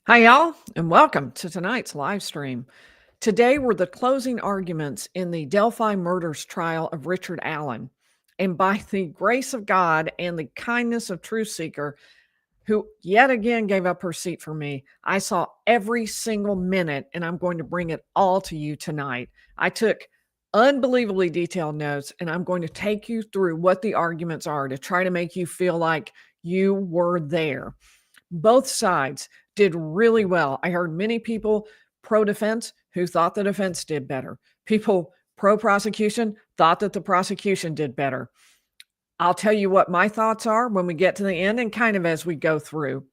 Hi, y'all, and welcome to tonight's live stream. Today were the closing arguments in the Delphi murders trial of Richard Allen. And by the grace of God and the kindness of Truth Seeker, who yet again gave up her seat for me, I saw every single minute, and I'm going to bring it all to you tonight. I took unbelievably detailed notes, and I'm going to take you through what the arguments are to try to make you feel like you were there. Both sides did really well. I heard many people pro defense who thought the defense did better. People pro prosecution thought that the prosecution did better. I'll tell you what my thoughts are when we get to the end and kind of as we go through.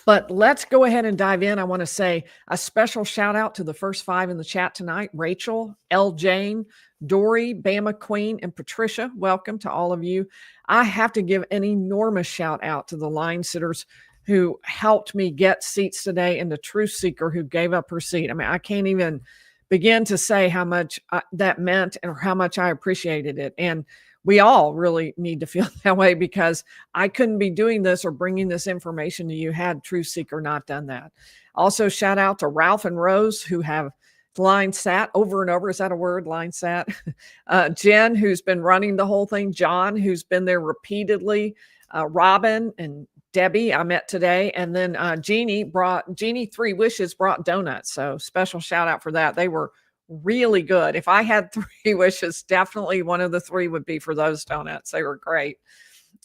But let's go ahead and dive in. I want to say a special shout out to the first 5 in the chat tonight: Rachel, L. Jane, Dory, Bama Queen, and Patricia. Welcome to all of you. I have to give an enormous shout out to the line sitters who helped me get seats today, and the Truth Seeker who gave up her seat. I mean, I can't even begin to say how much that meant and how much I appreciated it. And we all really need to feel that way, because I couldn't be doing this or bringing this information to you had Truth Seeker not done that. Also, shout out to Ralph and Rose, who have line sat over and over. Is that a word? Line sat. Jen, who's been running the whole thing. John, who's been there repeatedly. Robin and Debbie, I met today. And then Jeannie 3 Wishes brought donuts. So special shout out for that. They were really good. If I had 3 wishes, definitely one of the 3 would be for those donuts. They were great.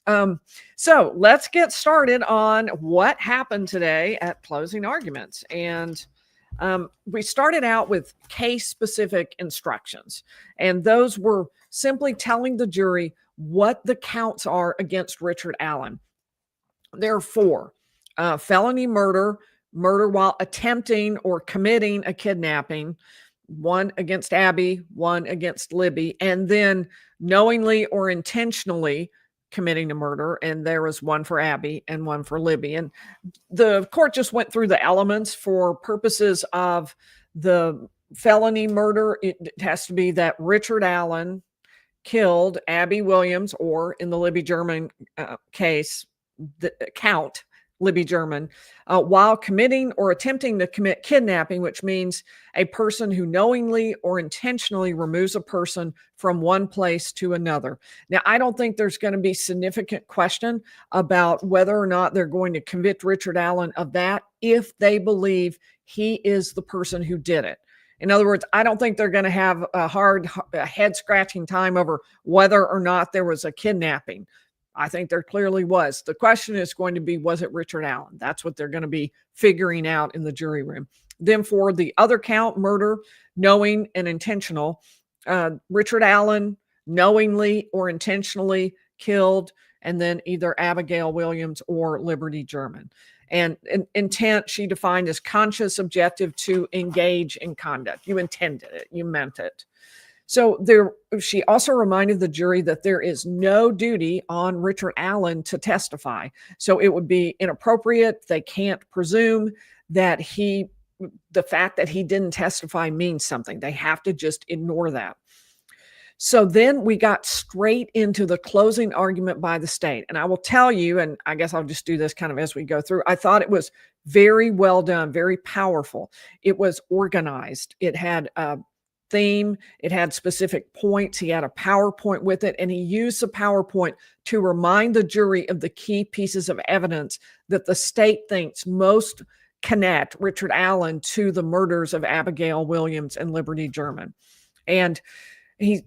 So let's get started on what happened today at closing arguments. And we started out with case-specific instructions, and those were simply telling the jury what the counts are against Richard Allen. There are 4: felony murder, murder while attempting or committing a kidnapping, 1 against Abby, 1 against Libby, and then knowingly or intentionally committing a murder. And there was 1 for Abby and 1 for Libby. And the court just went through the elements for purposes of the felony murder. It has to be that Richard Allen killed Abby Williams, or in the Libby German case, the count Libby German, while committing or attempting to commit kidnapping, which means a person who knowingly or intentionally removes a person from one place to another. Now, I don't think there's going to be significant question about whether or not they're going to convict Richard Allen of that if they believe he is the person who did it. In other words, I don't think they're going to have a hard head-scratching time over whether or not there was a kidnapping. I think there clearly was. The question is going to be, was it Richard Allen? That's what they're going to be figuring out in the jury room. Then for the other count, murder, knowing and intentional, Richard Allen knowingly or intentionally killed, and then either Abigail Williams or Liberty German. And intent, she defined as conscious objective to engage in conduct. You intended it. You meant it. So she also reminded the jury that there is no duty on Richard Allen to testify. So it would be inappropriate. They can't presume that the fact that he didn't testify means something. They have to just ignore that. So then we got straight into the closing argument by the state. And I will tell you, and I guess I'll just do this kind of as we go through, I thought it was very well done, very powerful. It was organized. It had a theme. It had specific points. He had a PowerPoint with it, and he used the PowerPoint to remind the jury of the key pieces of evidence that the state thinks most connect Richard Allen to the murders of Abigail Williams and Liberty German. And he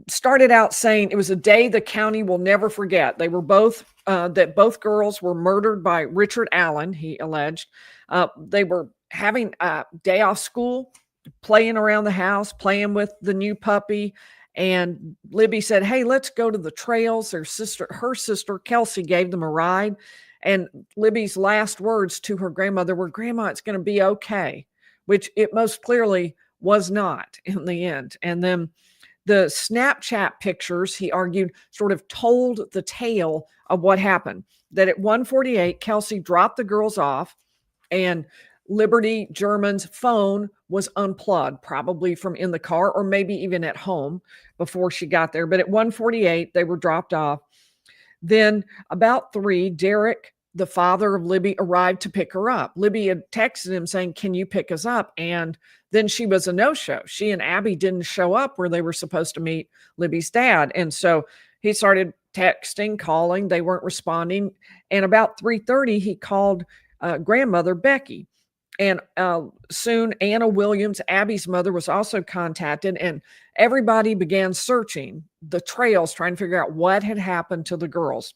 started out saying it was a day the county will never forget. They were both, that both girls were murdered by Richard Allen, he alleged. They were having a day off school, playing around the house, playing with the new puppy. And Libby said, hey, let's go to the trails. Her sister, Kelsey, gave them a ride. And Libby's last words to her grandmother were, Grandma, it's going to be okay, which it most clearly was not in the end. And then the Snapchat pictures, he argued, sort of told the tale of what happened. That at 1:48, Kelsey dropped the girls off, and Liberty German's phone was unplugged, probably from in the car or maybe even at home before she got there. But at 1:48, they were dropped off. Then about 3, Derek, the father of Libby arrived to pick her up. Libby had texted him saying, "Can you pick us up?" And then she was a no-show. She and Abby didn't show up where they were supposed to meet Libby's dad. And so he started texting, calling. They weren't responding. And about 3:30, he called grandmother Becky. And soon Anna Williams, Abby's mother, was also contacted, and everybody began searching the trails, trying to figure out what had happened to the girls.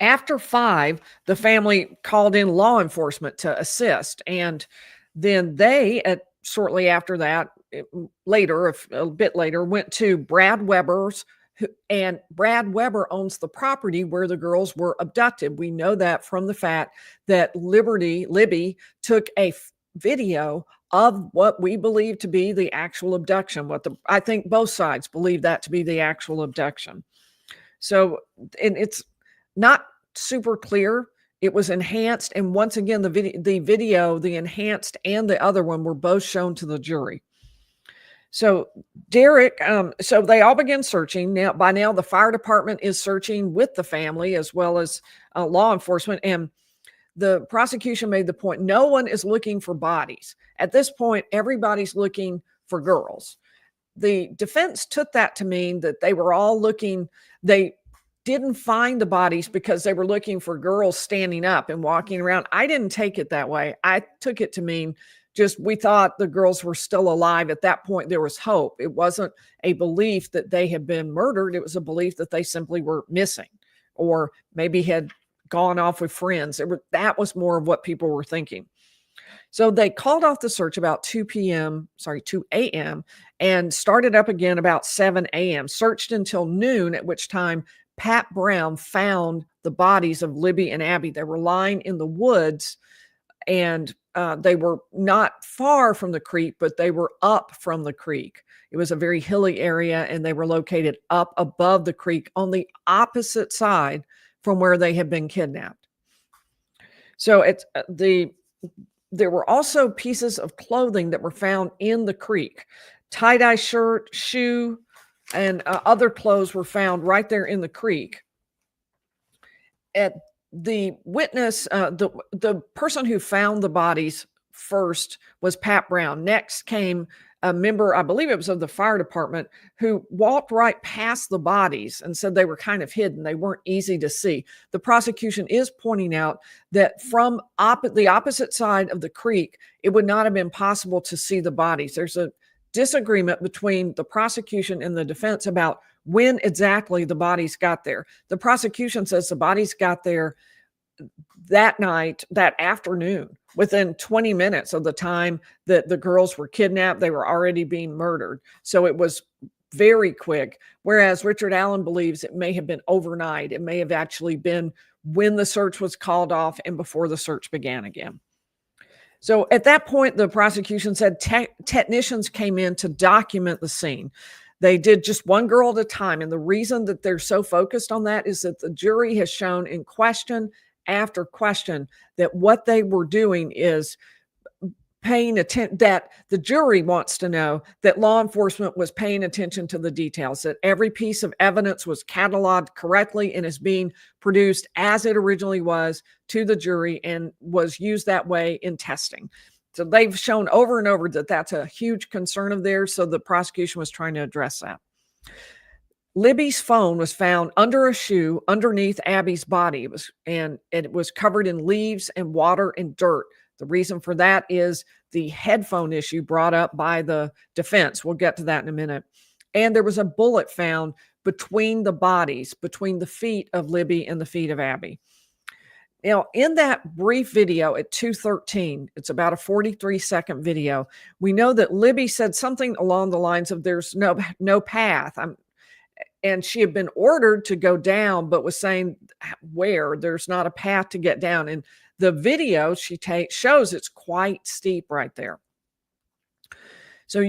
After 5, the family called in law enforcement to assist. And then they, shortly after that, a bit later, went to Brad Weber's, and Brad Weber owns the property where the girls were abducted. We know that from the fact that Libby took a video of what we believe to be the actual abduction. I think both sides believe that to be the actual abduction. So, and it's not super clear. It was enhanced, and once again, the video, the enhanced and the other one, were both shown to the jury. So Derek, so they all began searching. By now, the fire department is searching with the family as well as law enforcement. And the prosecution made the point, no one is looking for bodies. At this point, everybody's looking for girls. The defense took that to mean that they were all looking, they didn't find the bodies because they were looking for girls standing up and walking around. I didn't take it that way. I took it to mean just we thought the girls were still alive. At that point, there was hope. It wasn't a belief that they had been murdered. It was a belief that they simply were missing or maybe had gone off with friends. That was more of what people were thinking. So they called off the search about 2 a.m. and started up again about 7 a.m., searched until noon, at which time Pat Brown found the bodies of Libby and Abby. They were lying in the woods, and they were not far from the creek, but they were up from the creek. It was a very hilly area, and they were located up above the creek on the opposite side from where they had been kidnapped. So there were also pieces of clothing that were found in the creek. Tie-dye shirt, shoe, and other clothes were found right there in the creek. The witness, the person who found the bodies first was Pat Brown. Next came a member, I believe it was of the fire department, who walked right past the bodies and said they were kind of hidden. They weren't easy to see. The prosecution is pointing out that from the opposite side of the creek, it would not have been possible to see the bodies. There's a disagreement between the prosecution and the defense about when exactly the bodies got there. The prosecution says the bodies got there that night, that afternoon, within 20 minutes of the time that the girls were kidnapped. They were already being murdered. So it was very quick. Whereas Richard Allen believes it may have been overnight. It may have actually been when the search was called off and before the search began again. So at that point, the prosecution said technicians came in to document the scene. They did just one girl at a time. And the reason that they're so focused on that is that the jury has shown in question after question that what they were doing is paying attention, that the jury wants to know that law enforcement was paying attention to the details, that every piece of evidence was cataloged correctly and is being produced as it originally was to the jury and was used that way in testing. So they've shown over and over that that's a huge concern of theirs. So the prosecution was trying to address that. Libby's phone was found under a shoe underneath Abby's body. It was covered in leaves and water and dirt. The reason for that is the headphone issue brought up by the defense. We'll get to that in a minute. And there was a bullet found between the bodies, between the feet of Libby and the feet of Abby. Now, in that brief video at 2:13, it's about a 43-second video, we know that Libby said something along the lines of there's no path. And she had been ordered to go down, but was saying where there's not a path to get down. And the video she shows it's quite steep right there. So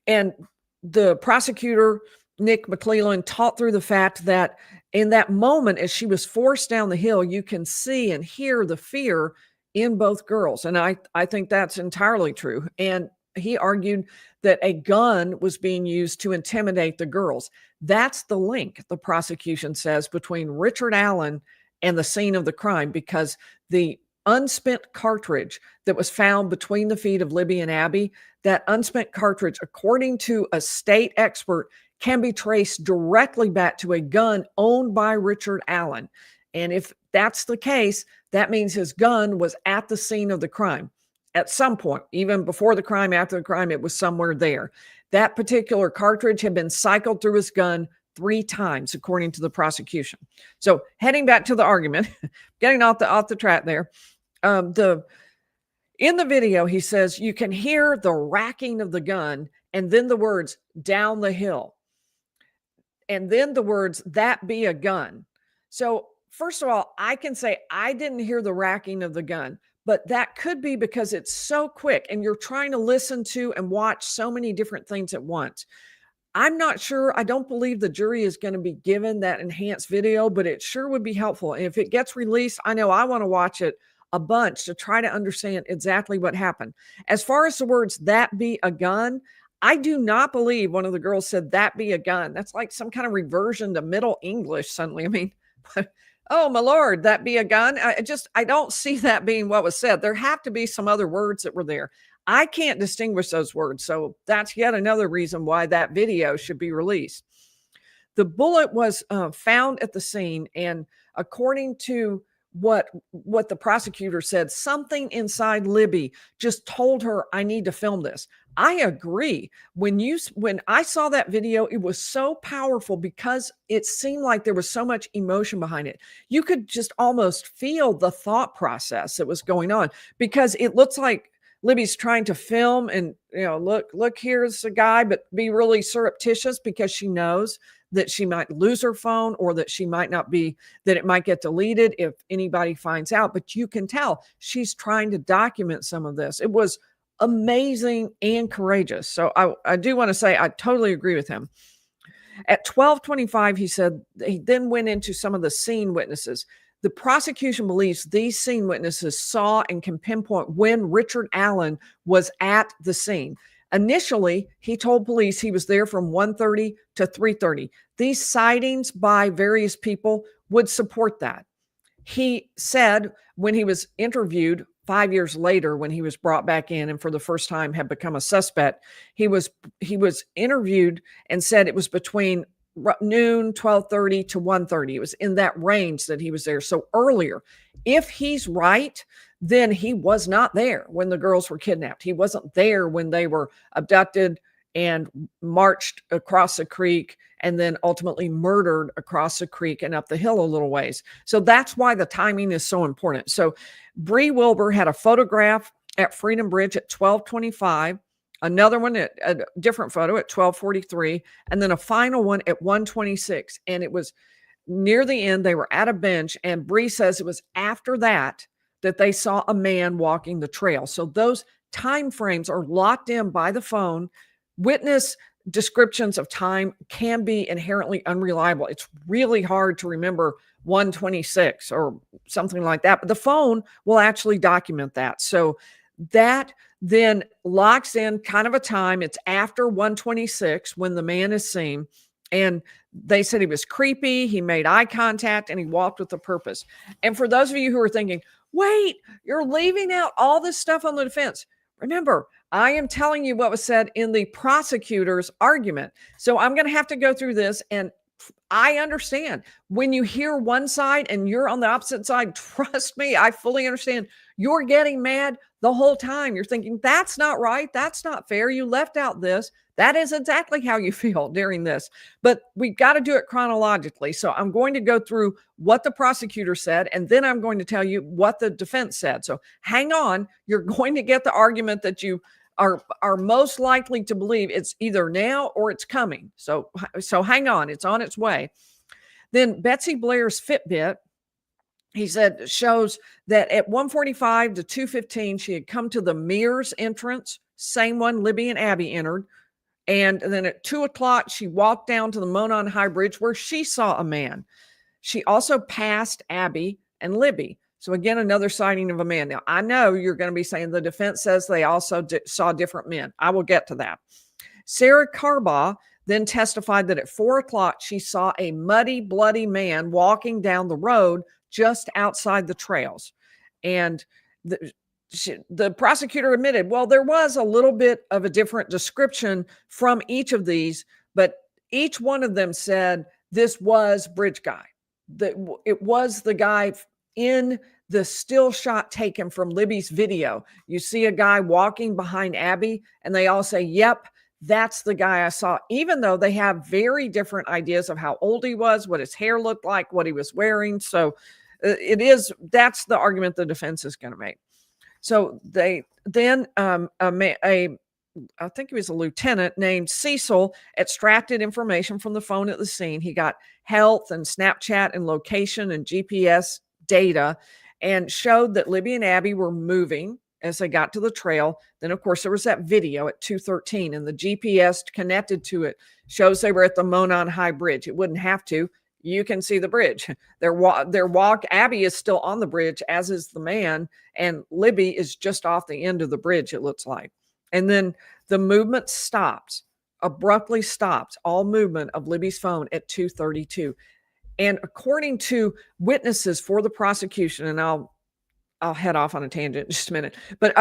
and the prosecutor, Nick McClellan, talked through the fact that in that moment, as she was forced down the hill, you can see and hear the fear in both girls. And I think that's entirely true. And he argued that a gun was being used to intimidate the girls. That's the link, the prosecution says, between Richard Allen and the scene of the crime, because the unspent cartridge that was found between the feet of Libby and Abby, that unspent cartridge, according to a state expert, can be traced directly back to a gun owned by Richard Allen. And if that's the case, that means his gun was at the scene of the crime at some point, even before the crime, after the crime, it was somewhere there. That particular cartridge had been cycled through his gun 3 times, according to the prosecution. So heading back to the argument, getting off the track there, in the video, he says you can hear the racking of the gun and then the words "down the hill," and then the words "that be a gun." So first of all, I can say I didn't hear the racking of the gun, but that could be because it's so quick and you're trying to listen to and watch so many different things at once. I'm not sure. I don't believe the jury is going to be given that enhanced video, but it sure would be helpful. And if it gets released, I know I want to watch it a bunch to try to understand exactly what happened. As far as the words "that be a gun," I do not believe one of the girls said "that be a gun." That's like some kind of reversion to Middle English suddenly. I mean, oh my Lord, that be a gun. I don't see that being what was said. There have to be some other words that were there. I can't distinguish those words. So that's yet another reason why that video should be released. The bullet was found at the scene. And according to what the prosecutor said, something inside Libby just told her, I need to film this. I agree. When I saw that video, it was so powerful because it seemed like there was so much emotion behind it. You could just almost feel the thought process that was going on, because it looks like Libby's trying to film and, look, here's a guy, but be really surreptitious because she knows that she might lose her phone, or that she might not be, that it might get deleted if anybody finds out. But you can tell she's trying to document some of this. It was amazing and courageous. So I do want to say I totally agree with him. At 12:25, he said he then went into some of the scene witnesses. The prosecution believes these scene witnesses saw and can pinpoint when Richard Allen was at the scene. Initially, he told police he was there from 1:30 to 3:30. These sightings by various people would support that. He said when he was interviewed 5 years later, when he was brought back in and for the first time had become a suspect, he was interviewed and said it was between noon, 12:30 to 1:30. It was in that range that he was there. So earlier, if he's right, then he was not there when the girls were kidnapped. He wasn't there when they were abducted and marched across the creek and then ultimately murdered across the creek and up the hill a little ways. So that's why the timing is so important. So Bree Wilbur had a photograph at Freedom Bridge at 12:25, another one at a different photo at 12:43, and then a final one at 1:26. And it was near the end. They were at a bench, and Bree says it was after that they saw a man walking the trail. So those time frames are locked in by the phone. Witness descriptions of time can be inherently unreliable. It's really hard to remember 1:26 or something like that, but the phone will actually document that. So that then locks in kind of a time. It's after 1:26 when the man is seen. And they said he was creepy, he made eye contact, and he walked with a purpose. And for those of you who are thinking, wait, you're leaving out all this stuff on the defense, remember, I am telling you what was said in the prosecutor's argument. So I'm going to have to go through this, and I understand when you hear one side and you're on the opposite side. Trust me, I fully understand. You're getting mad the whole time. You're thinking, that's not right. That's not fair. You left out this. That is exactly how you feel during this. But we've got to do it chronologically. So I'm going to go through what the prosecutor said, and then I'm going to tell you what the defense said. So hang on. You're going to get the argument that you are most likely to believe. It's either now or it's coming. So hang on. It's on its way. Then Betsy Blair's Fitbit, he said, shows that at 1:45 to 2:15, she had come to the Mears entrance, same one Libby and Abby entered. And then at 2:00, she walked down to the Monon High Bridge where she saw a man. She also passed Abby and Libby. So again, another sighting of a man. Now, I know you're going to be saying the defense says they also saw different men. I will get to that. Sarah Carbaugh then testified that at 4:00, she saw a muddy, bloody man walking down the road just outside the trails. And the prosecutor admitted, well, there was a little bit of a different description from each of these, but each one of them said this was Bridge Guy. It was the guy in the still shot taken from Libby's video. You see a guy walking behind Abby, and they all say, yep, that's the guy I saw, even though they have very different ideas of how old he was, what his hair looked like, what he was wearing. So that's the argument the defense is going to make. So they then I think he was a lieutenant named Cecil extracted information from the phone at the scene. He got health and Snapchat and location and GPS data and showed that Libby and Abby were moving as they got to the trail. Then, of course, there was that video at 2:13, and the GPS connected to it shows they were at the Monon High Bridge. It wouldn't have to. You can see the bridge. Their walk, Abby is still on the bridge, as is the man, and Libby is just off the end of the bridge, it looks like. And then the movement stops, abruptly stops, all movement of Libby's phone at 2:32. And according to witnesses for the prosecution, and I'll head off on a tangent in just a minute, but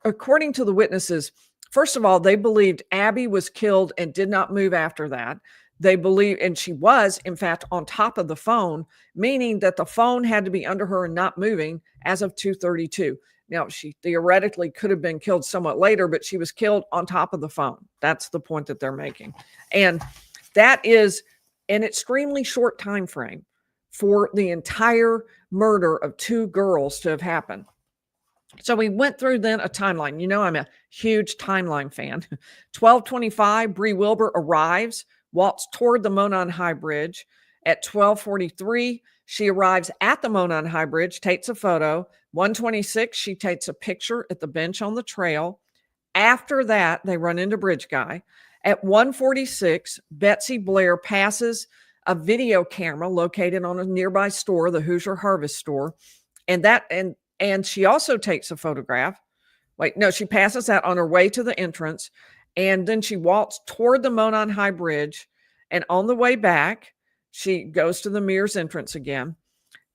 according to the witnesses, first of all, they believed Abby was killed and did not move after that. They believe, and she was, in fact, on top of the phone, meaning that the phone had to be under her and not moving as of 2:32. Now, she theoretically could have been killed somewhat later, but she was killed on top of the phone. That's the point that they're making. And that is an extremely short time frame for the entire murder of two girls to have happened. So we went through then a timeline. You know, I'm a huge timeline fan. 12:25, Bree Wilbur arrives, walks toward the Monon High Bridge. At 12:43, she arrives at the Monon High Bridge, takes a photo. 1:26, she takes a picture at the bench on the trail. After that, they run into Bridge Guy. At 1:46, Betsy Blair passes a video camera located on a nearby store, the Hoosier Harvest store. And she also takes a photograph. She passes that on her way to the entrance. And then she walks toward the Monon High Bridge. And on the way back, she goes to the Mears entrance again.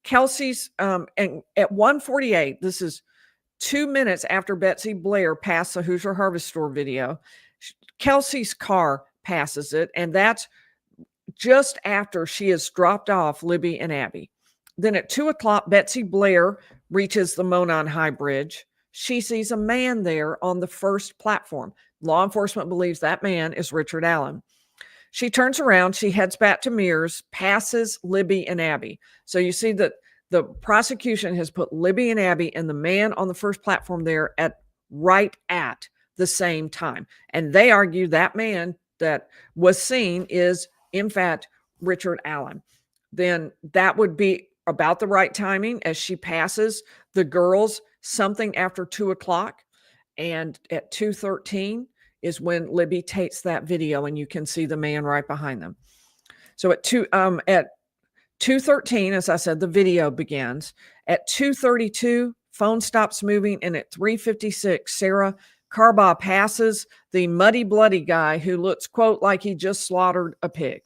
Kelsey's, and at 1:48, this is 2 minutes after Betsy Blair passed the Hoosier Harvest store video, Kelsey's car passes it. And that's just after she has dropped off Libby and Abby. Then at 2 o'clock, Betsy Blair reaches the Monon High Bridge. She sees a man there on the first platform. Law enforcement believes that man is Richard Allen. She turns around, she heads back to Mears, passes Libby and Abby. So you see that the prosecution has put Libby and Abby and the man on the first platform there right at the same time. And they argue that man that was seen is, in fact, Richard Allen. Then that would be about the right timing as she passes the girls something after 2 o'clock. And at 2:13 is when Libby takes that video, and you can see the man right behind them. So at 2:13, as I said, the video begins. At 2:32, phone stops moving, and at 3:56, Sarah Carbaugh passes the muddy, bloody guy who looks, quote, like he just slaughtered a pig.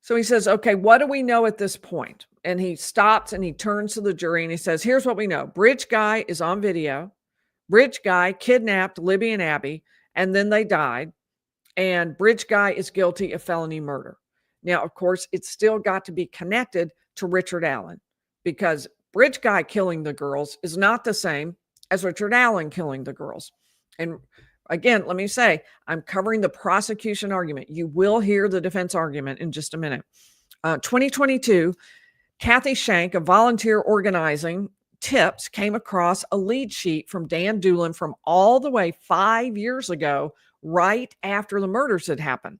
So he says, okay, what do we know at this point? And he stops and he turns to the jury and he says, here's what we know. Bridge Guy is on video. Bridge Guy kidnapped Libby and Abby, and then they died. And Bridge Guy is guilty of felony murder. Now, of course, it's still got to be connected to Richard Allen, because Bridge Guy killing the girls is not the same as Richard Allen killing the girls. And again, let me say, I'm covering the prosecution argument. You will hear the defense argument in just a minute. 2022, Kathy Shank of Volunteer Organizing Tips came across a lead sheet from Dan Doolin from all the way 5 years ago, right after the murders had happened.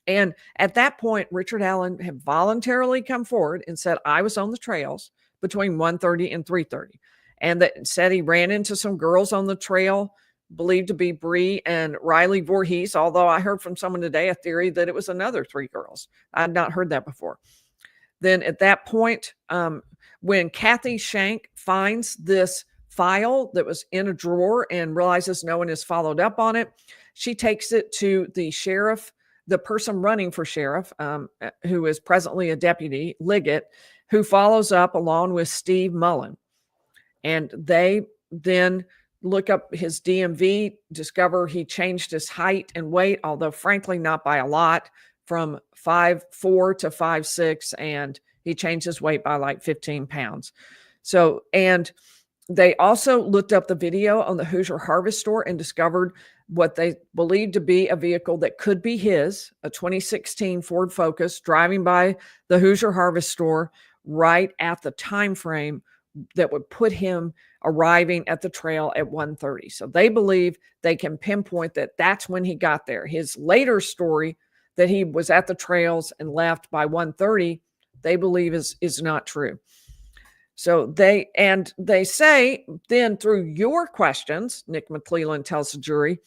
And at that point, Richard Allen had voluntarily come forward and said, I was on the trails between 1:30 and 3:30. And that said he ran into some girls on the trail, believed to be Bree and Riley Voorhees, although I heard from someone today a theory that it was another 3 girls. I had not heard that before. Then at that point, when Kathy Shank finds this file that was in a drawer and realizes no one has followed up on it, she takes it to the sheriff, the person running for sheriff, who is presently a deputy, Liggett, who follows up along with Steve Mullen. And they then look up his DMV, discover he changed his height and weight, although frankly not by a lot, from 5'4" to 5'6", and he changed his weight by like 15 pounds. So, and they also looked up the video on the Hoosier Harvest Store and discovered what they believed to be a vehicle that could be his, a 2016 Ford Focus, driving by the Hoosier Harvest Store right at the time frame that would put him arriving at the trail at 1:30. So they believe they can pinpoint that that's when he got there. His later story that he was at the trails and left by 1:30, they believe is not true. So they say then through your questions, Nick McClelland tells the jury,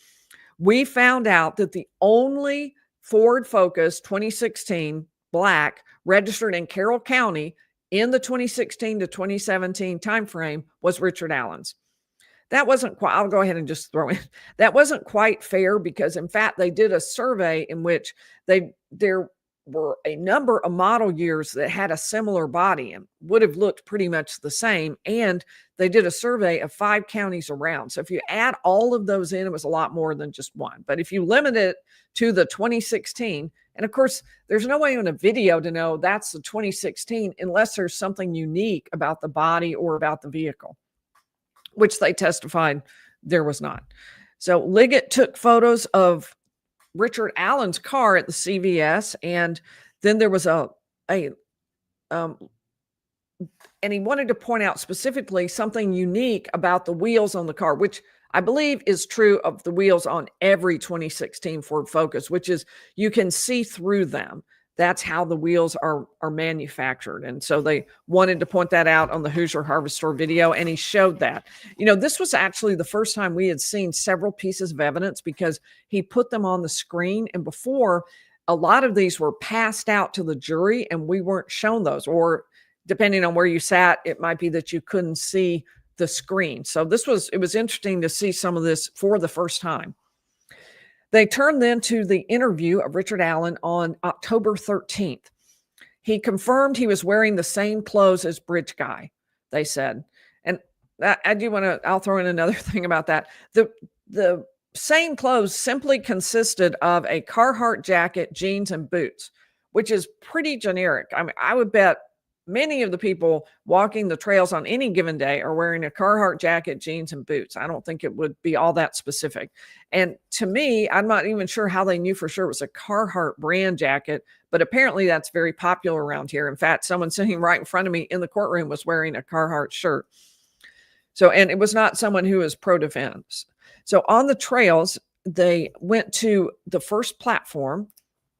we found out that the only Ford Focus 2016 black registered in Carroll County in the 2016 to 2017 timeframe was Richard Allen's. That wasn't quite, I'll go ahead and just throw in, that wasn't quite fair because in fact, they did a survey in which there were a number of model years that had a similar body and would have looked pretty much the same. And they did a survey of 5 counties around. So if you add all of those in, it was a lot more than just one. But if you limit it to the 2016, and of course, there's no way on a video to know that's the 2016 unless there's something unique about the body or about the vehicle, which they testified there was not. So Liggett took photos of Richard Allen's car at the CVS, and then there was and he wanted to point out specifically something unique about the wheels on the car, which I believe is true of the wheels on every 2016 Ford Focus, which is you can see through them. That's how the wheels are manufactured. And so they wanted to point that out on the Hoosier Harvest Store video, and he showed that. You know, this was actually the first time we had seen several pieces of evidence because he put them on the screen. And before, a lot of these were passed out to the jury, and we weren't shown those. Or depending on where you sat, it might be that you couldn't see the screen. So it was interesting to see some of this for the first time. They turned then to the interview of Richard Allen on October 13th. He confirmed he was wearing the same clothes as Bridge Guy, they said. And I do want to, I'll throw in another thing about that. The same clothes simply consisted of a Carhartt jacket, jeans, and boots, which is pretty generic. I mean, I would bet many of the people walking the trails on any given day are wearing a Carhartt jacket, jeans, and boots. I don't think it would be all that specific. And to me, I'm not even sure how they knew for sure it was a Carhartt brand jacket, but apparently that's very popular around here. In fact, someone sitting right in front of me in the courtroom was wearing a Carhartt shirt. So, and it was not someone who is pro-defense. So on the trails, they went to the first platform,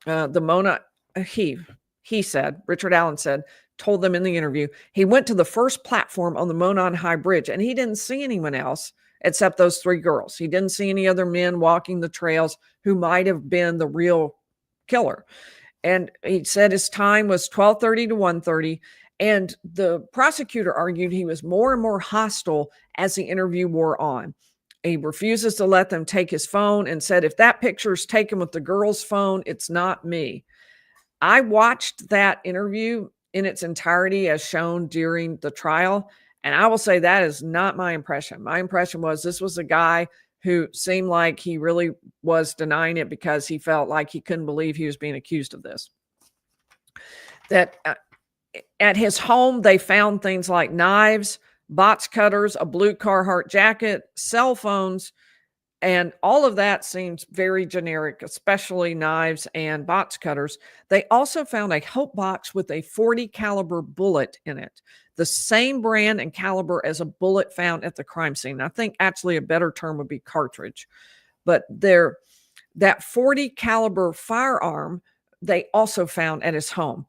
the Mona, he said, Richard Allen said, told them in the interview, he went to the first platform on the Monon High Bridge and he didn't see anyone else except those 3 girls. He didn't see any other men walking the trails who might have been the real killer. And he said his time was 12:30 to 1:30. And the prosecutor argued he was more and more hostile as the interview wore on. He refuses to let them take his phone and said, if that picture is taken with the girl's phone, it's not me. I watched that interview in its entirety as shown during the trial. And I will say that is not my impression. My impression was this was a guy who seemed like he really was denying it because he felt like he couldn't believe he was being accused of this. That at his home, they found things like knives, box cutters, a blue Carhartt jacket, cell phones, and all of that seems very generic, especially knives and box cutters. They also found a Hope box with a .40 caliber bullet in it, the same brand and caliber as a bullet found at the crime scene. I think actually a better term would be cartridge. But that .40 caliber firearm, they also found at his home.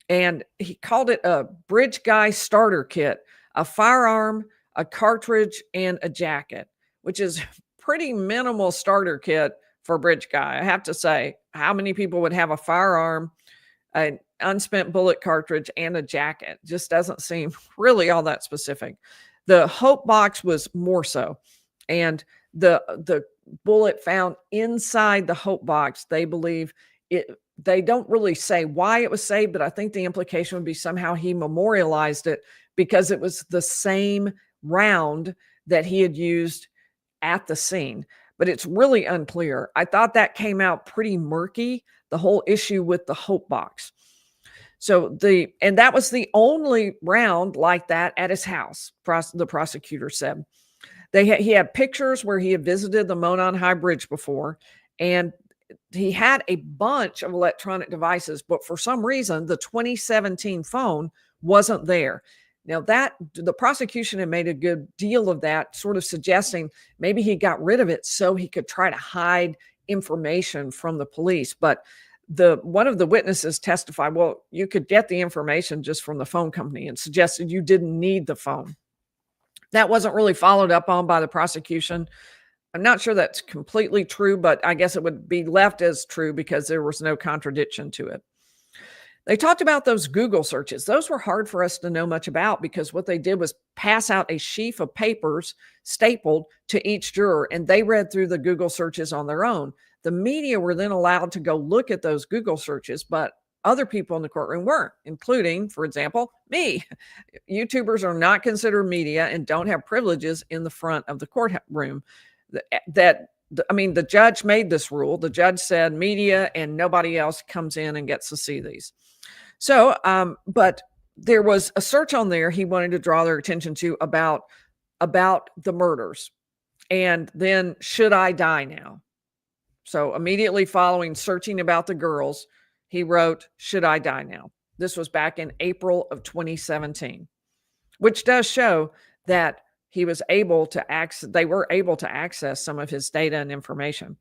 And he called it a Bridge Guy starter kit, a firearm, a cartridge, and a jacket, which is pretty minimal starter kit for Bridge Guy. I have to say, how many people would have a firearm, an unspent bullet cartridge, and a jacket? Just doesn't seem really all that specific. The Hope box was more so. And the bullet found inside the Hope box, they believe it they don't really say why it was saved, but I think the implication would be somehow he memorialized it because it was the same round that he had used at the scene. But it's really unclear. I thought that came out pretty murky, the whole issue with the Hope box. So and that was the only round like that at his house, the prosecutor said. He had pictures where he had visited the Monon High Bridge before, and he had a bunch of electronic devices, but for some reason, the 2017 phone wasn't there. Now the prosecution had made a good deal of that, sort of suggesting maybe he got rid of it so he could try to hide information from the police. But one of the witnesses testified, well, you could get the information just from the phone company, and suggested you didn't need the phone. That wasn't really followed up on by the prosecution. I'm not sure that's completely true, but I guess it would be left as true because there was no contradiction to it. They talked about those Google searches. Those were hard for us to know much about because what they did was pass out a sheaf of papers stapled to each juror, and they read through the Google searches on their own. The media were then allowed to go look at those Google searches, but other people in the courtroom weren't, including, for example, me. YouTubers are not considered media and don't have privileges in the front of the courtroom. The judge made this rule. The judge said media and nobody else comes in and gets to see these. So, but there was a search on there he wanted to draw their attention to about the murders. And then, should I die now? So immediately following searching about the girls, he wrote, should I die now? This was back in April of 2017, which does show that they were able to access some of his data and information.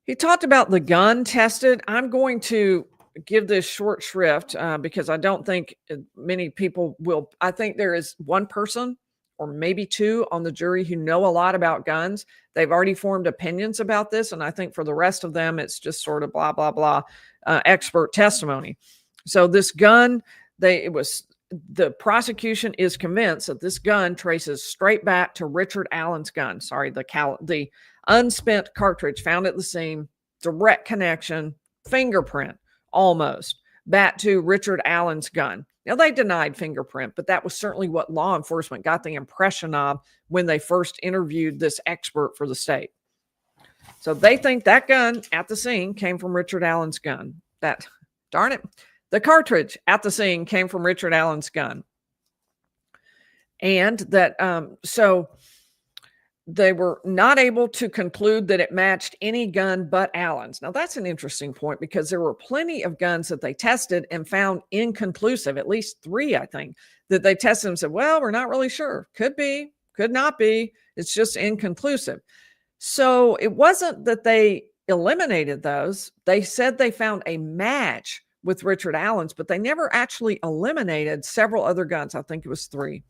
He talked about the gun tested. I'm going to give this short shrift because I don't think many people will. I think there is one person or maybe two on the jury who know a lot about guns. They've already formed opinions about this. And I think for the rest of them, it's just sort of blah, blah, blah, expert testimony. So this gun, the prosecution is convinced that this gun traces straight back to Richard Allen's gun. Sorry, the unspent cartridge found at the scene, direct connection, fingerprint, almost, back to Richard Allen's gun. Now, they denied fingerprint, but that was certainly what law enforcement got the impression of when they first interviewed this expert for the state. So they think that gun at the scene came from Richard Allen's gun. Darn it. The cartridge at the scene came from Richard Allen's gun. And so they were not able to conclude that it matched any gun but Allen's. Now, that's an interesting point because there were plenty of guns that they tested and found inconclusive, at least 3, I think, that they tested and said, well, we're not really sure. Could be, could not be. It's just inconclusive. So it wasn't that they eliminated those. They said they found a match with Richard Allen's, but they never actually eliminated several other guns. I think it was 3.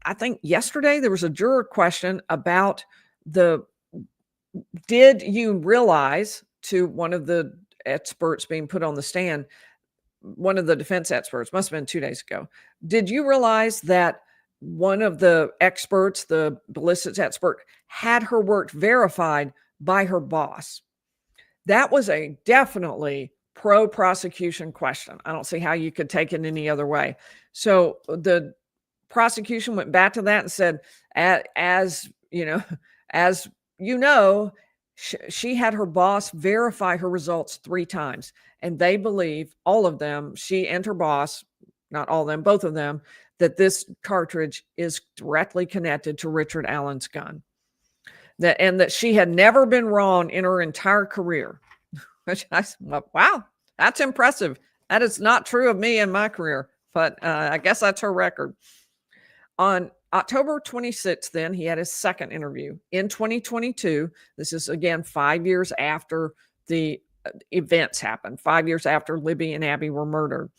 I think yesterday there was a juror question about did you realize, to one of the experts being put on the stand, one of the defense experts, must have been 2 days ago. Did you realize that one of the experts, the ballistics expert, had her work verified by her boss? That was a definitely pro-prosecution question. I don't see how you could take it any other way. So the prosecution went back to that and said, as you know, she had her boss verify her results 3 times. And they believe, all of them, she and her boss, not all of them, both of them, that this cartridge is directly connected to Richard Allen's gun. And that she had never been wrong in her entire career. Which wow, that's impressive. That is not true of me in my career, but I guess that's her record. On October 26th, then, he had his second interview. In 2022, this is, again, 5 years after the events happened, 5 years after Libby and Abby were murdered.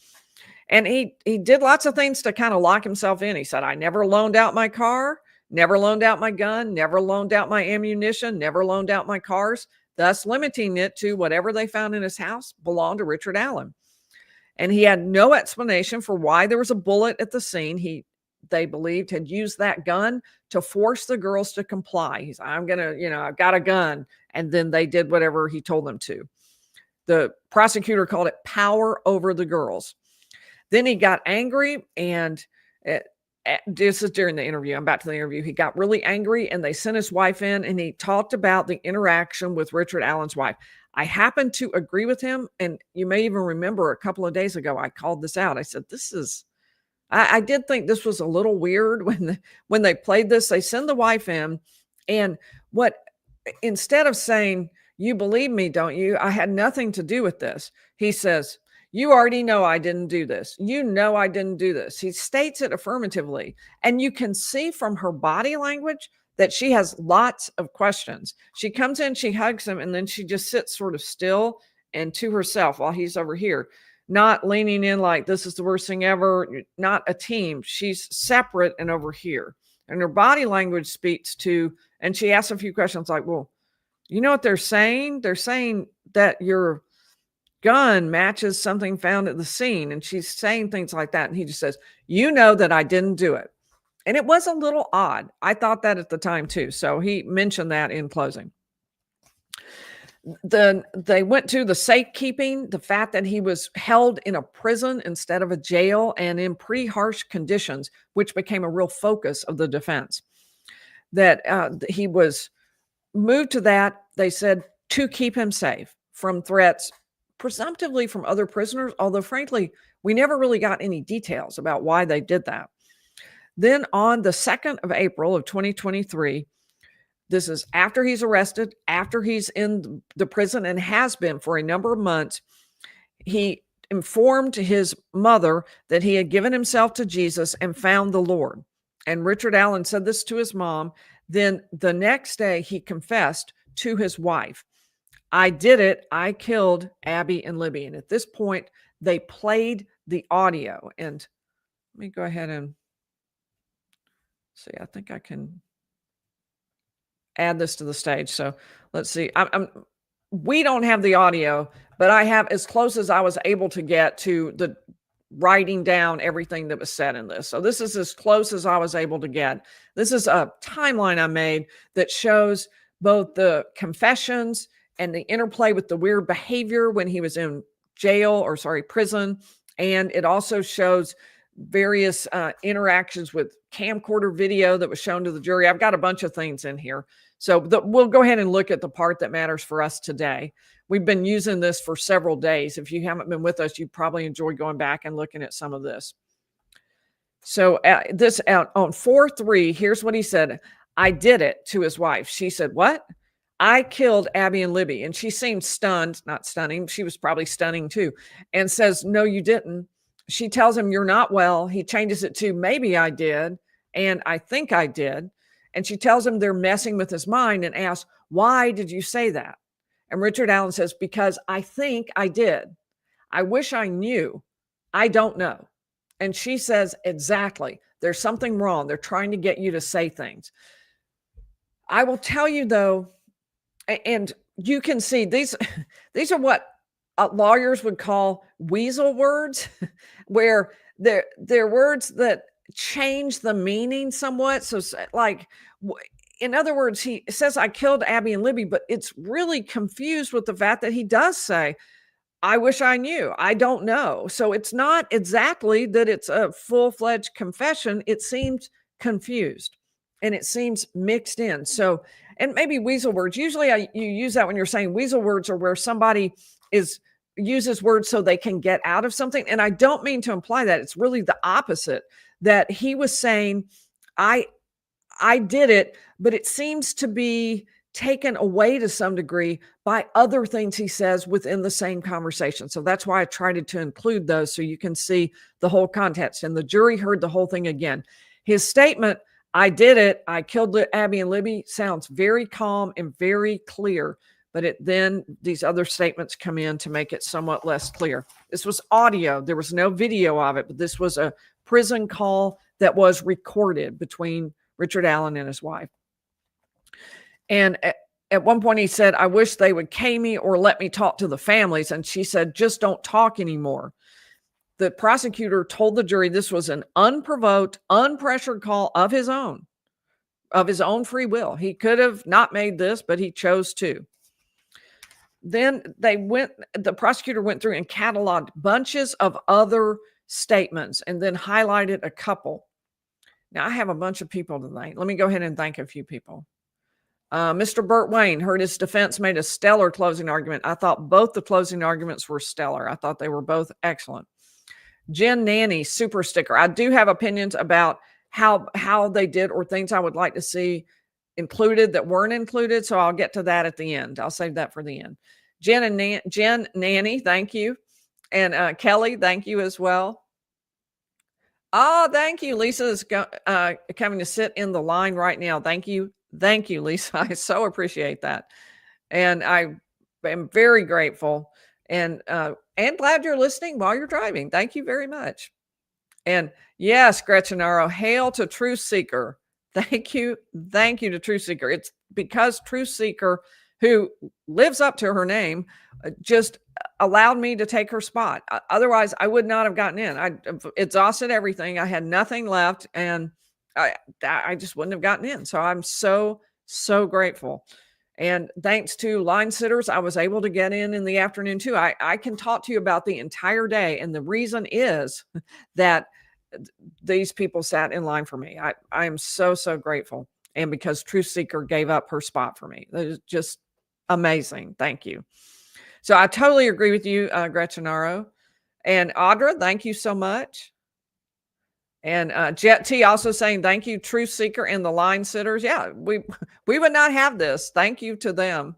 And he did lots of things to kind of lock himself in. He said, I never loaned out my car, never loaned out my gun, never loaned out my ammunition, never loaned out my cars, thus limiting it to whatever they found in his house belonged to Richard Allen. And he had no explanation for why there was a bullet at the scene. He they believed, had used that gun to force the girls to comply. He's, I'm going to, I've got a gun. And then they did whatever he told them to. The prosecutor called it power over the girls. Then he got angry, and this is during the interview. I'm back to the interview. He got really angry, and they sent his wife in, and he talked about the interaction with Richard Allen's wife. I happen to agree with him, and you may even remember a couple of days ago, I called this out. I said, I did think this was a little weird when they played this. They send the wife in, and instead of saying, you believe me, don't you? I had nothing to do with this. He says, you already know I didn't do this. You know I didn't do this. He states it affirmatively. And you can see from her body language that she has lots of questions. She comes in, she hugs him, and then she just sits sort of still and to herself while he's over here, not leaning in like this is the worst thing ever, not a team. She's separate and over here. And her body language speaks to, and she asks a few questions like, well, you know what they're saying? They're saying that your gun matches something found at the scene. And she's saying things like that. And he just says, you know that I didn't do it. And it was a little odd. I thought that at the time too. So he mentioned that in closing. They went to the safekeeping, the fact that he was held in a prison instead of a jail and in pretty harsh conditions, which became a real focus of the defense. That he was moved to that, they said, to keep him safe from threats, presumptively from other prisoners, although frankly, we never really got any details about why they did that. Then on the 2nd of April of 2023, this is after he's arrested, after he's in the prison and has been for a number of months, he informed his mother that he had given himself to Jesus and found the Lord. And Richard Allen said this to his mom. Then the next day he confessed to his wife, I did it. I killed Abby and Libby. And at this point, they played the audio. And let me go ahead and see. I think I can add this to the stage. So let's see. We don't have the audio, but I have as close as I was able to get to the writing down everything that was said in this. So this is as close as I was able to get. This is a timeline I made that shows both the confessions and the interplay with the weird behavior when he was in prison. And it also shows various interactions with camcorder video that was shown to the jury. I've got a bunch of things in here. So we'll go ahead and look at the part that matters for us today. We've been using this for several days. If you haven't been with us, you probably enjoy going back and looking at some of this. So this out on 4/3, here's what he said. I did it, to his wife. She said, what? I killed Abby and Libby. And she seemed stunned, not stunning. She was probably stunning too. And says, no, you didn't. She tells him, you're not well. He changes it to, maybe I did. And I think I did. And she tells him they're messing with his mind and asks, why did you say that? And Richard Allen says, because I think I did. I wish I knew. I don't know. And she says, exactly. There's something wrong. They're trying to get you to say things. I will tell you though, and you can see these are what lawyers would call weasel words, where they're words that change the meaning somewhat. So like, in other words, he says, I killed Abby and Libby, but it's really confused with the fact that he does say, I wish I knew. I don't know. So it's not exactly that it's a full-fledged confession. It seems confused and it seems mixed in. So, and maybe weasel words, usually you use that when you're saying weasel words are where somebody uses words so they can get out of something. And I don't mean to imply that. It's really the opposite, that he was saying, I did it, but it seems to be taken away to some degree by other things he says within the same conversation. So that's why I tried to include those so you can see the whole context. And the jury heard the whole thing again. His statement, I did it, I killed Abby and Libby, sounds very calm and very clear, but then these other statements come in to make it somewhat less clear. This was audio. There was no video of it, but this was a prison call that was recorded between Richard Allen and his wife. And at one point he said, I wish they would K me or let me talk to the families. And she said, just don't talk anymore. The prosecutor told the jury this was an unprovoked, unpressured call of his own free will. He could have not made this, but he chose to. Then the prosecutor went through and cataloged bunches of other statements and then highlighted a couple. Now, I have a bunch of people tonight. Let me go ahead and thank a few people. Mr. Burt Wayne heard his defense made a stellar closing argument. I thought both the closing arguments were stellar. I thought they were both excellent. Jen Nanny, super sticker. I do have opinions about how they did or things I would like to see included that weren't included. So I'll get to that at the end. I'll save that for the end. Jen Nanny, thank you. And Kelly, thank you as well. Oh, thank you. Lisa is coming to sit in the line right now. Thank you. Thank you, Lisa. I so appreciate that. And I am very grateful and glad you're listening while you're driving. Thank you very much. And yes, Gretchenaro, hail to Truth Seeker. Thank you. Thank you to Truth Seeker. It's because Truth Seeker, who lives up to her name, just allowed me to take her spot. Otherwise, I would not have gotten in. I exhausted everything. I had nothing left, and I just wouldn't have gotten in. So I'm so, so grateful. And thanks to line sitters, I was able to get in the afternoon too. I can talk to you about the entire day. And the reason is that these people sat in line for me. I am so, so grateful. And because Truth Seeker gave up her spot for me. That is just amazing. Thank you. So I totally agree with you, Gretchenaro. And Audra, thank you so much. And Jet T also saying, thank you, Truth Seeker and the line sitters. Yeah, we would not have this. Thank you to them.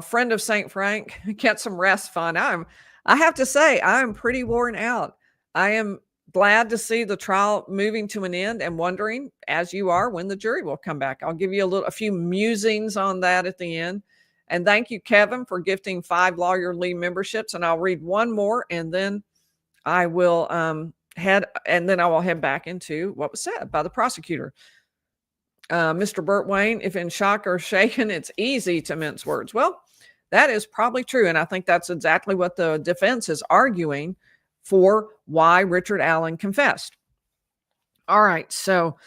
Friend of St. Frank, get some rest fun. I have to say, I'm pretty worn out. I am glad to see the trial moving to an end and wondering, as you are, when the jury will come back. I'll give you a few musings on that at the end. And thank you, Kevin, for gifting 5 Lawyer Lee memberships. And I'll read one more, and then I will head back into what was said by the prosecutor. Mr. Burt Wayne, if in shock or shaken, it's easy to mince words. Well, that is probably true. And I think that's exactly what the defense is arguing for why Richard Allen confessed. All right. So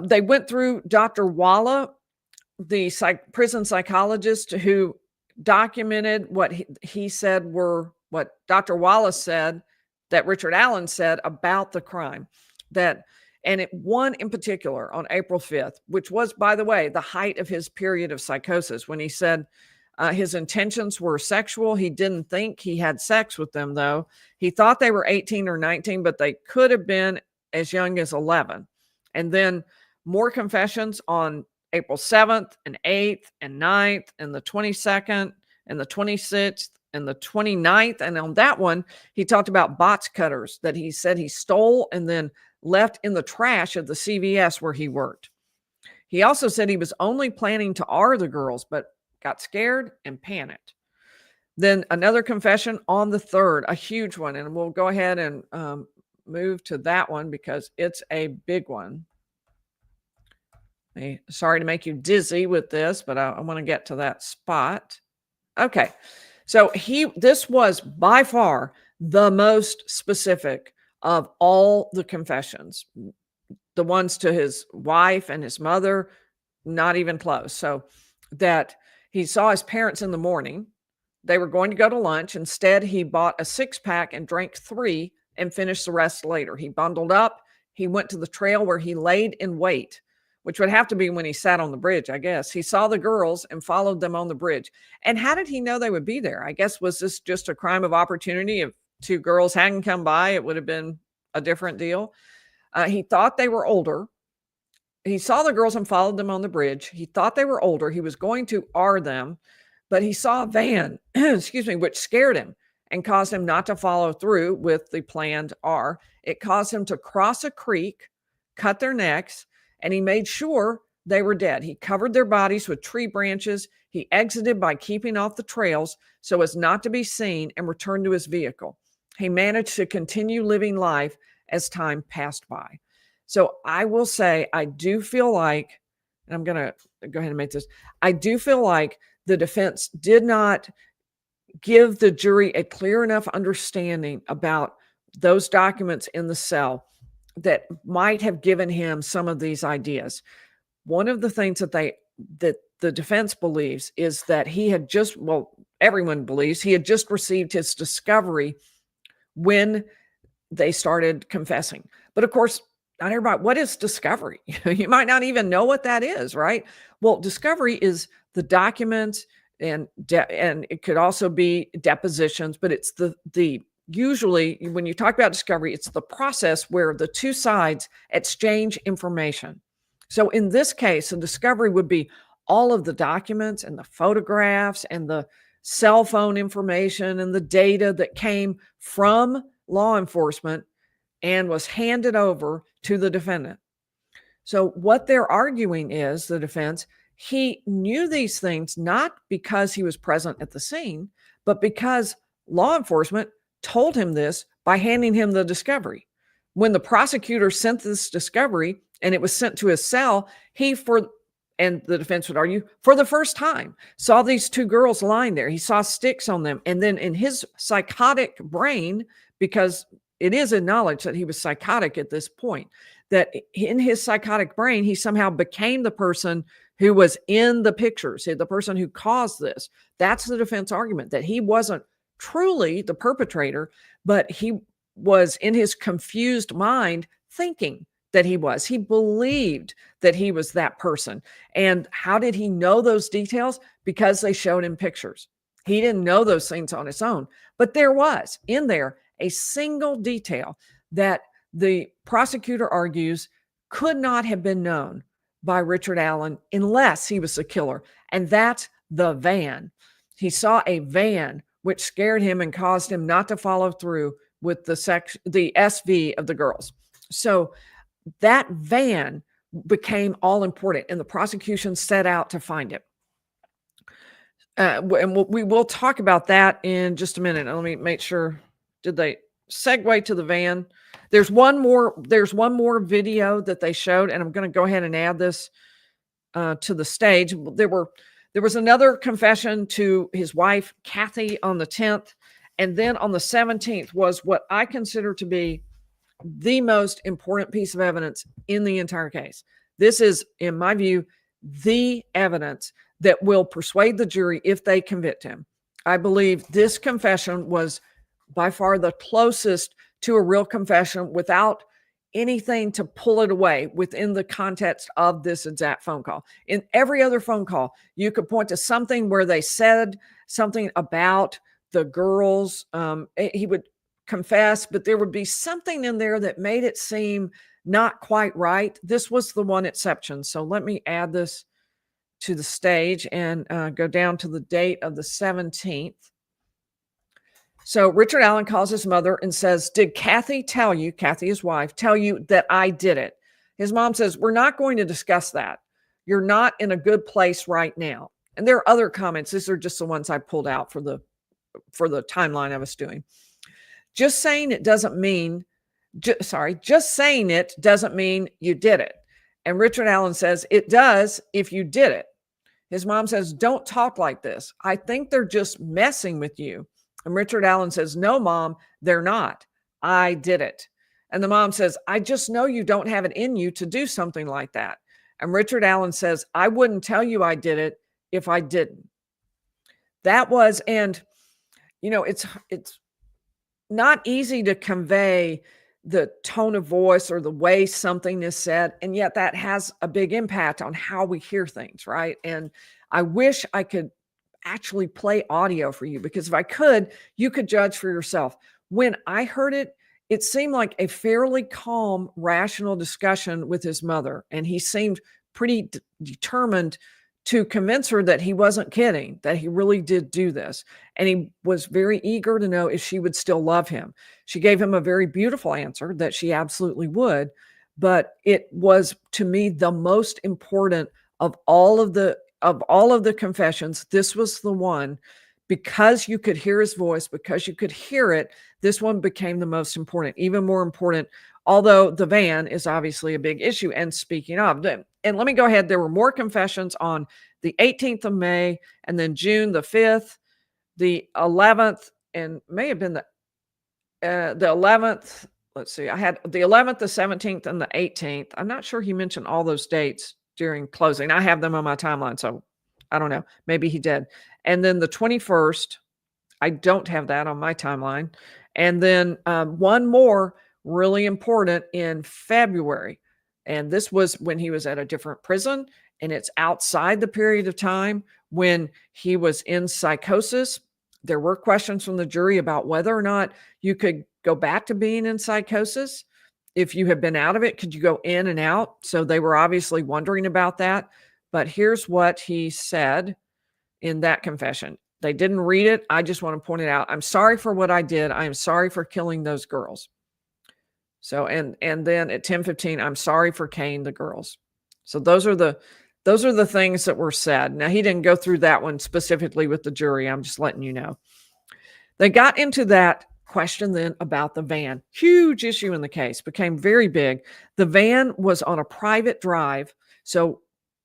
they went through Dr. Walla, the prison psychologist who documented what he said were what Dr. Wallace said that Richard Allen said about the crime. One in particular on April 5th, which was, by the way, the height of his period of psychosis, when he said his intentions were sexual. He didn't think he had sex with them, though. He thought they were 18 or 19, but they could have been as young as 11. And then more confessions on April 7th and 8th and 9th and the 22nd and the 26th and the 29th. And on that one, he talked about box cutters that he said he stole and then left in the trash of the CVS where he worked. He also said he was only planning to R the girls, but got scared and panicked. Then another confession on the 3rd, a huge one. And we'll go ahead and move to that one because it's a big one. Sorry to make you dizzy with this, but I want to get to that spot. Okay. So this was by far the most specific of all the confessions. The ones to his wife and his mother, not even close. So that he saw his parents in the morning. They were going to go to lunch. Instead, he bought a 6-pack and drank 3 and finished the rest later. He bundled up. He went to the trail where he laid in wait, which would have to be when he sat on the bridge, I guess. He saw the girls and followed them on the bridge. And how did he know they would be there? I guess, was this just a crime of opportunity? If 2 girls hadn't come by, it would have been a different deal. He thought they were older. He saw the girls and followed them on the bridge. He thought they were older. He was going to R them, but he saw a van, which scared him and caused him not to follow through with the planned R. It caused him to cross a creek, cut their necks, and he made sure they were dead. He covered their bodies with tree branches. He exited by keeping off the trails so as not to be seen and returned to his vehicle. He managed to continue living life as time passed by. So I will say, I do feel like, and I'm going to go ahead and make this, I do feel like the defense did not give the jury a clear enough understanding about those documents in the cell that might have given him some of these ideas. One of the things that the defense believes is that he had just, well, everyone believes he had just received his discovery when they started confessing. But of course, not everybody, what is discovery? You might not even know what that is, right? Well, discovery is the documents and it could also be depositions, but it's the usually when you talk about discovery, it's the process where the two sides exchange information. So in this case, a discovery would be all of the documents and the photographs and the cell phone information and the data that came from law enforcement and was handed over to the defendant. So what they're arguing is, the defense, he knew these things not because he was present at the scene, but because law enforcement told him this by handing him the discovery. When the prosecutor sent this discovery and it was sent to his cell, and the defense would argue, for the first time, saw these two girls lying there. He saw sticks on them. And then in his psychotic brain, because it is acknowledged that he was psychotic at this point, that in his psychotic brain, he somehow became the person who was in the pictures, the person who caused this. That's the defense argument, that he wasn't truly the perpetrator, but he was in his confused mind thinking that he was. He believed that he was that person. And how did he know those details? Because they showed him pictures. He didn't know those things on his own, but there was in there a single detail that the prosecutor argues could not have been known by Richard Allen unless he was the killer. And that's the van. He saw a van which scared him and caused him not to follow through with the SV of the girls. So that van became all important, and the prosecution set out to find it. And we will talk about that in just a minute. Let me make sure. Did they segue to the van? There's one more video that they showed, and I'm going to go ahead and add this to the stage. There was another confession to his wife, Kathy, on the 10th, and then on the 17th was what I consider to be the most important piece of evidence in the entire case. This is, in my view, the evidence that will persuade the jury if they convict him. I believe this confession was by far the closest to a real confession without anything to pull it away within the context of this exact phone call. In every other phone call, you could point to something where they said something about the girls. He would confess, but there would be something in there that made it seem not quite right. This was the one exception. So let me add this to the stage and go down to the date of the 17th. So Richard Allen calls his mother and says, "Did Kathy tell you," Kathy, his wife, "tell you that I did it?" His mom says, "We're not going to discuss that. You're not in a good place right now." And there are other comments. These are just the ones I pulled out for the timeline I was doing. Just saying it doesn't mean you did it. And Richard Allen says, "It does if you did it." His mom says, "Don't talk like this. I think they're just messing with you." And Richard Allen says, "No, Mom, they're not. I did it." And the mom says, "I just know you don't have it in you to do something like that." And Richard Allen says, "I wouldn't tell you I did it if I didn't." That was, and it's not easy to convey the tone of voice or the way something is said, and yet that has a big impact on how we hear things, right? And I wish I could actually play audio for you, because if I could, you could judge for yourself. When I heard it, it seemed like a fairly calm, rational discussion with his mother, and he seemed pretty determined to convince her that he wasn't kidding, that he really did do this. And he was very eager to know if she would still love him. She gave him a very beautiful answer that she absolutely would, but it was, to me, the most important of all of the confessions. This was the one, because you could hear his voice, because you could hear it, this one became the most important, even more important, although the van is obviously a big issue. And speaking of, and let me go ahead, there were more confessions on the 18th of May, and then June the 5th, the 11th, and may have been the 11th, let's see, I had the 11th, the 17th, and the 18th. I'm not sure he mentioned all those dates during closing. I have them on my timeline, so I don't know. Maybe he did. And then the 21st, I don't have that on my timeline. And then one more really important in February. And this was when he was at a different prison, and it's outside the period of time when he was in psychosis. There were questions from the jury about whether or not you could go back to being in psychosis. If you had been out of it, could you go in and out? So they were obviously wondering about that. But here's what he said in that confession. They didn't read it. I just want to point it out. I'm sorry for what I did. I am sorry for killing those girls. So, and then at 10:15, I'm sorry for Kane the girls. So those are the things that were said. Now, he didn't go through that one specifically with the jury. I'm just letting you know. They got into that question then about the van. Huge issue in the case, became very big. The van was on a private drive. So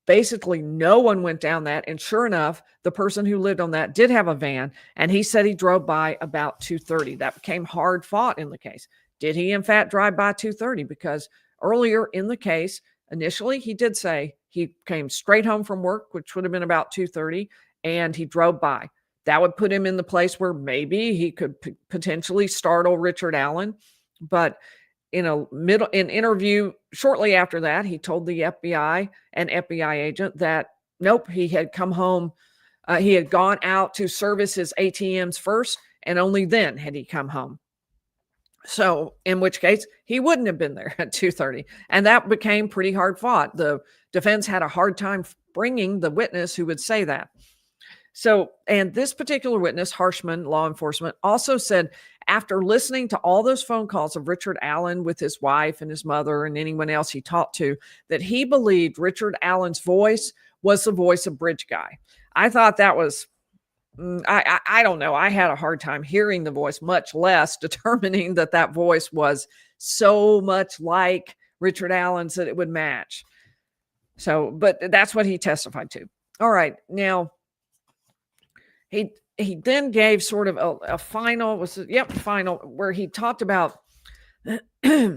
basically no one went down that. And sure enough, the person who lived on that did have a van. And he said he drove by about 2:30. That became hard fought in the case. Did he in fact drive by 2:30? Because earlier in the case, initially he did say he came straight home from work, which would have been about 2:30, and he drove by. That would put him in the place where maybe he could potentially startle Richard Allen. But in an interview shortly after that, he told the FBI, an FBI agent, that nope, he had come home. He had gone out to service his ATMs first, and only then had he come home. So in which case he wouldn't have been there at 2:30. And that became pretty hard fought. The defense had a hard time bringing the witness who would say that. So, and this particular witness, Harshman, law enforcement, also said after listening to all those phone calls of Richard Allen with his wife and his mother and anyone else he talked to, that he believed Richard Allen's voice was the voice of Bridge Guy. I thought that was, I don't know. I had a hard time hearing the voice, much less determining that that voice was so much like Richard Allen's that it would match. So, but that's what he testified to. All right. Now, he then gave sort of a final, final, where he talked about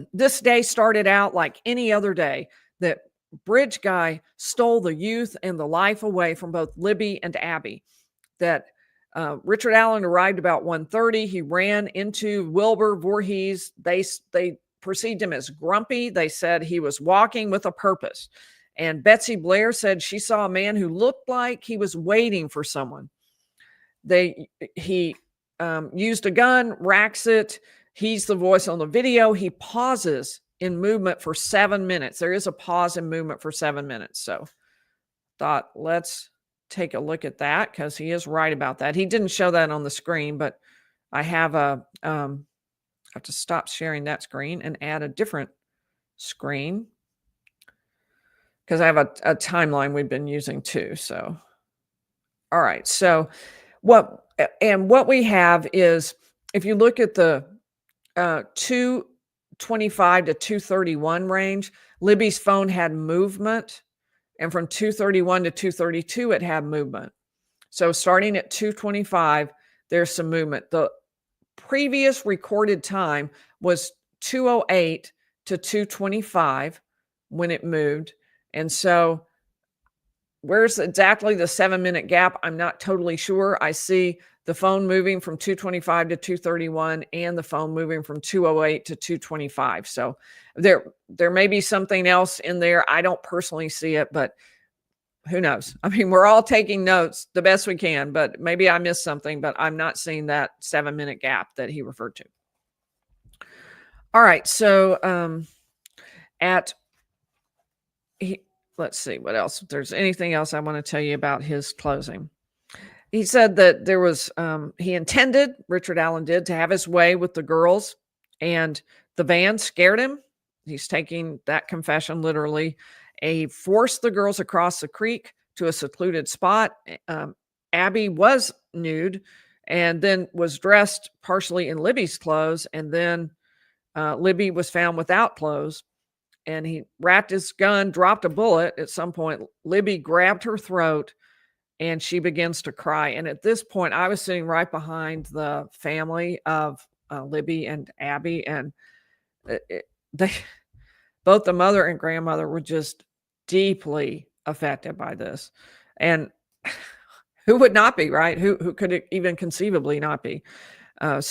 this day started out like any other day, that Bridge Guy stole the youth and the life away from both Libby and Abby. That Richard Allen arrived about 1:30. He ran into Wilbur Voorhees. They perceived him as grumpy. They said he was walking with a purpose. And Betsy Blair said she saw a man who looked like he was waiting for someone. He used a gun, racks it. He's the voice on the video. He pauses in movement for 7 minutes. There is a pause in movement for 7 minutes. So thought, let's take a look at that, because he is right about that. He didn't show that on the screen, but I have I have to stop sharing that screen and add a different screen, because I have a timeline we've been using too. So, all right. So what we have is, if you look at the 2:25 to 2:31 range, Libby's phone had movement. And from 2:31 to 2:32, it had movement. So starting at 2:25, there's some movement. The previous recorded time was 2:08 to 2:25 when it moved. And so where's exactly the 7-minute gap? I'm not totally sure. I see the phone moving from 2:25 to 2:31 and the phone moving from 2:08 to 2:25. So there may be something else in there. I don't personally see it, but who knows? I mean, we're all taking notes the best we can, but maybe I missed something, but I'm not seeing that 7-minute gap that he referred to. All right. So let's see what else. If there's anything else I want to tell you about his closing. He said that there was, he intended, Richard Allen did, to have his way with the girls, and the van scared him. He's taking that confession literally. He forced the girls across the creek to a secluded spot. Abby was nude and then was dressed partially in Libby's clothes. And then Libby was found without clothes. And he wrapped his gun, dropped a bullet at some point. Libby grabbed her throat and she begins to cry. And at this point, I was sitting right behind the family of Libby and Abby, and they both the mother and grandmother were just deeply affected by this. And who would not be, right? Who could even conceivably not be? He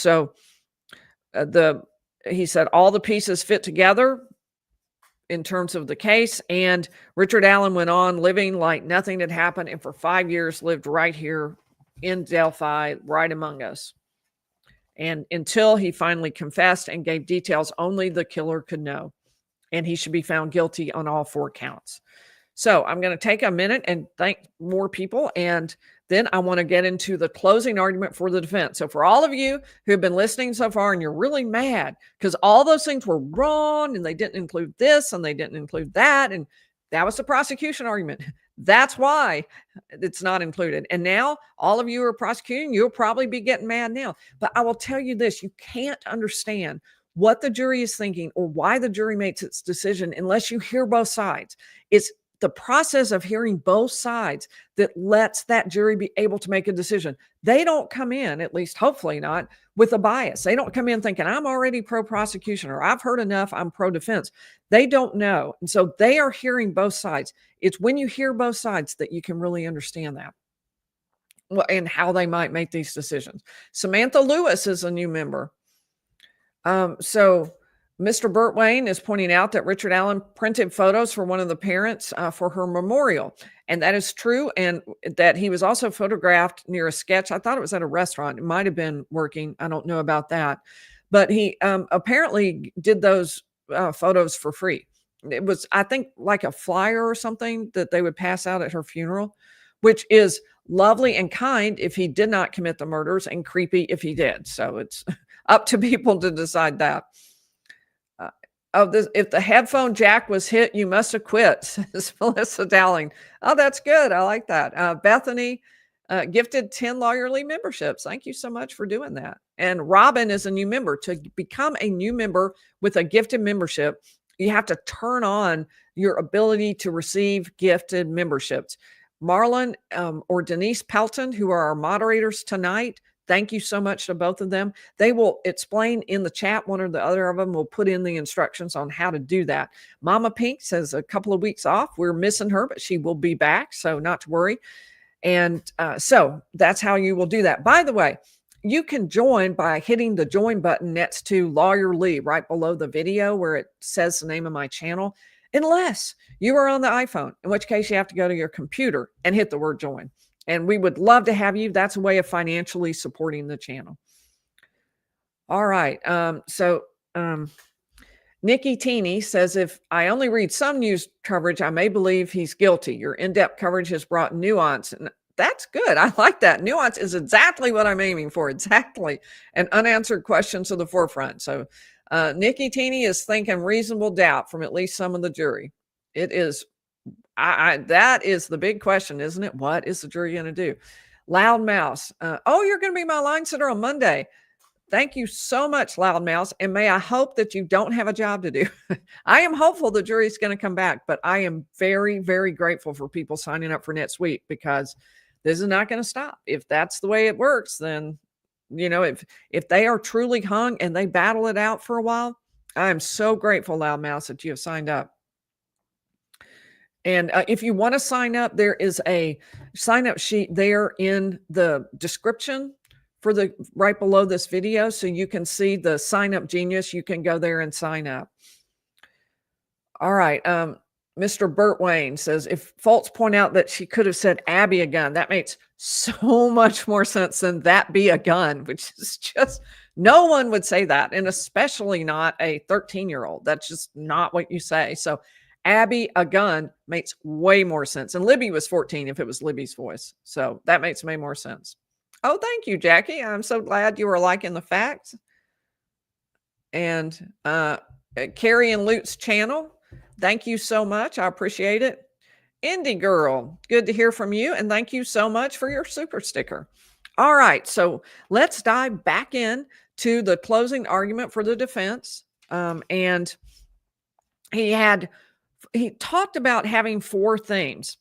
said all the pieces fit together in terms of the case, and Richard Allen went on living like nothing had happened, and for 5 years lived right here in Delphi, right among us. And until he finally confessed and gave details only the killer could know. And he should be found guilty on all 4 counts. So I'm going to take a minute and thank more people, and then I want to get into the closing argument for the defense. So for all of you who have been listening so far and you're really mad because all those things were wrong and they didn't include this and they didn't include that, and that was the prosecution argument. That's why it's not included. And now all of you are prosecuting, you'll probably be getting mad now. But I will tell you this, you can't understand what the jury is thinking or why the jury makes its decision unless you hear both sides. It's the process of hearing both sides that lets that jury be able to make a decision. They don't come in, at least hopefully not, with a bias. They don't come in thinking, I'm already pro-prosecution or I've heard enough, I'm pro-defense. They don't know. And so they are hearing both sides. It's when you hear both sides that you can really understand that and how they might make these decisions. Samantha Lewis is a new member. So Mr. Burt Wayne is pointing out that Richard Allen printed photos for one of the parents for her memorial. And that is true. And that he was also photographed near a sketch. I thought it was at a restaurant. It might have been working. I don't know about that. But he apparently did those photos for free. It was, I think, like a flyer or something that they would pass out at her funeral, which is lovely and kind if he did not commit the murders and creepy if he did. So it's up to people to decide that. If the headphone jack was hit, you must have quit, says Melissa Dowling. Oh, that's good. I like that. Bethany gifted 10 lawyerly memberships. Thank you so much for doing that. And Robin is a new member. To become a new member with a gifted membership, you have to turn on your ability to receive gifted memberships. Marlon or Denise Pelton, who are our moderators tonight, thank you so much to both of them. They will explain in the chat. One or the other of them will put in the instructions on how to do that. Mama Pink says a couple of weeks off. We're missing her, but she will be back, so not to worry. And so that's how you will do that. By the way, you can join by hitting the join button next to Lawyer Lee right below the video where it says the name of my channel, unless you are on the iPhone, in which case you have to go to your computer and hit the word join. And we would love to have you. That's a way of financially supporting the channel. All right. Nikki Teeny says, if I only read some news coverage, I may believe he's guilty. Your in-depth coverage has brought nuance. And that's good. I like that. Nuance is exactly what I'm aiming for. Exactly. And unanswered questions to the forefront. So Nikki Teeny is thinking reasonable doubt from at least some of the jury. It is. That is the big question, isn't it? What is the jury going to do? Loud Mouse. Oh, you're going to be my line sitter on Monday. Thank you so much, Loud Mouse. And may I hope that you don't have a job to do. I am hopeful the jury's going to come back, but I am very, very grateful for people signing up for next week because this is not going to stop. If that's the way it works, then, you know, if they are truly hung and they battle it out for a while, I'm so grateful, Loud Mouse, that you have signed up. And if you want to sign up, there is a sign up sheet there in the description for the right below this video. So you can see the sign up genius. You can go there and sign up. All right. Mr. Burt Wayne says, if Fultz point out that she could have said Abby a gun, that makes so much more sense than that be a gun, which is just, no one would say that. And especially not a 13-year-old. That's just not what you say. So Abby, a gun makes way more sense. And Libby was 14 if it was Libby's voice. So that makes way more sense. Oh, thank you, Jackie. I'm so glad you were liking the facts. And Carrie and Luke's channel, thank you so much. I appreciate it. Indie Girl, good to hear from you. And thank you so much for your super sticker. All right, so let's dive back in to the closing argument for the defense. And he talked about having 4 themes.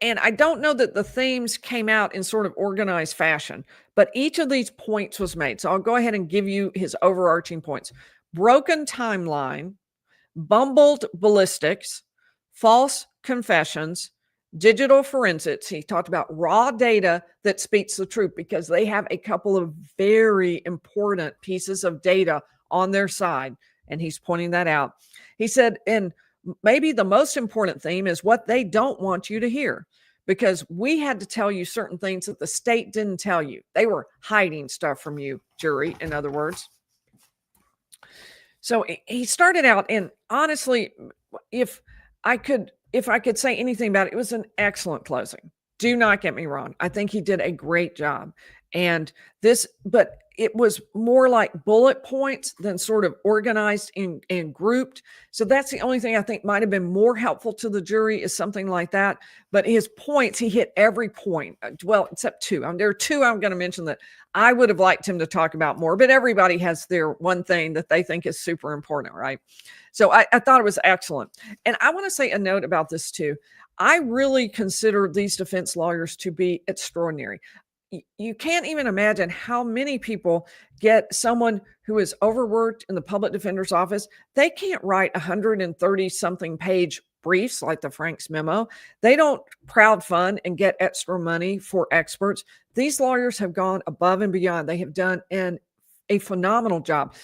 and I don't know that the themes came out in sort of organized fashion, but each of these points was made. So I'll go ahead and give you his overarching points. Broken timeline, bumbled ballistics, false confessions, digital forensics. He talked about raw data that speaks the truth because they have a couple of very important pieces of data on their side. And he's pointing that out. He said, and maybe the most important theme is what they don't want you to hear, because we had to tell you certain things that the state didn't tell you. They were hiding stuff from you, jury, in other words. So he started out, and honestly, if I could say anything about it, it was an excellent closing. Do not get me wrong. I think he did a great job. And but it was more like bullet points than sort of organized and grouped. So that's the only thing I think might have been more helpful to the jury, is something like that. But his points, he hit every point. Well, except two. There are two I'm going to mention that I would have liked him to talk about more, but everybody has their one thing that they think is super important, right? So I thought it was excellent. And I want to say a note about this too. I really consider these defense lawyers to be extraordinary. You can't even imagine how many people get someone who is overworked in the public defender's office. They can't write 130 something page briefs like the Frank's memo. They don't crowdfund and get extra money for experts. These lawyers have gone above and beyond. They have done a phenomenal job.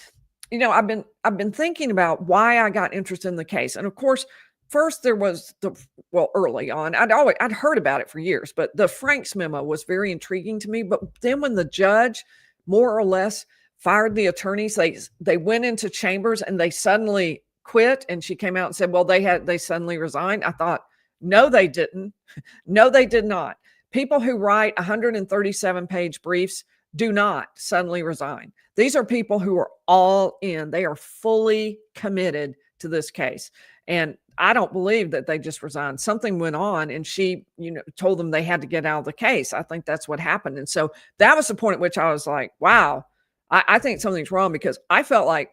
You know, I've been thinking about why I got interested in the case. And of course, first there was early on, I'd heard about it for years, but the Frank's memo was very intriguing to me. But then when the judge more or less fired the attorneys, they went into chambers and they suddenly quit. And she came out and said, well, they suddenly resigned. I thought, no, they didn't. No, they did not. People who write 137 page briefs do not suddenly resign. These are people who are all in. They are fully committed to this case. And I don't believe that they just resigned. Something went on and she, told them they had to get out of the case. I think that's what happened. And so that was the point at which I was like, wow, I think something's wrong, because I felt like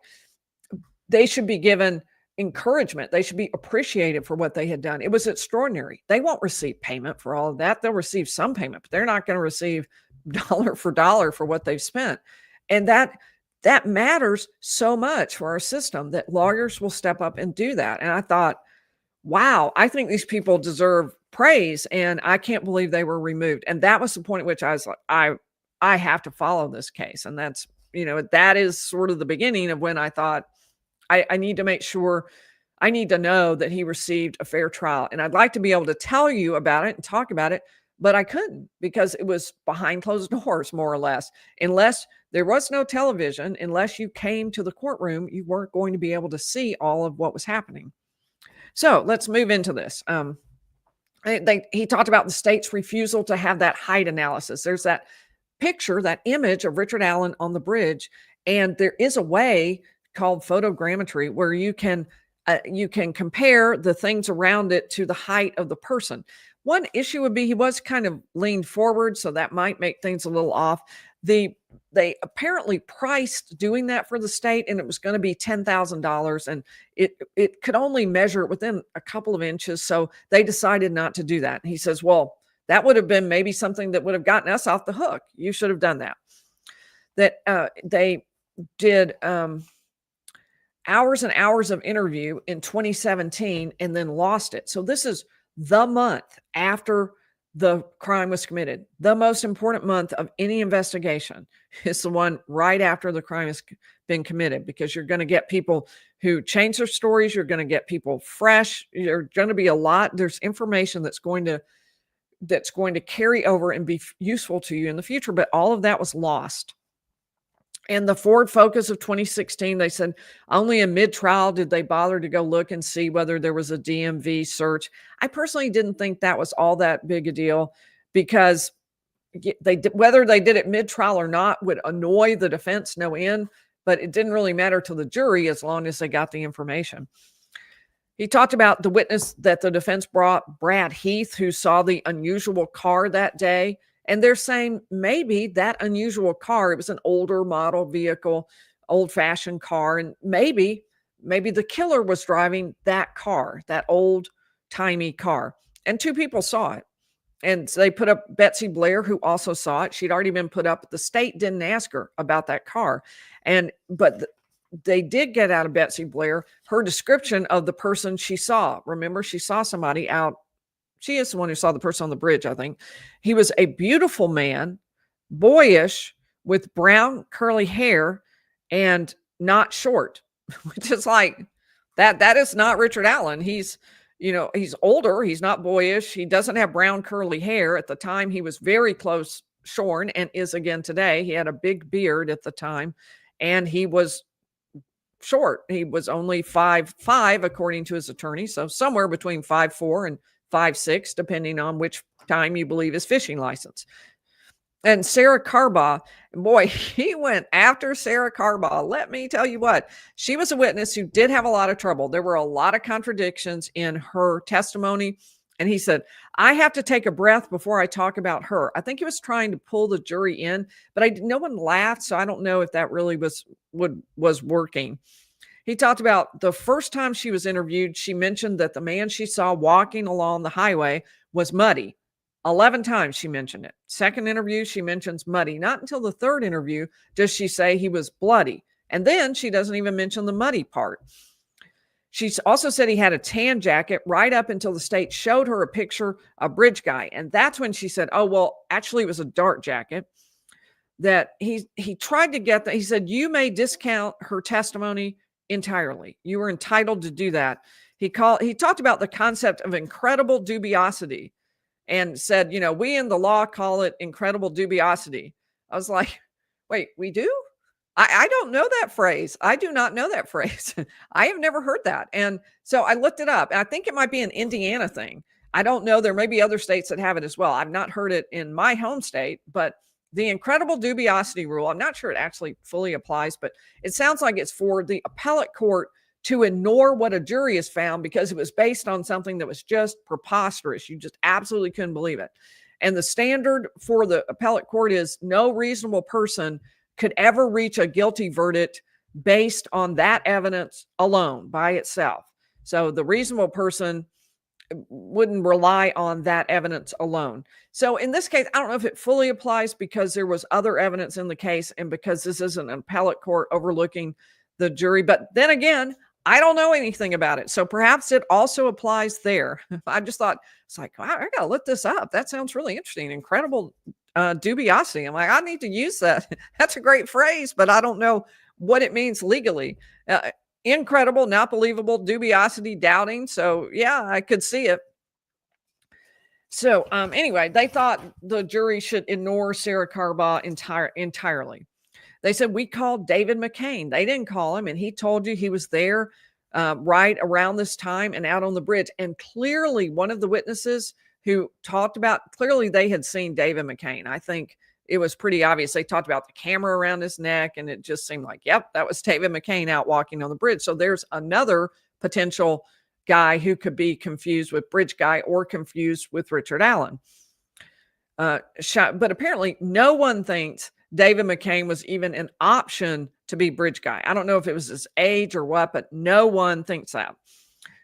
they should be given encouragement. They should be appreciated for what they had done. It was extraordinary. They won't receive payment for all of that. They'll receive some payment, but they're not going to receive dollar for dollar for what they've spent. And that matters so much for our system, that lawyers will step up and do that. And I thought, wow, I think these people deserve praise, and I can't believe they were removed. And that was the point at which I was like, I have to follow this case. And that's, that is sort of the beginning of when I thought I need to make sure, I need to know that he received a fair trial. And I'd like to be able to tell you about it and talk about it, but I couldn't, because it was behind closed doors, more or less. Unless there was no television, unless you came to the courtroom, you weren't going to be able to see all of what was happening. So let's move into this. He talked about the state's refusal to have that height analysis. There's that picture, that image of Richard Allen on the bridge, and there is a way called photogrammetry where you can compare the things around it to the height of the person. One issue would be he was kind of leaned forward, so that might make things a little off. They apparently priced doing that for the state, and it was going to be $10,000, and it could only measure within a couple of inches, so they decided not to do that. And he says, well, that would have been maybe something that would have gotten us off the hook. You should have done that. They did hours and hours of interview in 2017 and then lost it. So this is the month after the crime was committed. The most important month of any investigation is the one right after the crime has been committed, because you're going to get people who change their stories. You're going to get people fresh. You're going to be a lot. There's information that's going to carry over and be useful to you in the future. But all of that was lost. And the forward focus of 2016, they said only in mid-trial did they bother to go look and see whether there was a DMV search. I personally didn't think that was all that big a deal, because whether they did it mid-trial or not would annoy the defense no end, but it didn't really matter to the jury as long as they got the information. He talked about the witness that the defense brought, Brad Heath, who saw the unusual car that day. And they're saying maybe that unusual car, it was an older model vehicle, old-fashioned car, and maybe the killer was driving that car, that old-timey car. And two people saw it. And so they put up Betsy Blair, who also saw it. She'd already been put up. The state didn't ask her about that car. But they did get out of Betsy Blair her description of the person she saw. Remember, she saw somebody out. She is the one who saw the person on the bridge, I think. He was a beautiful man, boyish, with brown curly hair and not short, which is like that is not Richard Allen. He's older, he's not boyish, he doesn't have brown curly hair. At the time, he was very close shorn and is again today. He had a big beard at the time, and he was short. He was only 5'5", according to his attorney, so somewhere between 5'4" and 5'6", depending on which time you believe his fishing license. And Sarah Carbaugh, boy, he went after Sarah Carbaugh. Let me tell you what, she was a witness who did have a lot of trouble. There were a lot of contradictions in her testimony. And he said, I have to take a breath before I talk about her. I think he was trying to pull the jury in, but no one laughed. So I don't know if that really was working. He talked about the first time she was interviewed, she mentioned that the man she saw walking along the highway was muddy. 11 times she mentioned it. Second interview, she mentions muddy. Not until the third interview does she say he was bloody. And then she doesn't even mention the muddy part. She's also said he had a tan jacket right up until the state showed her a picture of Bridge Guy. And that's when she said, oh, well, actually it was a dark jacket. That he tried to get that. He said, you may discount her testimony entirely. You were entitled to do that. He talked about the concept of incredible dubiosity and said, we in the law call it incredible dubiosity. I was like, wait, we do? I don't know that phrase. I do not know that phrase. I have never heard that. And so I looked it up. I think it might be an Indiana thing. I don't know. There may be other states that have it as well. I've not heard it in my home state, but the incredible dubiosity rule, I'm not sure it actually fully applies, but it sounds like it's for the appellate court to ignore what a jury has found because it was based on something that was just preposterous. You just absolutely couldn't believe it. And the standard for the appellate court is no reasonable person could ever reach a guilty verdict based on that evidence alone by itself. So the reasonable person wouldn't rely on that evidence alone. So in this case, I don't know if it fully applies because there was other evidence in the case and because this isn't an appellate court overlooking the jury. But then again, I don't know anything about it. So perhaps it also applies there. I just thought, it's like, wow, I got to look this up. That sounds really interesting. Incredible dubiosity. I'm like, I need to use that. That's a great phrase, but I don't know what it means legally. Incredible, not believable, dubiosity, doubting. So yeah, I could see it. So anyway, they thought the jury should ignore Sarah Carbaugh entirely. They said, we called David McCain. They didn't call him, and he told you he was there right around this time and out on the bridge. And clearly one of the witnesses who talked about, clearly they had seen David McCain. I think it was pretty obvious. They talked about the camera around his neck, and it just seemed like, yep, that was David McCain out walking on the bridge. So there's another potential guy who could be confused with Bridge Guy or confused with Richard Allen. But apparently no one thinks David McCain was even an option to be Bridge Guy. I don't know if it was his age or what, but no one thinks that.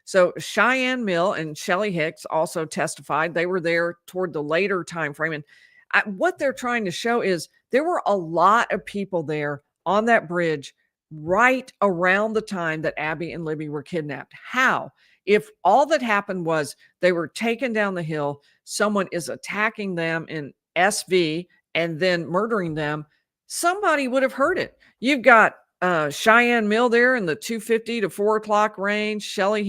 So Cheyenne Mill and Shelley Hicks also testified. They were there toward the later time frame. And what they're trying to show is there were a lot of people there on that bridge right around the time that Abby and Libby were kidnapped. How? If all that happened was they were taken down the hill, someone is attacking them in SV and then murdering them, somebody would have heard it. You've got Cheyenne Mill there in the 2:50 to 4 o'clock range. Shelby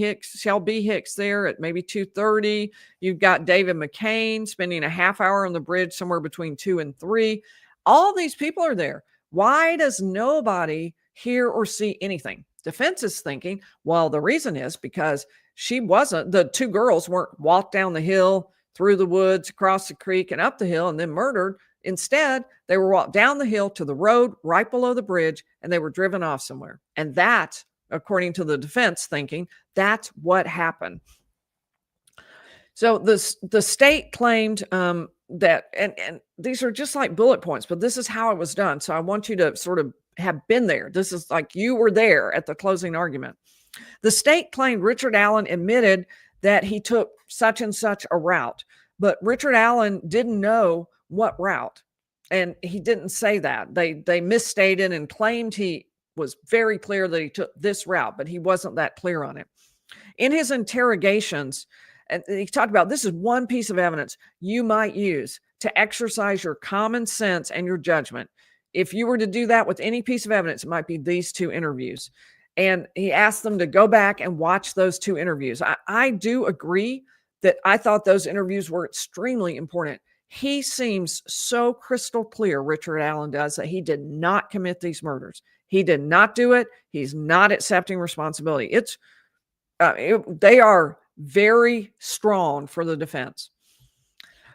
Hicks there at maybe 2:30. You've got David McCain spending a half hour on the bridge somewhere between 2 and 3. All these people are there. Why does nobody hear or see anything? Defense is thinking, well, the reason is because the two girls weren't walked down the hill, through the woods, across the creek, and up the hill, and then murdered. Instead, they were walked down the hill to the road right below the bridge, and they were driven off somewhere. And that, according to the defense thinking, that's what happened. So the state claimed that, and these are just like bullet points, but this is how it was done. So I want you to sort of have been there. This is like you were there at the closing argument. The state claimed Richard Allen admitted that he took such and such a route, But Richard Allen didn't know what route, and he didn't say that. They misstated and claimed he was very clear that he took this route, but he wasn't that clear on it. In his interrogations, and he talked about, this is one piece of evidence you might use to exercise your common sense and your judgment. If you were to do that with any piece of evidence, it might be these two interviews. And he asked them to go back and watch those two interviews. I do agree that I thought those interviews were extremely important. He seems so crystal clear, Richard Allen does, that he did not commit these murders. He did not do it. He's not accepting responsibility. They are very strong for the defense.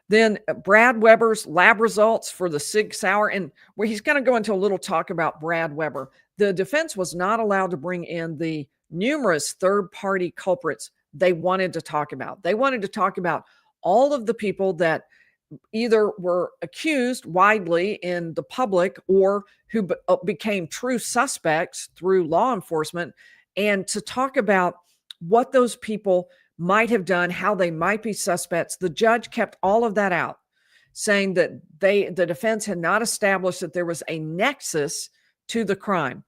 Then Brad Weber's lab results for the Sig Sauer, and where he's going to go into a little talk about Brad Weber. The defense was not allowed to bring in the numerous third-party culprits they wanted to talk about. They wanted to talk about all of the people that either were accused widely in the public or who became true suspects through law enforcement, and to talk about what those people might have done, how they might be suspects. The judge kept all of that out, saying that the defense had not established that there was a nexus to the crime.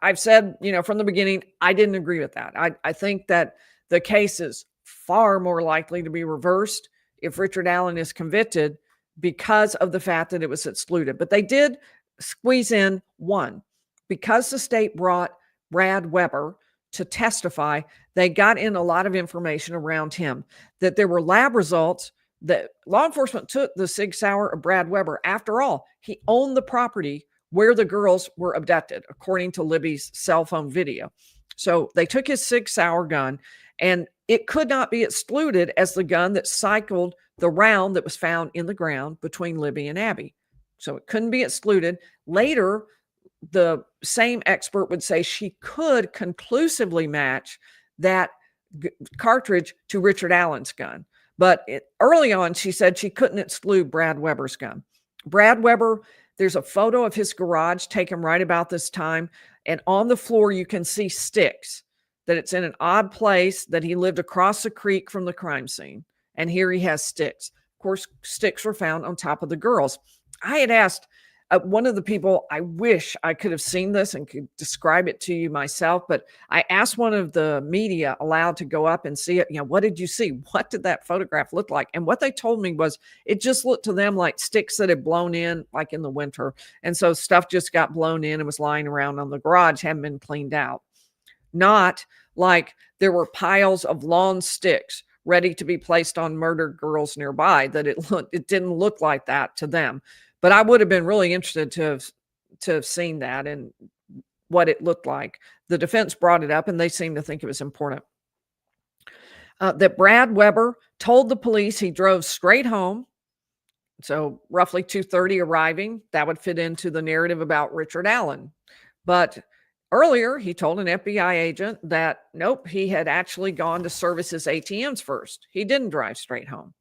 I've said, from the beginning, I didn't agree with that. I think that the case is far more likely to be reversed if Richard Allen is convicted because of the fact that it was excluded. But they did squeeze in one. Because the state brought Brad Weber to testify, they got in a lot of information around him, that there were lab results that law enforcement took the Sig Sauer of Brad Weber. After all, he owned the property where the girls were abducted, according to Libby's cell phone video. So they took his Sig Sauer gun, and it could not be excluded as the gun that cycled the round that was found in the ground between Libby and Abby. So it couldn't be excluded. Later, the same expert would say she could conclusively match that cartridge to Richard Allen's gun. But early on, she said she couldn't exclude Brad Weber's gun. Brad Weber, there's a photo of his garage taken right about this time. And on the floor, you can see sticks, that it's in an odd place, that he lived across the creek from the crime scene. And here he has sticks. Of course, sticks were found on top of the girls. I had asked one of the people, I wish I could have seen this and could describe it to you myself, but I asked one of the media allowed to go up and see it. What did you see? What did that photograph look like? And what they told me was it just looked to them like sticks that had blown in, like in the winter. And so stuff just got blown in and was lying around on the garage, hadn't been cleaned out. Not like there were piles of lawn sticks ready to be placed on murdered girls nearby, that it didn't look like that to them. But I would have been really interested to have seen that and what it looked like. The defense brought it up, and they seemed to think it was important. That Brad Weber told the police he drove straight home, so roughly 2:30 arriving. That would fit into the narrative about Richard Allen. But earlier, he told an FBI agent that, nope, he had actually gone to service his ATMs first. He didn't drive straight home.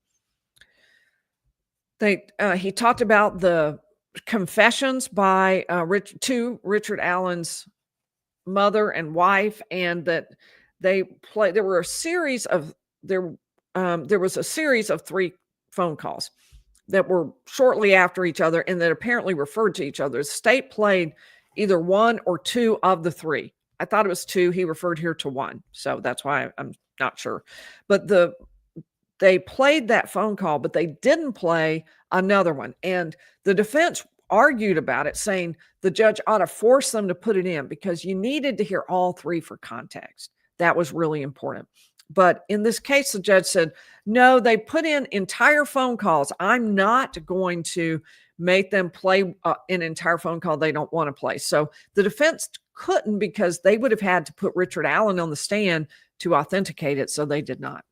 He talked about the confessions by Richard Allen's mother and wife, and that there was a series of 3 phone calls that were shortly after each other and that apparently referred to each other. The state played either 1 or 2 of the 3. I thought it was 2. He referred here to 1, so that's why I'm not sure. But they played that phone call, but they didn't play another one. And the defense argued about it, saying the judge ought to force them to put it in because you needed to hear all 3 for context. That was really important. But in this case, the judge said, no, they put in entire phone calls. I'm not going to make them play an entire phone call they don't want to play. So the defense couldn't, because they would have had to put Richard Allen on the stand to authenticate it. So they did not.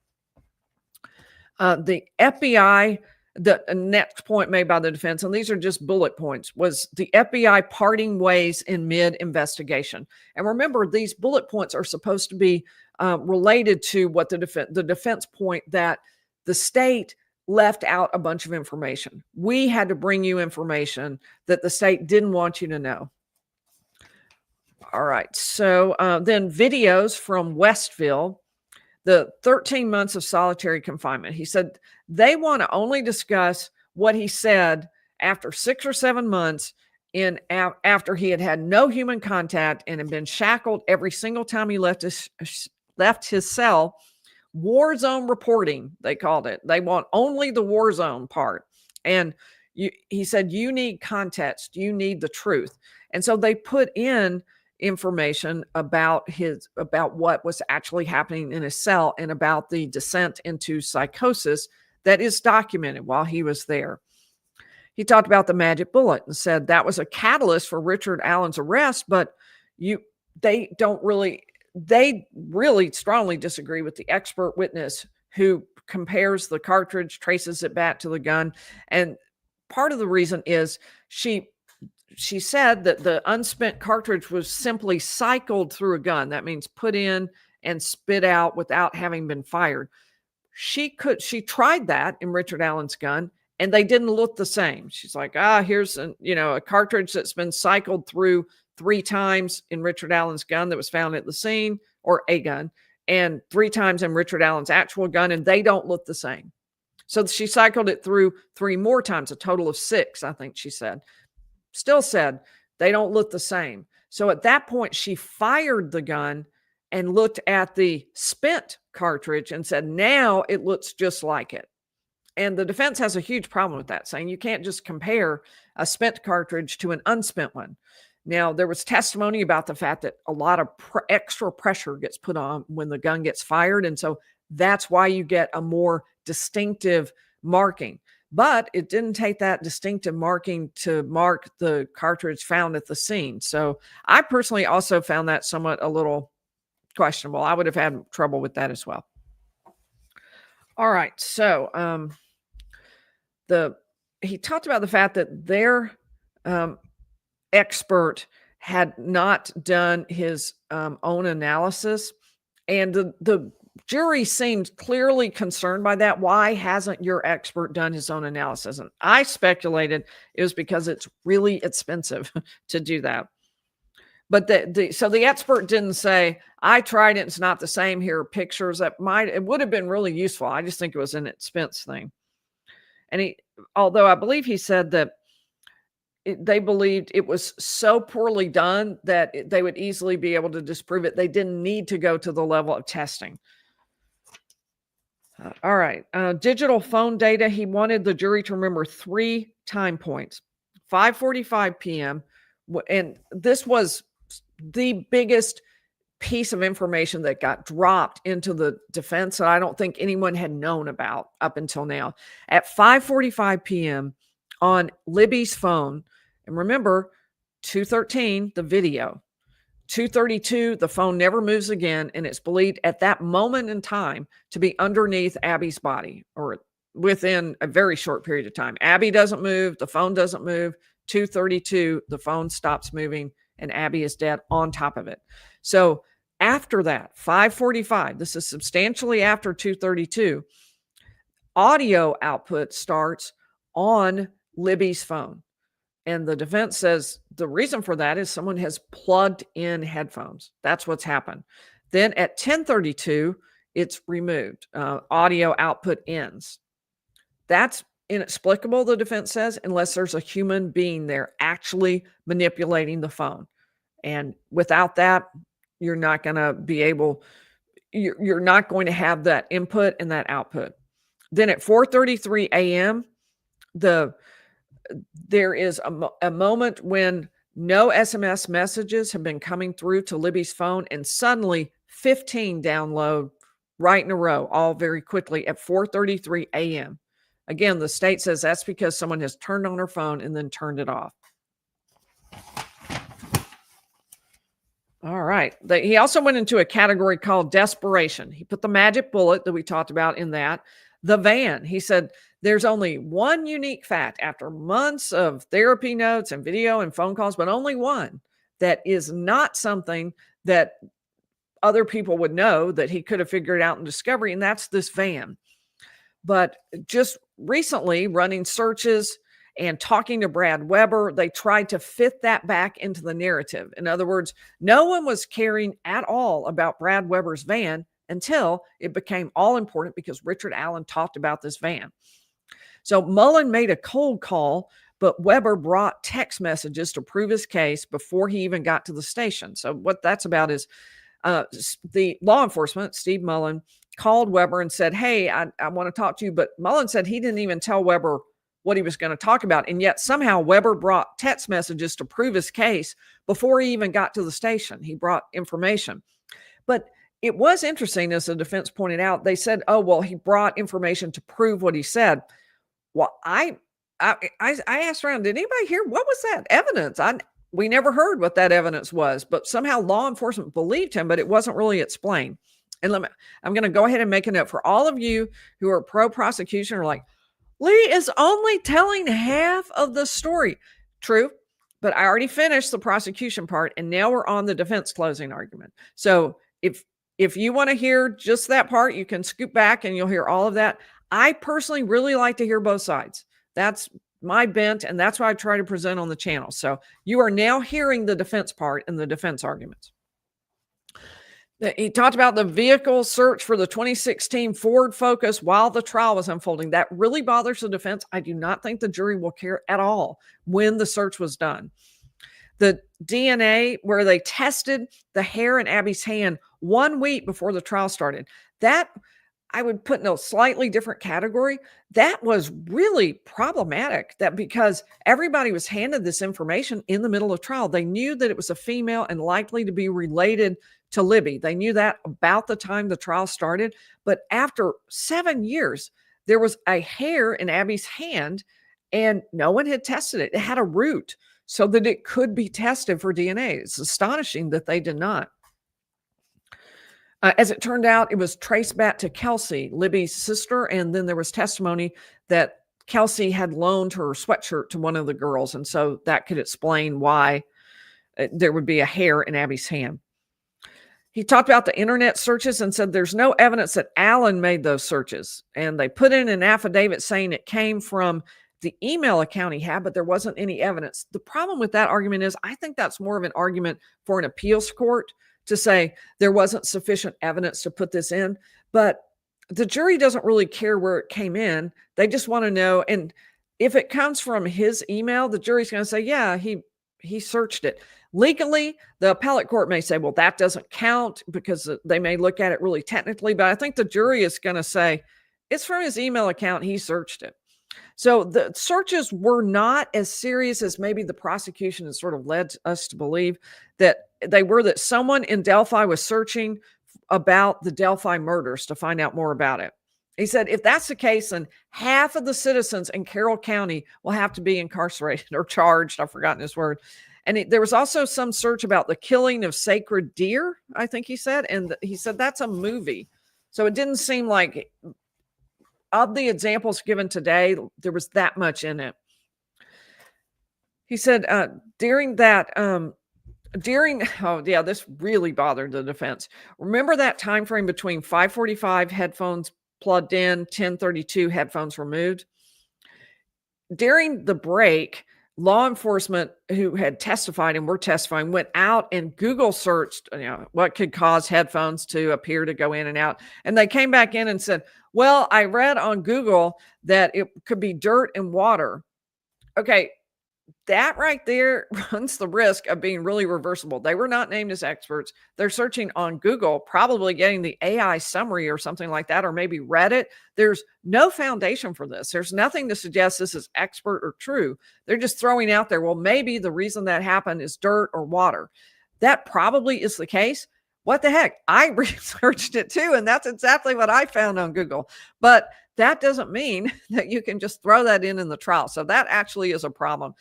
The FBI, the next point made by the defense, and these are just bullet points, was the FBI parting ways in mid-investigation. And remember, these bullet points are supposed to be related to what the defense point that the state left out a bunch of information. We had to bring you information that the state didn't want you to know. All right. So then videos from Westville. the 13 months of solitary confinement. He said they want to only discuss what he said after 6 or 7 months after he had had no human contact and had been shackled every single time he left his cell. War zone reporting, they called it. They want only the war zone part. And he said, you need context. You need the truth. And so they put in information about what was actually happening in his cell and about the descent into psychosis that is documented while he was there. He talked about the magic bullet and said that was a catalyst for Richard Allen's arrest, but they really strongly disagree with the expert witness who compares the cartridge, traces it back to the gun. And part of the reason is she said that the unspent cartridge was simply cycled through a gun. That means put in and spit out without having been fired. She tried that in Richard Allen's gun, and they didn't look the same. She's like, here's a cartridge that's been cycled through 3 times in Richard Allen's gun that was found at the scene, or a gun, and 3 times in Richard Allen's actual gun, and they don't look the same. So she cycled it through 3 more times, a total of 6, I think she said. Still said they don't look the same. So at that point, she fired the gun and looked at the spent cartridge and said, now it looks just like it. And the defense has a huge problem with that, saying you can't just compare a spent cartridge to an unspent one. Now, there was testimony about the fact that a lot of extra pressure gets put on when the gun gets fired. And so that's why you get a more distinctive marking. But it didn't take that distinctive marking to mark the cartridge found at the scene. So I personally also found that somewhat a little questionable. I would have had trouble with that as well. All right. So he talked about the fact that their expert had not done his own analysis, and the jury seemed clearly concerned by that. Why hasn't your expert done his own analysis? And I speculated it was because it's really expensive to do that. But so the expert didn't say, I tried it, it's not the same. Here are pictures. It would have been really useful. I just think it was an expense thing. And although I believe he said that they believed it was so poorly done that they would easily be able to disprove it. They didn't need to go to the level of testing. All right. Digital phone data. He wanted the jury to remember 3 time points. 5:45 p.m. And this was the biggest piece of information that got dropped into the defense that I don't think anyone had known about up until now. At 5:45 p.m. on Libby's phone, and remember, 2:13, the video. 2:32, the phone never moves again, and it's believed at that moment in time to be underneath Abby's body, or within a very short period of time. Abby doesn't move, the phone doesn't move. 2:32, the phone stops moving, and Abby is dead on top of it. So after that, 5:45, this is substantially after 2:32, audio output starts on Libby's phone. And the defense says the reason for that is someone has plugged in headphones. That's what's happened. Then at 10:32, it's removed. Audio output ends. That's inexplicable, the defense says, unless there's a human being there actually manipulating the phone. And without that, you're not going to be able, you're not going to have that input and that output. Then at 4:33 a.m., there is a moment when no SMS messages have been coming through to Libby's phone, and suddenly 15 download right in a row, all very quickly at 4:33 a.m. Again, the state says that's because someone has turned on her phone and then turned it off. All right. He also went into a category called desperation. He put the magic bullet that we talked about in that. The van. He said there's only one unique fact after months of therapy notes and video and phone calls, but only one that is not something that other people would know that he could have figured out in discovery, and that's this van. But just recently, running searches and talking to Brad Weber, they tried to fit that back into the narrative. In other words, no one was caring at all about Brad Weber's van. until it became all important because Richard Allen talked about this van. So Mullen made a cold call, but Weber brought text messages to prove his case before he even got to the station. So what that's about is the law enforcement, Steve Mullen, called Weber and said, hey, I want to talk to you. But Mullen said he didn't even tell Weber what he was going to talk about. And yet somehow Weber brought text messages to prove his case before he even got to the station. He brought information. But it was interesting, as the defense pointed out. They said, oh, well, he brought information to prove what he said. Well, I asked around, did anybody hear what was that evidence? We never heard what that evidence was, but somehow law enforcement believed him, but it wasn't really explained. And I'm going to go ahead and make a note for all of you who are pro-prosecution are like, Lee is only telling half of the story. True, but I already finished the prosecution part, and now we're on the defense closing argument. So if you want to hear just that part, you can scoop back and you'll hear all of that. I personally really like to hear both sides. That's my bent, and that's what I try to present on the channel. So you are now hearing the defense part and the defense arguments. He talked about the vehicle search for the 2016 Ford Focus while the trial was unfolding. That really bothers the defense. I do not think the jury will care at all when the search was done. The DNA, where they tested the hair in Abby's hand 1 week before the trial started, that I would put in a slightly different category. That was really problematic, that because everybody was handed this information in the middle of trial. They knew that it was a female and likely to be related to Libby. They knew that about the time the trial started. But after 7 years, there was a hair in Abby's hand and no one had tested it. It had a root so that it could be tested for DNA. It's astonishing that they did not. As it turned out, it was traced back to Kelsey, Libby's sister, and then there was testimony that Kelsey had loaned her sweatshirt to one of the girls, and so that could explain why there would be a hair in Abby's hand. He talked about the internet searches and said there's no evidence that Allen made those searches, and they put in an affidavit saying it came from the email account he had, but there wasn't any evidence. The problem with that argument is I think that's more of an argument for an appeals court to say there wasn't sufficient evidence to put this in, but the jury doesn't really care where it came in. They just want to know. And if it comes from his email, the jury's going to say, yeah, he searched it. Legally, the appellate court may say, well, that doesn't count because they may look at it really technically, but I think the jury is going to say it's from his email account. He searched it. So the searches were not as serious as maybe the prosecution has sort of led us to believe that they were, that someone in Delphi was searching about the Delphi murders to find out more about it. He said, if that's the case, then half of the citizens in Carroll County will have to be incarcerated or charged. I've forgotten his word. And there was also some search about the killing of sacred deer, I think he said. And he said, that's a movie. So it didn't seem like, of the examples given today, there was that much in it. He said, this really bothered the defense. Remember that time frame between 5:45 headphones plugged in, 10:32 headphones removed? During the break, law enforcement who had testified and were testifying went out and Google searched, what could cause headphones to appear to go in and out. And they came back in and said, well, I read on Google that it could be dirt and water. Okay, that right there runs the risk of being really reversible. They were not named as experts. They're searching on Google, probably getting the AI summary or something like that, or maybe Reddit. There's no foundation for this. There's nothing to suggest this is expert or true. They're just throwing out there, well, maybe the reason that happened is dirt or water. That probably is the case. What the heck? I researched it too, and that's exactly what I found on Google. But that doesn't mean that you can just throw that in the trial. So that actually is a problem.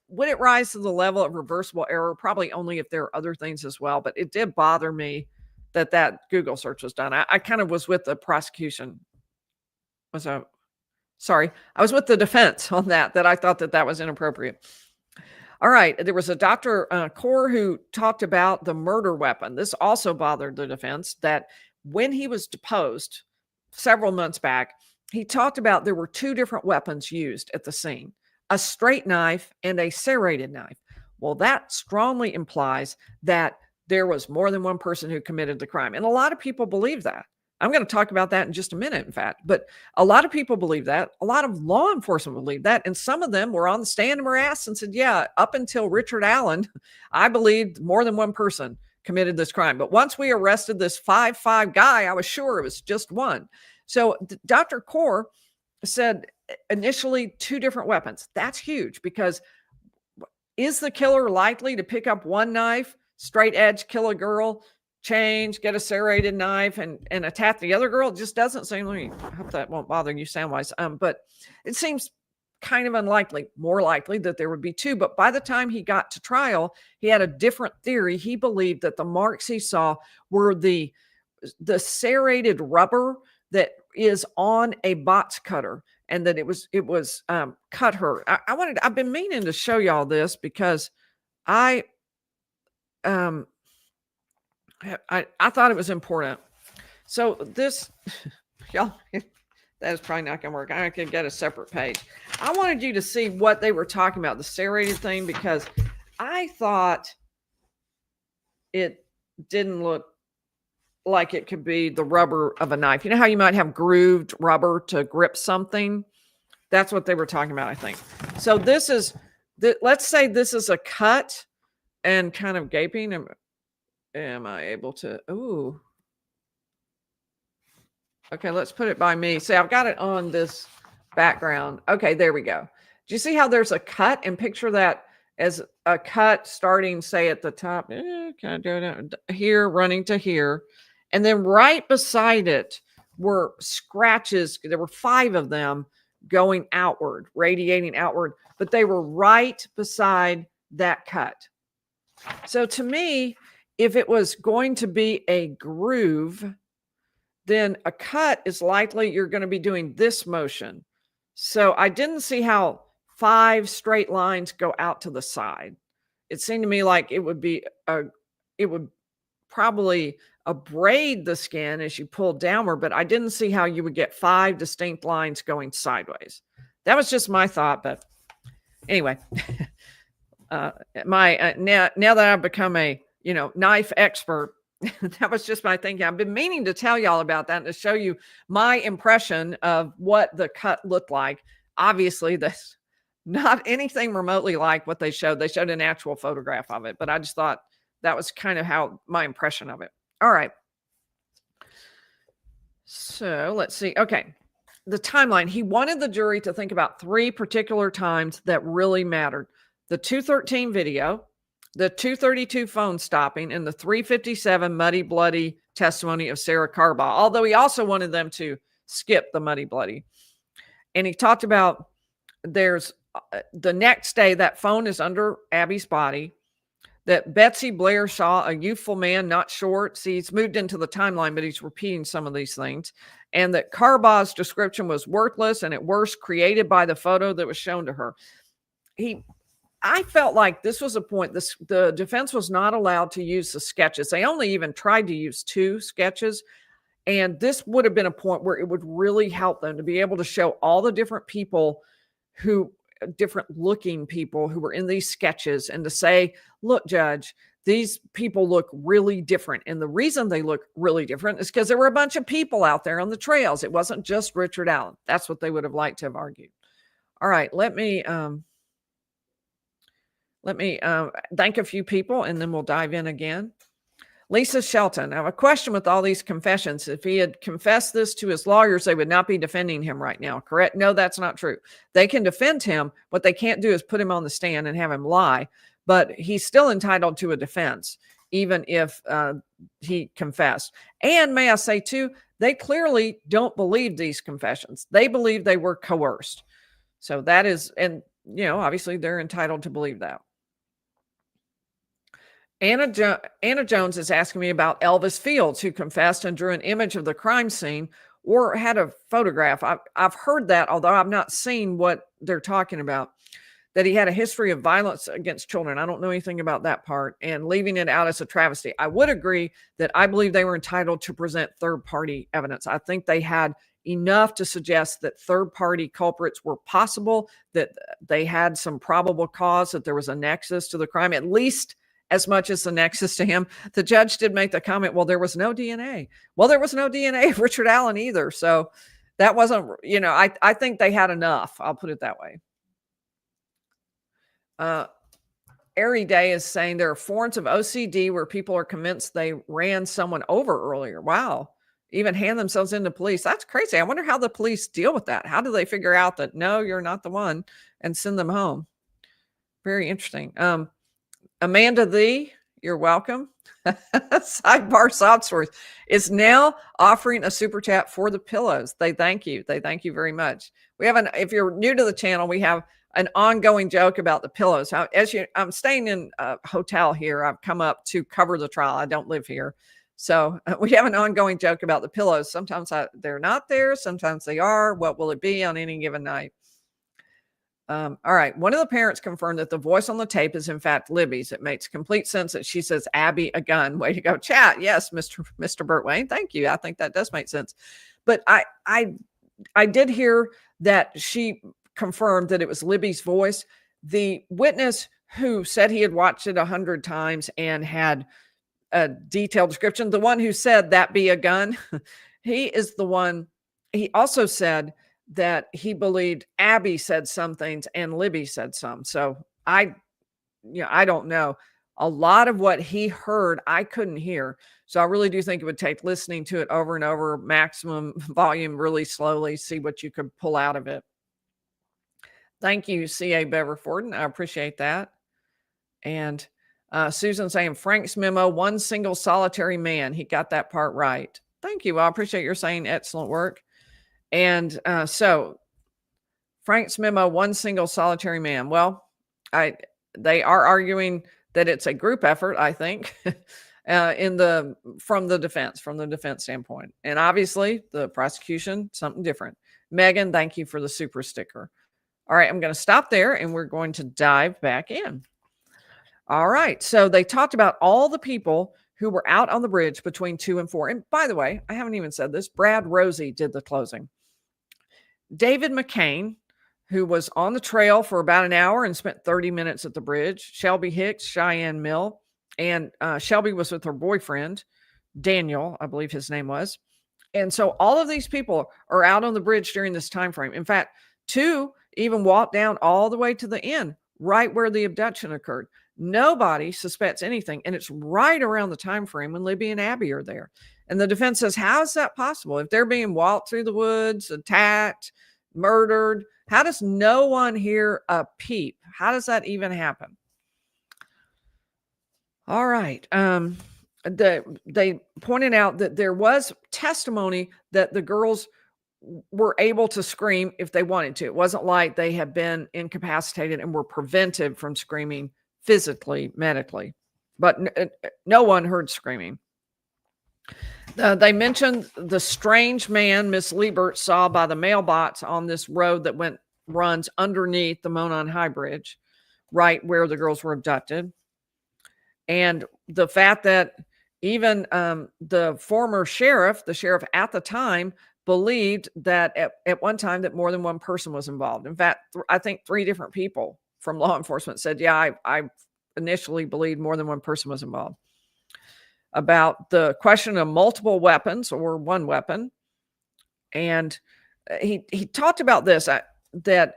Would it rise to the level of reversible error? Probably only if there are other things as well. But it did bother me that Google search was done. I kind of was with the prosecution. I was with the defense on that I thought that was inappropriate. All right. There was a Dr. Kaur who talked about the murder weapon. This also bothered the defense, that when he was deposed several months back, he talked about there were two different weapons used at the scene, a straight knife and a serrated knife. Well, that strongly implies that there was more than one person who committed the crime. And a lot of people believe that. I'm going to talk about that in just a minute, in fact. But a lot of people believe that. A lot of law enforcement believe that. And some of them were on the stand and were asked and said, yeah, up until Richard Allen, I believed more than one person committed this crime. But once we arrested this 5'5" guy, I was sure it was just one. So Dr. Kaur said initially 2 different weapons. That's huge, because is the killer likely to pick up one knife, straight edge, kill a girl, change, get a serrated knife, and attack the other girl? It just doesn't seem. I hope that won't bother you sound-wise. But it seems kind of unlikely, more likely that there would be 2. But by the time he got to trial, he had a different theory. He believed that the marks he saw were the serrated rubber that is on a box cutter, and that it was cut her. I've been meaning to show y'all this because I thought it was important. So this, y'all, that is probably not going to work. I can get a separate page. I wanted you to see what they were talking about, the serrated thing, because I thought it didn't look like it could be the rubber of a knife. You know how you might have grooved rubber to grip something? That's what they were talking about, I think. So this is, let's say this is a cut and kind of gaping. Am I able to? Ooh. Okay, let's put it by me. See, I've got it on this background. Okay, there we go. Do you see how there's a cut? And picture that as a cut starting, say, at the top. Can I do it here, running to here? And then right beside it were scratches. There were 5 of them going outward, radiating outward, but they were right beside that cut. So to me, if it was going to be a groove, then a cut is likely you're going to be doing this motion. So I didn't see how 5 straight lines go out to the side. It seemed to me like it would probably abrade the skin as you pull downward, but I didn't see how you would get 5 distinct lines going sideways. That was just my thought, but anyway, now that I've become a knife expert, that was just my thinking. I've been meaning to tell y'all about that and to show you my impression of what the cut looked like. Obviously, that's not anything remotely like what they showed. They showed an actual photograph of it, but I just thought that was kind of how my impression of it. All right. So let's see. Okay. The timeline. He wanted the jury to think about 3 particular times that really mattered. The 213 video, the 232 phone stopping, and the 357 muddy, bloody testimony of Sarah Carbaugh, although he also wanted them to skip the muddy, bloody. And he talked about there's the next day, that phone is under Abby's body, that Betsy Blair saw a youthful man, not short. See, he's moved into the timeline, but he's repeating some of these things. And that Carbaugh's description was worthless and at worst created by the photo that was shown to her. I felt like this was a point. The defense was not allowed to use the sketches. They only even tried to use 2 sketches. And this would have been a point where it would really help them to be able to show all the different people different looking people who were in these sketches, and to say, look, judge, these people look really different. And the reason they look really different is because there were a bunch of people out there on the trails. It wasn't just Richard Allen. That's what they would have liked to have argued. All right, let me thank a few people and then we'll dive in again. Lisa Shelton. I have a question with all these confessions. If he had confessed this to his lawyers, they would not be defending him right now, correct? No, that's not true. They can defend him. What they can't do is put him on the stand and have him lie, but he's still entitled to a defense, even if he confessed. And may I say too, they clearly don't believe these confessions. They believe they were coerced. So that is, and obviously they're entitled to believe that. Anna Jones is asking me about Elvis Fields, who confessed and drew an image of the crime scene or had a photograph. I've heard that, although I've not seen what they're talking about, that he had a history of violence against children. I don't know anything about that part, and leaving it out as a travesty. I would agree that I believe they were entitled to present third-party evidence. I think they had enough to suggest that third-party culprits were possible, that they had some probable cause, that there was a nexus to the crime, at least as much as the nexus to him. The judge did make the comment, well, there was no DNA. Well, there was no DNA of Richard Allen either. So that wasn't, I think they had enough. I'll put it that way. Airy Day is saying there are forms of OCD where people are convinced they ran someone over earlier. Wow. Even hand themselves into police. That's crazy. I wonder how the police deal with that. How do they figure out that, no, you're not the one, and send them home? Very interesting. Amanda Thee, you're welcome. Sidebar Sob Stories is now offering a super chat for the pillows. They thank you. They thank you very much. We have if you're new to the channel, we have an ongoing joke about the pillows. I'm staying in a hotel here. I've come up to cover the trial. I don't live here. So we have an ongoing joke about the pillows. Sometimes they're not there. Sometimes they are. What will it be on any given night? All right. One of the parents confirmed that the voice on the tape is in fact Libby's. It makes complete sense that she says, Abby, a gun. Way to go, chat. Yes, Mr. Burt Wayne. Thank you. I think that does make sense. But I did hear that she confirmed that it was Libby's voice. The witness who said he had watched it 100 times and had a detailed description, the one who said that be a gun, he is the one. He also said that he believed Abby said some things and Libby said some. So I don't know. A lot of what he heard, I couldn't hear. So I really do think it would take listening to it over and over, maximum volume, really slowly, see what you could pull out of it. Thank you, C.A. Beverford. I appreciate that. And Susan saying Frank's memo, one single solitary man. He got that part right. Thank you. I appreciate your saying excellent work. And so Frank's memo, one single solitary man. Well, they are arguing that it's a group effort, I think, from the defense standpoint. And obviously the prosecution, something different. Megan, thank you for the super sticker. All right, I'm going to stop there and we're going to dive back in. All right, so they talked about all the people who were out on the bridge between 2 and 4. And by the way, I haven't even said this. Brad Rosie did the closing. David McCain, who was on the trail for about an hour and spent 30 minutes at the bridge. Shelby Hicks, Cheyenne Mill, and Shelby was with her boyfriend, Daniel, I believe his name was. And so all of these people are out on the bridge during this time frame. In fact, 2 even walked down all the way to the end, right where the abduction occurred. Nobody suspects anything. And it's right around the time frame when Libby and Abby are there. And the defense says, how is that possible? If they're being walked through the woods, attacked, murdered, how does no one hear a peep? How does that even happen? All right. They pointed out that there was testimony that the girls were able to scream if they wanted to. It wasn't like they had been incapacitated and were prevented from screaming physically, medically, but no one heard screaming. They mentioned the strange man Miss Liebert saw by the mailbox on this road that runs underneath the Monon High Bridge, right where the girls were abducted. And the fact that even the former sheriff, the sheriff at the time, believed that at one time that more than one person was involved. In fact, I think 3 different people from law enforcement said, yeah, I initially believed more than one person was involved. About the question of multiple weapons or one weapon. And he talked about this, that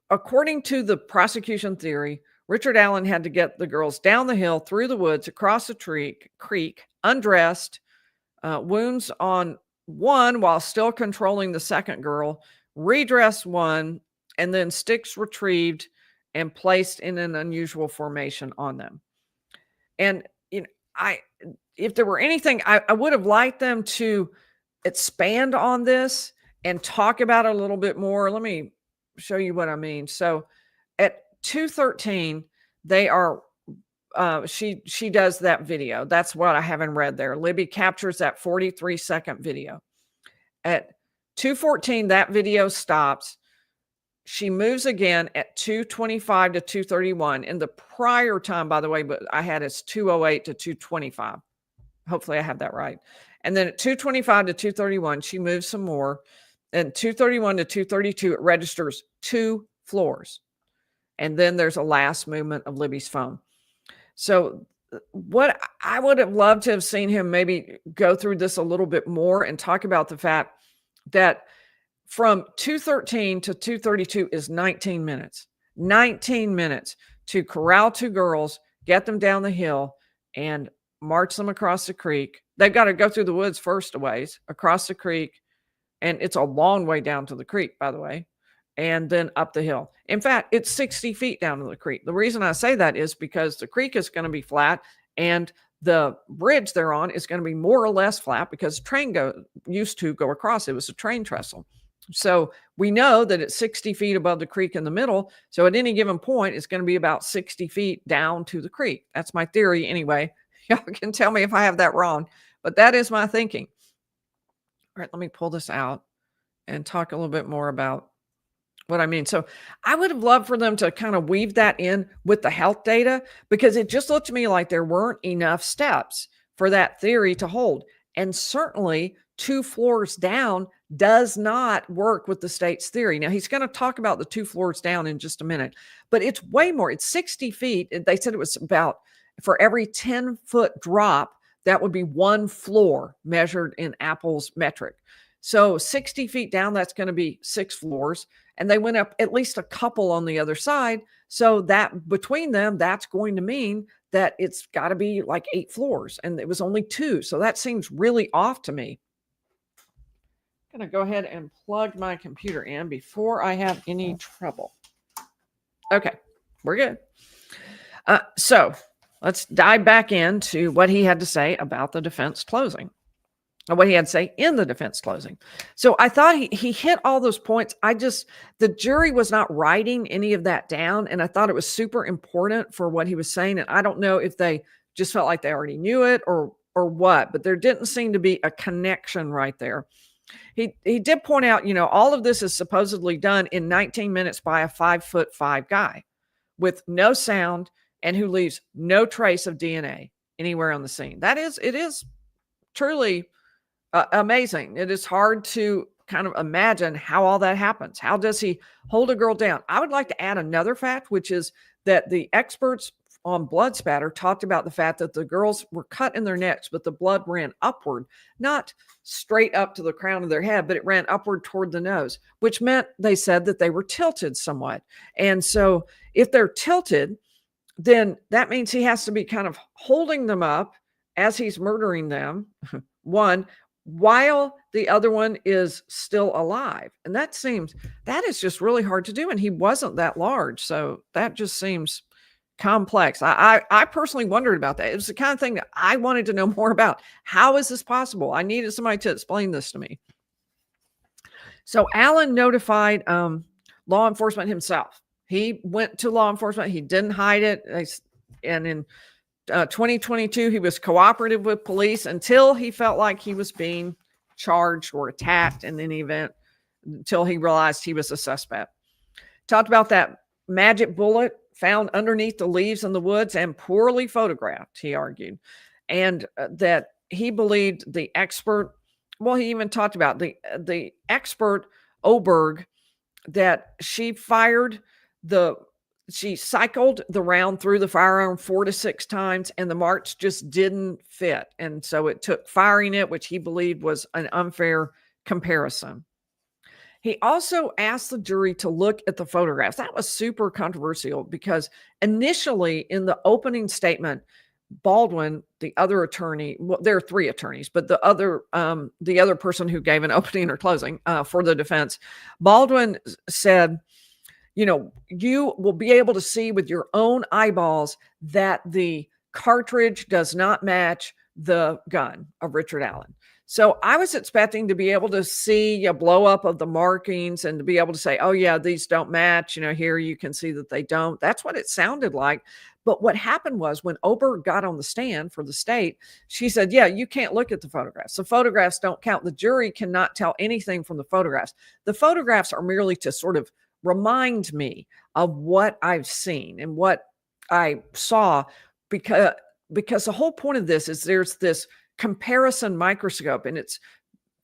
according to the prosecution theory, Richard Allen had to get the girls down the hill, through the woods, across the creek, undressed, wounds on one while still controlling the second girl, redress one, and then sticks retrieved and placed in an unusual formation on them. And if there were anything, I would have liked them to expand on this and talk about it a little bit more. Let me show you what I mean. So at 2:13, they are she does that video. That's what I haven't read there. Libby captures that 43-second video. At 2:14, that video stops. She moves again at 2:25 to 2:31. In the prior time, by the way, but I had it's 2:08 to 2:25. Hopefully I have that right. And then at 2:25 to 2:31, she moves some more. And 2:31 to 2:32, it registers 2 floors. And then there's a last movement of Libby's phone. So what I would have loved to have seen him maybe go through this a little bit more and talk about the fact that from 213 to 232 is 19 minutes. 19 minutes to corral two girls, get them down the hill, and march them across the creek. They've got to go through the woods first a ways, across the creek, and it's a long way down to the creek, by the way, and then up the hill. In fact, it's 60 feet down to the creek. The reason I say that is because the creek is going to be flat, and the bridge they're on is going to be more or less flat because train used to go across. It was a train trestle. So we know that it's 60 feet above the creek in the middle. So at any given point, it's going to be about 60 feet down to the creek. That's my theory anyway. Y'all can tell me if I have that wrong, but that is my thinking. All right, let me pull this out and talk a little bit more about what I mean. So I would have loved for them to kind of weave that in with the health data, because it just looked to me like there weren't enough steps for that theory to hold. And certainly 2 floors down does not work with the state's theory. Now, he's going to talk about the 2 floors down in just a minute, but it's way more. It's 60 feet. They said it was about, for every 10-foot drop, that would be 1 floor measured in Apple's metric. So 60 feet down, that's going to be 6 floors. And they went up at least a couple on the other side. So that between them, that's going to mean that it's got to be like 8 floors. And it was only 2. So that seems really off to me. I'm going to go ahead and plug my computer in before I have any trouble. Okay, we're good. So let's dive back into what he had to say about the defense closing. What he had to say in the defense closing. So I thought he hit all those points. The jury was not writing any of that down. And I thought it was super important for what he was saying. And I don't know if they just felt like they already knew it or what, but there didn't seem to be a connection right there. He did point out, all of this is supposedly done in 19 minutes by a 5'5" guy with no sound and who leaves no trace of DNA anywhere on the scene. It is truly amazing. It is hard to kind of imagine how all that happens. How does he hold a girl down? I would like to add another fact, which is that the experts on blood spatter talked about the fact that the girls were cut in their necks, but the blood ran upward, not straight up to the crown of their head, but it ran upward toward the nose, which meant they said that they were tilted somewhat. And so if they're tilted, then that means he has to be kind of holding them up as he's murdering them, one, while the other one is still alive. And that is just really hard to do. And he wasn't that large. So that just seems complex. I personally wondered about that. It was the kind of thing that I wanted to know more about. How is this possible? I needed somebody to explain this to me. So Allen notified law enforcement himself. He went to law enforcement. He didn't hide it. And in 2022, he was cooperative with police until he felt like he was being charged or attacked in any event, until he realized he was a suspect. Talked about that magic bullet found underneath the leaves in the woods and poorly photographed, he argued. And that he believed the expert, he even talked about the expert Oberg, that she cycled the round through the firearm 4 to 6 times, and the marks just didn't fit. And so it took firing it, which he believed was an unfair comparison. He also asked the jury to look at the photographs. That was super controversial because initially in the opening statement, Baldwin, the other attorney, there are 3 attorneys, but the other person who gave an opening or closing for the defense, Baldwin said, you will be able to see with your own eyeballs that the cartridge does not match the gun of Richard Allen. So I was expecting to be able to see a blow up of the markings and to be able to say, oh yeah, these don't match. Here you can see that they don't. That's what it sounded like. But what happened was when Oberg got on the stand for the state, she said, yeah, you can't look at the photographs. The photographs don't count. The jury cannot tell anything from the photographs. The photographs are merely to sort of remind me of what I've seen and what I saw, because the whole point of this is there's this comparison microscope, and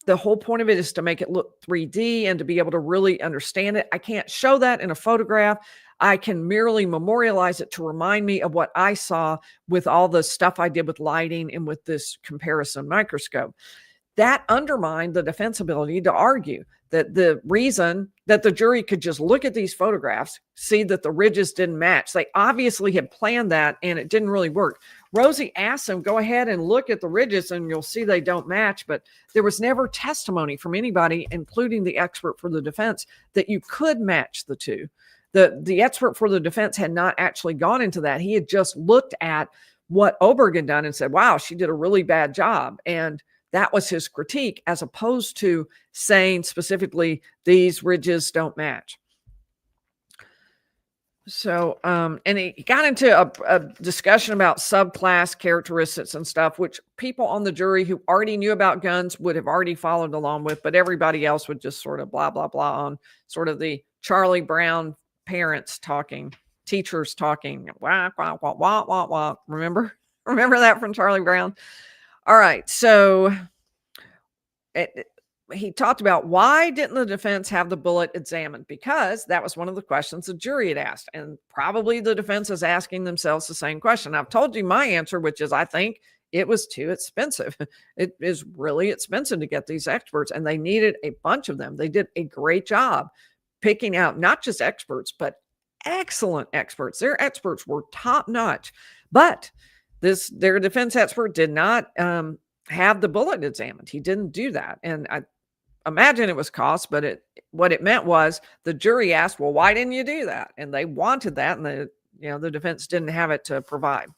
the whole point of it is to make it look 3D and to be able to really understand it. I can't show that in a photograph. I can merely memorialize it to remind me of what I saw with all the stuff I did with lighting and with this comparison microscope. That undermined the defense ability to argue that the reason that the jury could just look at these photographs, see that the ridges didn't match. They obviously had planned that and it didn't really work. Rosie asked them, go ahead and look at the ridges and you'll see they don't match. But there was never testimony from anybody, including the expert for the defense, that you could match the two. The expert for the defense had not actually gone into that. He had just looked at what Oberg had done and said, wow, she did a really bad job. And that was his critique, as opposed to saying specifically, these ridges don't match. So, and he got into a discussion about subclass characteristics and stuff, which people on the jury who already knew about guns would have already followed along with, but everybody else would just sort of blah, blah, blah on sort of the Charlie Brown parents talking, teachers talking, wah, wah, wah, wah, wah, wah. Remember that from Charlie Brown? All right, so he talked about why didn't the defense have the bullet examined? Because that was one of the questions the jury had asked. And probably the defense is asking themselves the same question. I've told you my answer, which is I think it was too expensive. It is really expensive to get these experts, and they needed a bunch of them. They did a great job picking out not just experts, but excellent experts. Their experts were top notch. But their defense expert did not have the bullet examined. He didn't do that. And I imagine it was cost, but what it meant was the jury asked, well, why didn't you do that? And they wanted that, and the defense didn't have it to provide.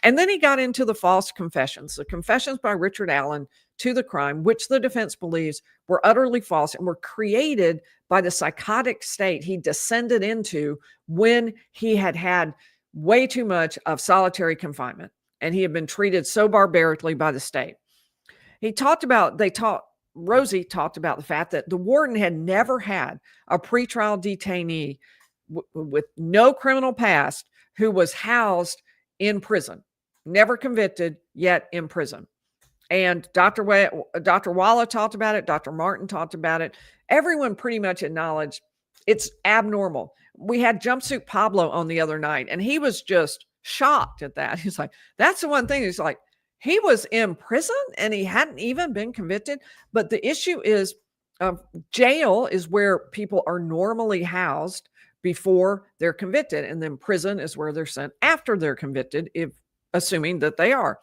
And then he got into the false confessions, the confessions by Richard Allen to the crime, which the defense believes were utterly false and were created by the psychotic state he descended into when he had had way too much of solitary confinement, and he had been treated so barbarically by the state. Rosie talked about the fact that the warden had never had a pretrial detainee with no criminal past who was housed in prison, never convicted, yet in prison. And Dr. Walla talked about it. Dr. Martin talked about it. Everyone pretty much acknowledged it's abnormal. We had Jumpsuit Pablo on the other night, and he was just shocked at that. He's like, that's the one thing. He's like, he was in prison and he hadn't even been convicted. But the issue is jail is where people are normally housed before they're convicted. And then prison is where they're sent after they're convicted, assuming that they are.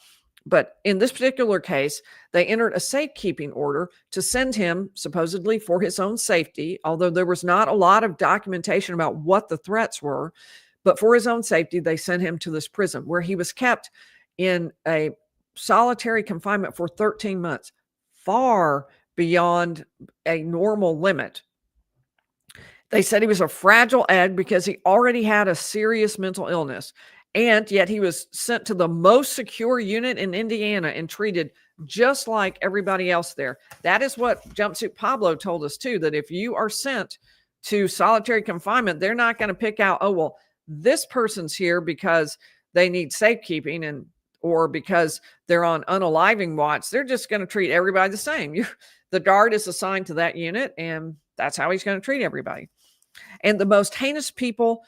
But in this particular case, they entered a safekeeping order to send him supposedly for his own safety, although there was not a lot of documentation about what the threats were. But for his own safety, they sent him to this prison where he was kept in a solitary confinement for 13 months, far beyond a normal limit. They said he was a fragile egg because he already had a serious mental illness. And yet he was sent to the most secure unit in Indiana and treated just like everybody else there. That is what Jumpsuit Pablo told us too, that if you are sent to solitary confinement, they're not going to pick out, oh, well, this person's here because they need safekeeping or because they're on unaliving watch. They're just going to treat everybody the same. The guard is assigned to that unit, and that's how he's going to treat everybody. And the most heinous people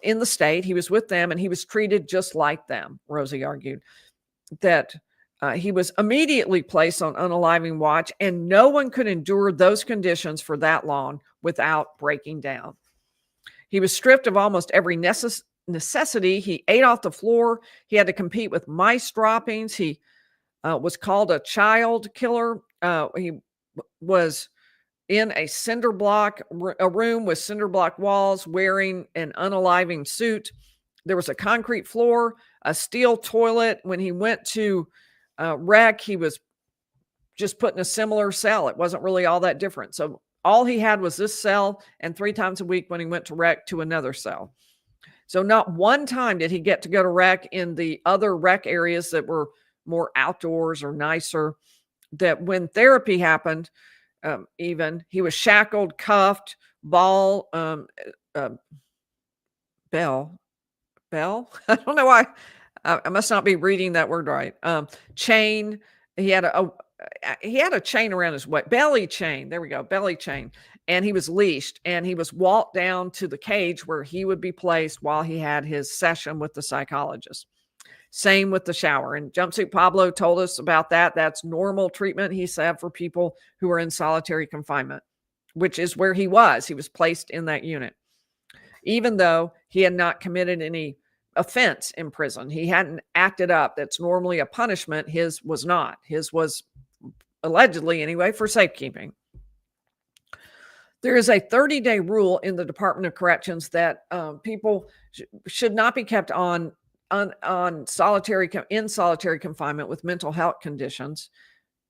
in the state, he was with them and he was treated just like them. Rosie argued that he was immediately placed on unaliving watch, and no one could endure those conditions for that long without breaking down. He was stripped of almost every necessity. He ate off the floor. He had to compete with mice droppings. He was called a child killer. He was in a room with cinder block walls, wearing an unaliving suit. There was a concrete floor, a steel toilet. When he went to rec, he was just put in a similar cell. It wasn't really all that different. So all he had was this cell, and 3 times a week when he went to rec to another cell. So not one time did he get to go to rec in the other rec areas that were more outdoors or nicer, that when therapy happened, even he was shackled, cuffed, bell. I don't know why. I must not be reading that word right. Chain. He had he had a chain around his waist, belly chain. There we go, belly chain. And he was leashed, and he was walked down to the cage where he would be placed while he had his session with the psychologist. Same with the shower. And Jumpsuit Pablo told us about that. That's normal treatment, he said, for people who are in solitary confinement, which is where he was. He was placed in that unit. Even though he had not committed any offense in prison, he hadn't acted up. That's normally a punishment. His was not. His was allegedly, anyway, for safekeeping. There is a 30-day rule in the Department of Corrections that people should not be kept in solitary confinement with mental health conditions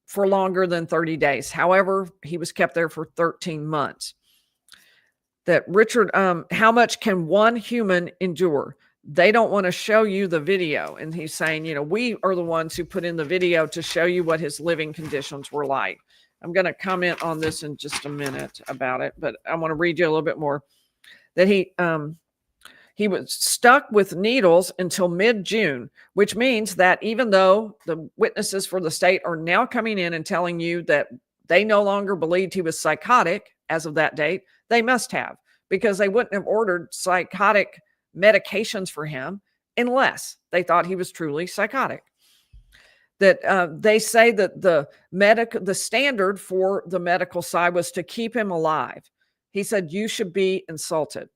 for longer than 30 days. However, he was kept there for 13 months. That Richard, how much can one human endure? They don't want to show you the video. And he's saying, we are the ones who put in the video to show you what his living conditions were like. I'm going to comment on this in just a minute about it, but I want to read you a little bit more. That he was stuck with needles until mid-June, which means that even though the witnesses for the state are now coming in and telling you that they no longer believed he was psychotic as of that date, they must have, because they wouldn't have ordered psychotic medications for him unless they thought he was truly psychotic. That they say that the standard for the medical side was to keep him alive. He said, you should be insulted.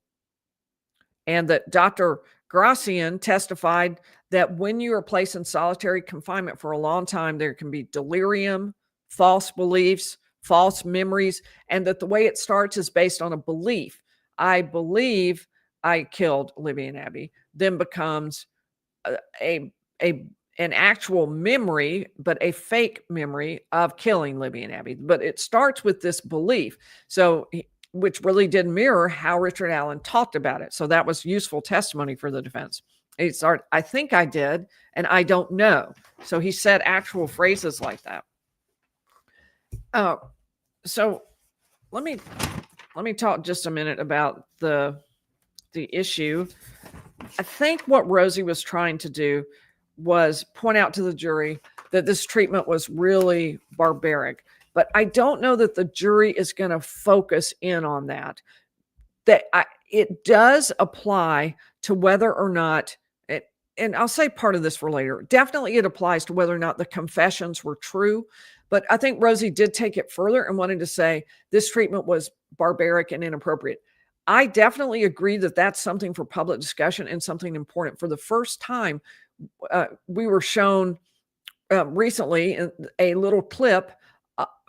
And that Dr. Gracian testified that when you are placed in solitary confinement for a long time, there can be delirium, false beliefs, false memories, and that the way it starts is based on a belief. I believe I killed Libby and Abby, then becomes an actual memory, but a fake memory of killing Libby and Abby. But it starts with this belief. So, which really did mirror how Richard Allen talked about it. So that was useful testimony for the defense. He started, I think I did, and I don't know. So he said actual phrases like that. So let me talk just a minute about the issue. I think what Rosie was trying to do was point out to the jury that this treatment was really barbaric. But I don't know that the jury is going to focus in on that. It does apply to whether or not, and I'll say part of this for later. Definitely it applies to whether or not the confessions were true. But I think Rosie did take it further and wanted to say this treatment was barbaric and inappropriate. I definitely agree that that's something for public discussion and something important. For the first time, we were shown recently a little clip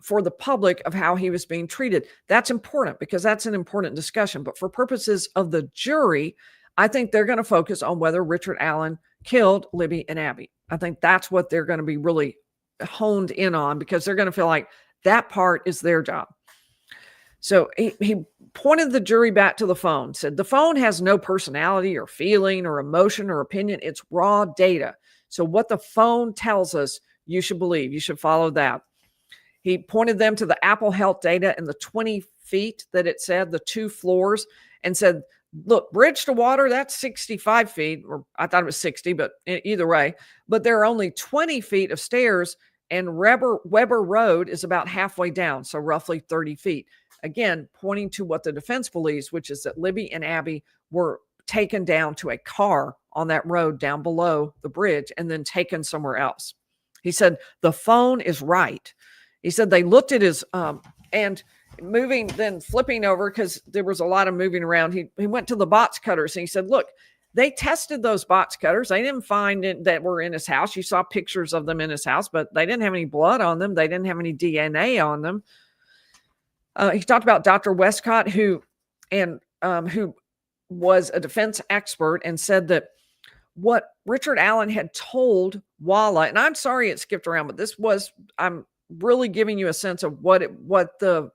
for the public of how he was being treated. That's important because that's an important discussion. But for purposes of the jury, I think they're going to focus on whether Richard Allen killed Libby and Abby. I think that's what they're going to be really honed in on, because they're going to feel like that part is their job. So he pointed the jury back to the phone, said the phone has no personality or feeling or emotion or opinion. It's raw data. So what the phone tells us, you should believe. You should follow that. He pointed them to the Apple Health data and the 20 feet that it said, the 2 floors, and said, look, bridge to water, that's 65 feet. Or I thought it was 60, but either way. But there are only 20 feet of stairs, and Weber Road is about halfway down, so roughly 30 feet. Again, pointing to what the defense believes, which is that Libby and Abby were taken down to a car on that road down below the bridge and then taken somewhere else. He said, the phone is right. He said they looked at his, and moving, then flipping over, because there was a lot of moving around. He went to the box cutters, and he said, look, they tested those box cutters. They didn't find it that were in his house. You saw pictures of them in his house, but they didn't have any blood on them. They didn't have any DNA on them. He talked about Dr. Westcott, who was a defense expert, and said that what Richard Allen had told Walla, and I'm sorry it skipped around, but I'm really giving you a sense of what the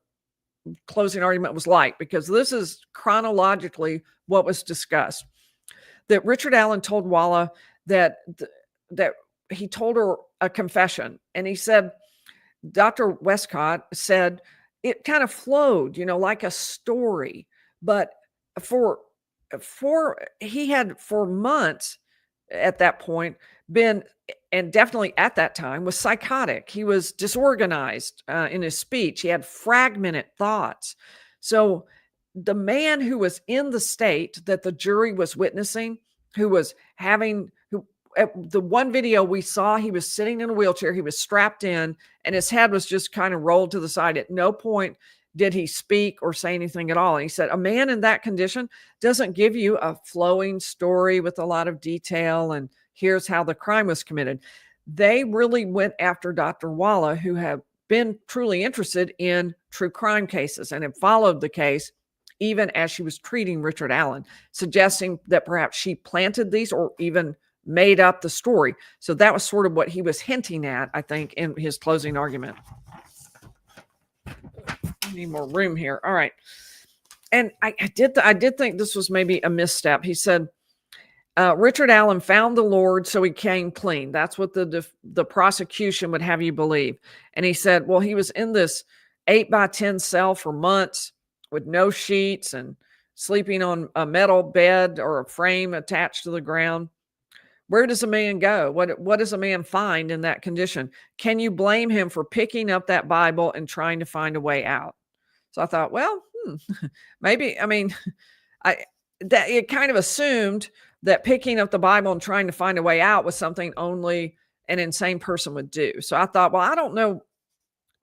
closing argument was like, because this is chronologically what was discussed. That Richard Allen told Walla that he told her a confession, and he said, Dr. Westcott said it kind of flowed, like a story, but for months at that point been, and definitely at that time, was psychotic. He was disorganized in his speech. He had fragmented thoughts. So the man who was in the state that the jury was witnessing, who was having, who at the one video we saw, he was sitting in a wheelchair, he was strapped in, and his head was just kind of rolled to the side. At no point did he speak or say anything at all. And he said, a man in that condition doesn't give you a flowing story with a lot of detail and here's how the crime was committed. They really went after Dr. Walla, who had been truly interested in true crime cases and had followed the case even as she was treating Richard Allen, suggesting that perhaps she planted these or even made up the story. So that was sort of what he was hinting at, I think, in his closing argument. I need more room here. All right. And I did think this was maybe a misstep. He said, Richard Allen found the Lord, so he came clean. That's what the prosecution would have you believe. And he said, well, he was in this 8x10 cell for months with no sheets and sleeping on a metal bed or a frame attached to the ground. Where does a man go? What does a man find in that condition? Can you blame him for picking up that Bible and trying to find a way out? So I thought, well, maybe, I mean, that it kind of assumed that picking up the Bible and trying to find a way out was something only an insane person would do. So I thought, well, I don't know.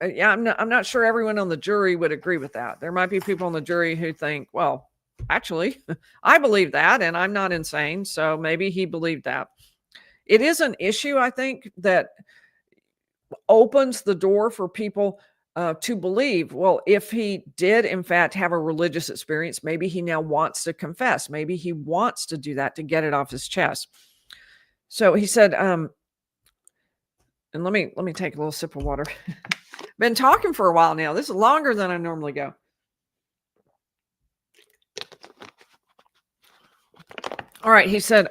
Yeah, I'm not sure everyone on the jury would agree with that. There might be people on the jury who think, well, actually, I believe that and I'm not insane. So maybe he believed that. It is an issue, I think, that opens the door for people to believe, well, if he did, in fact, have a religious experience, maybe he now wants to confess. Maybe he wants to do that to get it off his chest. So he said, and let me take a little sip of water. Been talking for a while now. This is longer than I normally go. All right. He said,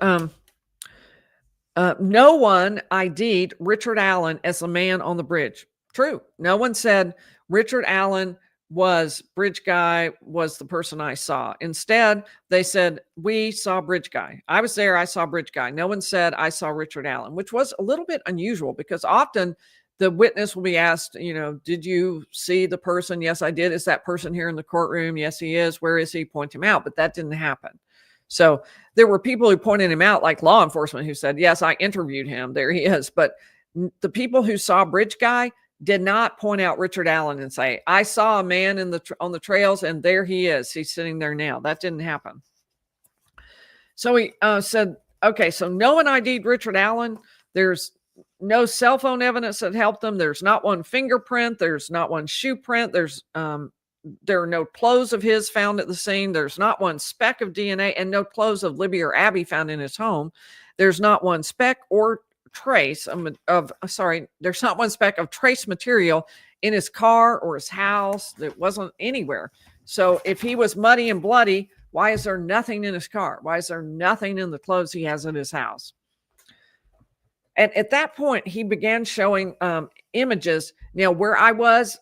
no one ID'd Richard Allen as the man on the bridge. True. No one said Richard Allen was bridge guy, was the person I saw. Instead, they said, we saw bridge guy. I was there. I saw bridge guy. No one said I saw Richard Allen, which was a little bit unusual because often the witness will be asked, did you see the person? Yes, I did. Is that person here in the courtroom? Yes, he is. Where is he? Point him out. But that didn't happen. So there were people who pointed him out, like law enforcement, who said, yes, I interviewed him. There he is. But the people who saw bridge guy did not point out Richard Allen and say, I saw a man on the trails and there he is. He's sitting there now. That didn't happen. So he said, okay, so no one ID'd Richard Allen. There's no cell phone evidence that helped them. There's not one fingerprint. There's not one shoe print. There are no clothes of his found at the scene. There's not one speck of DNA and no clothes of Libby or Abby found in his home. There's not one speck or trace there's not one speck of trace material in his car or his house that wasn't anywhere. So if he was muddy and bloody, why is there nothing in his car? Why is there nothing in the clothes he has in his house? And at that point, he began showing images. Now, where I was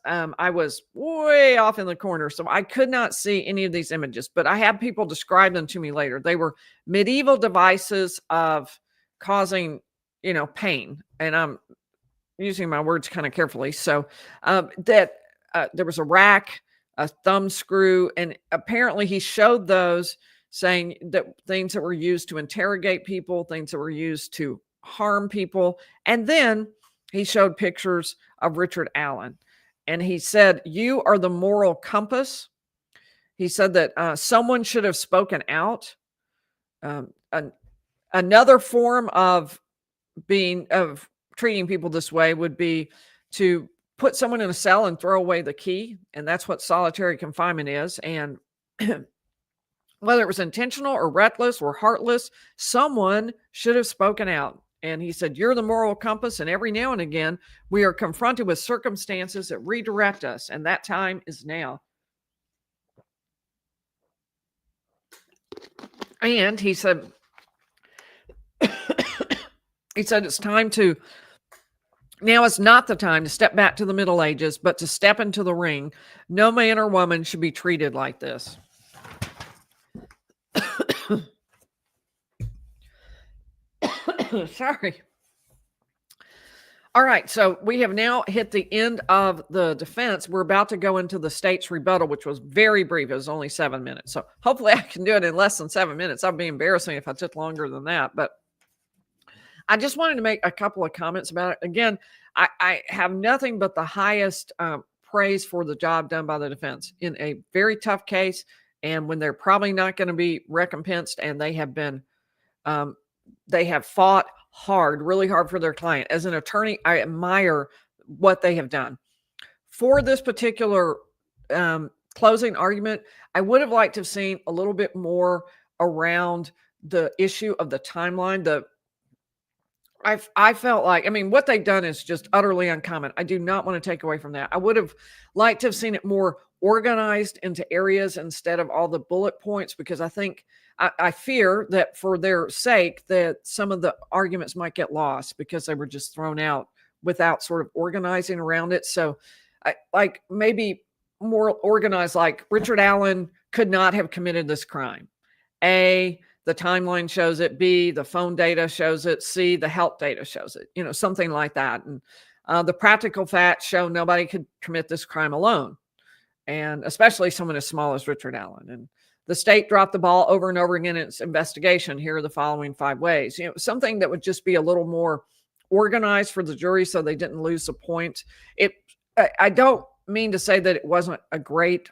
way off in the corner, so I could not see any of these images, but I had people describe them to me later. They were medieval devices of causing pain. And I'm using my words kind of carefully. So there was a rack, a thumb screw, and apparently he showed those, saying that things that were used to interrogate people, things that were used to harm people. And then he showed pictures of Richard Allen. And he said, you are the moral compass. He said that someone should have spoken out. Another form of treating people this way would be to put someone in a cell and throw away the key. And that's what solitary confinement is. And whether it was intentional or reckless or heartless, someone should have spoken out. And he said, you're the moral compass. And every now and again, we are confronted with circumstances that redirect us. And that time is now. And he said, it's time to, now is not the time to step back to the Middle Ages, but to step into the ring. No man or woman should be treated like this. Sorry. All right, so we have now hit the end of the defense. We're about to go into the state's rebuttal, which was very brief. It was only 7 minutes. So hopefully I can do it in less than 7 minutes. That'd be embarrassing if I took longer than that. But I just wanted to make a couple of comments about it. Again, I have nothing but the highest praise for the job done by the defense in a very tough case, and when they're probably not going to be recompensed, and they have fought hard, really hard for their client. As an attorney, I admire what they have done. For this particular closing argument, I would have liked to have seen a little bit more around the issue of the timeline. I felt like, I mean, what they've done is just utterly uncommon. I do not want to take away from that. I would have liked to have seen it more organized into areas instead of all the bullet points, because I fear that for their sake that some of the arguments might get lost because they were just thrown out without sort of organizing around it. So I like maybe more organized, like Richard Allen could not have committed this crime. A, the timeline shows it. B, the phone data shows it. C, the help data shows it. Something like that. And the practical facts show nobody could commit this crime alone, and especially someone as small as Richard Allen. And the state dropped the ball over and over again in its investigation. Here are the following 5 ways. Something that would just be a little more organized for the jury so they didn't lose the point. I don't mean to say that it wasn't a great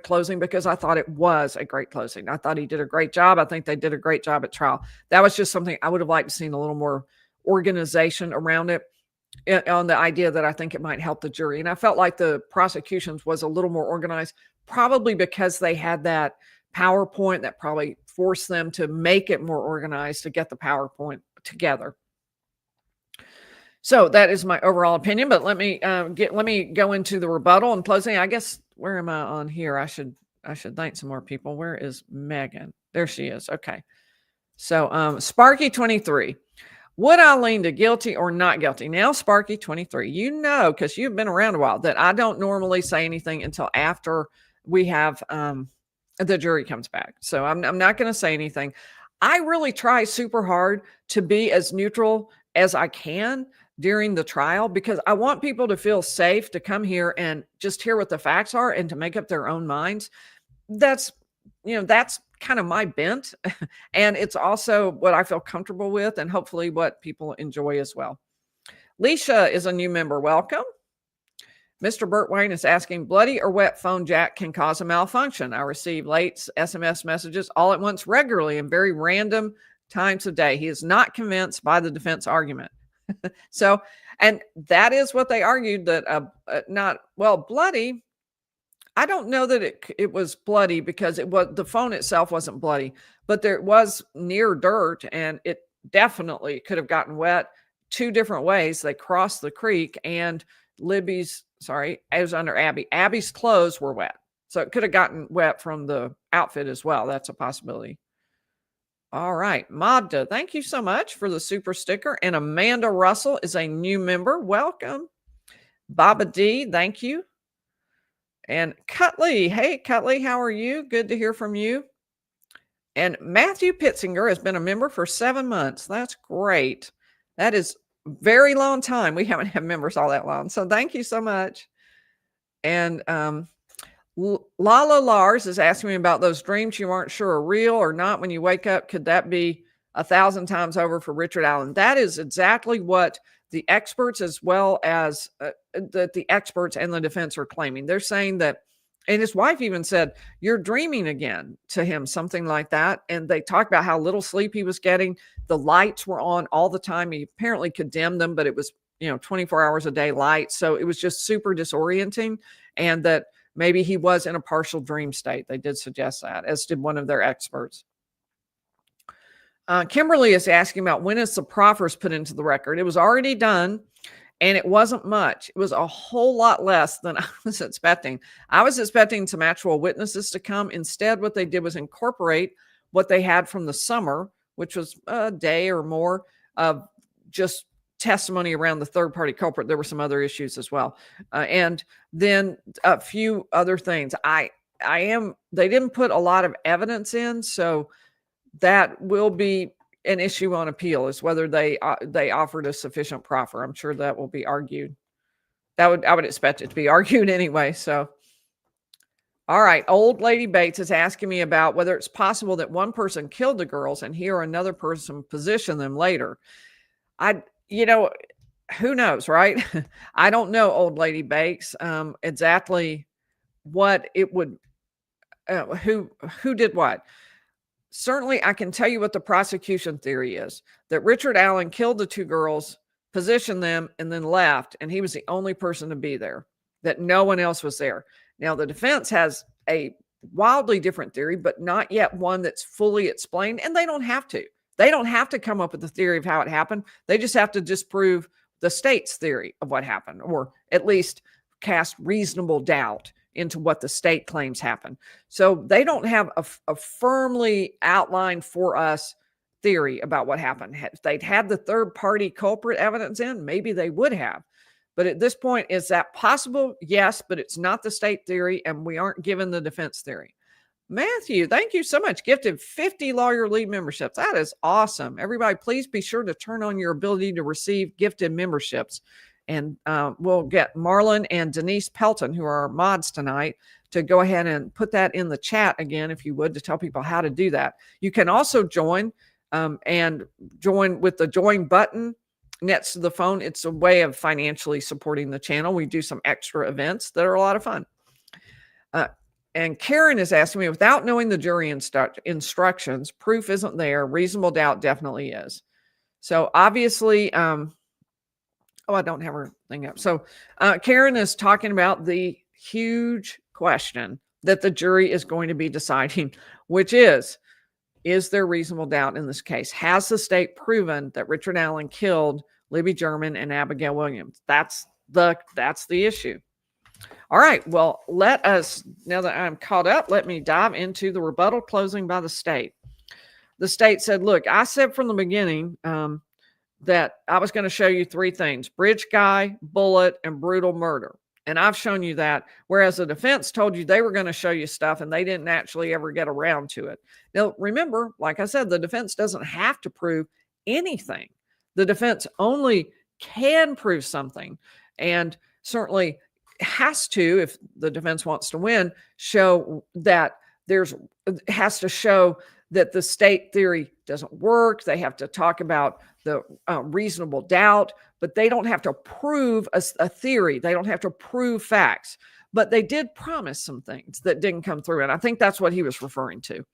closing, because I thought it was a great closing. I thought he did a great job. I think they did a great job at trial. That was just something I would have liked to seen a little more organization around it, on the idea that I think it might help the jury. And I felt like the prosecution's was a little more organized, probably because they had that PowerPoint that probably forced them to make it more organized to get the PowerPoint together. So that is my overall opinion, but let me go into the rebuttal and closing. I guess, where am I on here? I should thank some more people. Where is Megan? There she is. Okay. So Sparky 23. Would I lean to guilty or not guilty? Now, Sparky 23, because you've been around a while, that I don't normally say anything until after we have the jury comes back. So I'm not going to say anything. I really try super hard to be as neutral as I can during the trial, because I want people to feel safe to come here and just hear what the facts are and to make up their own minds. That's kind of my bent. And it's also what I feel comfortable with, and hopefully what people enjoy as well. Leisha is a new member. Welcome. Mr. Burt Wayne is asking, bloody or wet phone jack can cause a malfunction. I receive late SMS messages all at once regularly in very random times of day. He is not convinced by the defense argument. So, and that is what they argued, that bloody. I don't know that it was bloody, because the phone itself wasn't bloody, but there was near dirt, and it definitely could have gotten wet 2 different ways. They crossed the creek, and it was under Abby. Abby's clothes were wet, so it could have gotten wet from the outfit as well. That's a possibility. All right, Magda, thank you so much for the super sticker. And Amanda Russell is a new member. Welcome. Baba D, thank you. And Cutley, hey Cutley, how are you? Good to hear from you. And Matthew Pitzinger has been a member for 7 months. That's great. That is a very long time. We haven't had members all that long. So thank you so much. And Lala Lars is asking me about those dreams you aren't sure are real or not when you wake up. Could that be 1,000 times over for Richard Allen? That is exactly what the experts, as well as the experts and the defense, are claiming. They're saying that, and his wife even said, you're dreaming again, to him, something like that. And they talked about how little sleep he was getting. The lights were on all the time. He apparently could dim them, but it was 24 hours a day light. So it was just super disorienting, and that maybe he was in a partial dream state. They did suggest that, as did one of their experts. Kimberly is asking about, when is the proffers put into the record? It was already done, and it wasn't much. It was a whole lot less than I was expecting. I was expecting some actual witnesses to come. Instead, what they did was incorporate what they had from the summer, which was a day or more of just testimony around the third-party culprit. There were some other issues as well. And then a few other things. They didn't put a lot of evidence in, so that will be, an issue on appeal, is whether they offered a sufficient proffer. I'm sure that will be argued. I would expect it to be argued anyway. So, all right. Old Lady Bates is asking me about whether it's possible that one person killed the girls and he or another person positioned them later. Who knows, right? I don't know, Old Lady Bates, exactly what it would, who did what. Certainly, I can tell you what the prosecution theory is, that Richard Allen killed the two girls, positioned them, and then left, and he was the only person to be there, that no one else was there. Now, the defense has a wildly different theory, but not yet one that's fully explained, and they don't have to. They don't have to come up with the theory of how it happened. They just have to disprove the state's theory of what happened, or at least cast reasonable doubt into what the state claims happened. So they don't have a firmly outlined for us theory about what happened. If they'd had the third party culprit evidence in, maybe they would have. But at this point, is that possible? Yes, but it's not the state theory, and we aren't given the defense theory. Matthew, thank you so much. Gifted 50 Lawyer League memberships. That is awesome. Everybody, please be sure to turn on your ability to receive gifted memberships. And we'll get Marlon and Denise Pelton, who are our mods tonight, to go ahead and put that in the chat again, if you would, to tell people how to do that. You can also join and join with the join button next to the phone. It's a way of financially supporting the channel. We do some extra events that are a lot of fun. And Karen is asking me, without knowing the jury instructions, proof isn't there. Reasonable doubt definitely is. So obviously, I don't have her thing up. So Karen is talking about the huge question that the jury is going to be deciding, which is there reasonable doubt in this case? Has the state proven that Richard Allen killed Libby German and Abigail Williams? That's the issue. All right. Well, let us, now that I'm caught up, let me dive into the rebuttal closing by the state. The state said, look, I said from the beginning that I was going to show you three things: bridge guy, bullet, and brutal murder. And I've shown you that, whereas the defense told you they were going to show you stuff and they didn't actually ever get around to it. Now, remember, like I said, the defense doesn't have to prove anything. The defense only can prove something, and certainly has to, if the defense wants to win, show that has to show that the state theory doesn't work. They have to talk about the reasonable doubt, but they don't have to prove a theory. They don't have to prove facts, but they did promise some things that didn't come through. And I think that's what he was referring to.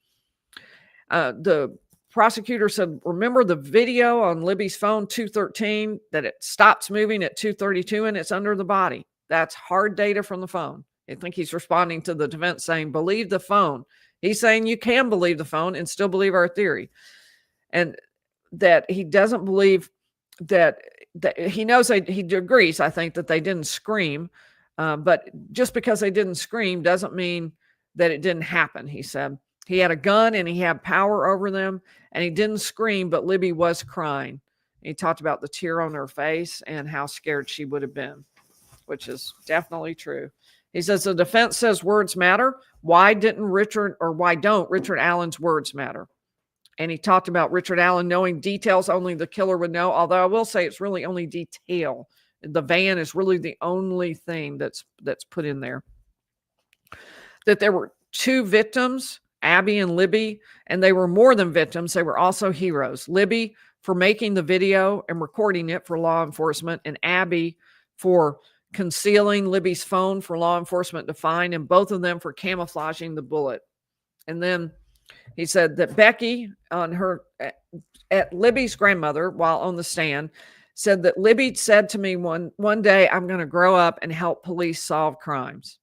The prosecutor said, remember the video on Libby's phone, 213, that it stops moving at 232 and it's under the body. That's hard data from the phone. I think he's responding to the defense saying, believe the phone. He's saying you can believe the phone and still believe our theory. And that he doesn't believe that he knows he agrees, I think, that they didn't scream. But just because they didn't scream doesn't mean that it didn't happen. He said he had a gun and he had power over them and he didn't scream, but Libby was crying. He talked about the tear on her face and how scared she would have been, which is definitely true. He says the defense says words matter. Why don't Richard Allen's words matter? And he talked about Richard Allen knowing details only the killer would know, although I will say it's really only detail. The van is really the only thing that's put in there. That there were two victims, Abby and Libby, and they were more than victims. They were also heroes. Libby for making the video and recording it for law enforcement, and Abby for concealing Libby's phone for law enforcement to find, and both of them for camouflaging the bullet. And then he said that Becky, at Libby's grandmother, while on the stand, said that Libby said to me one day, I'm going to grow up and help police solve crimes.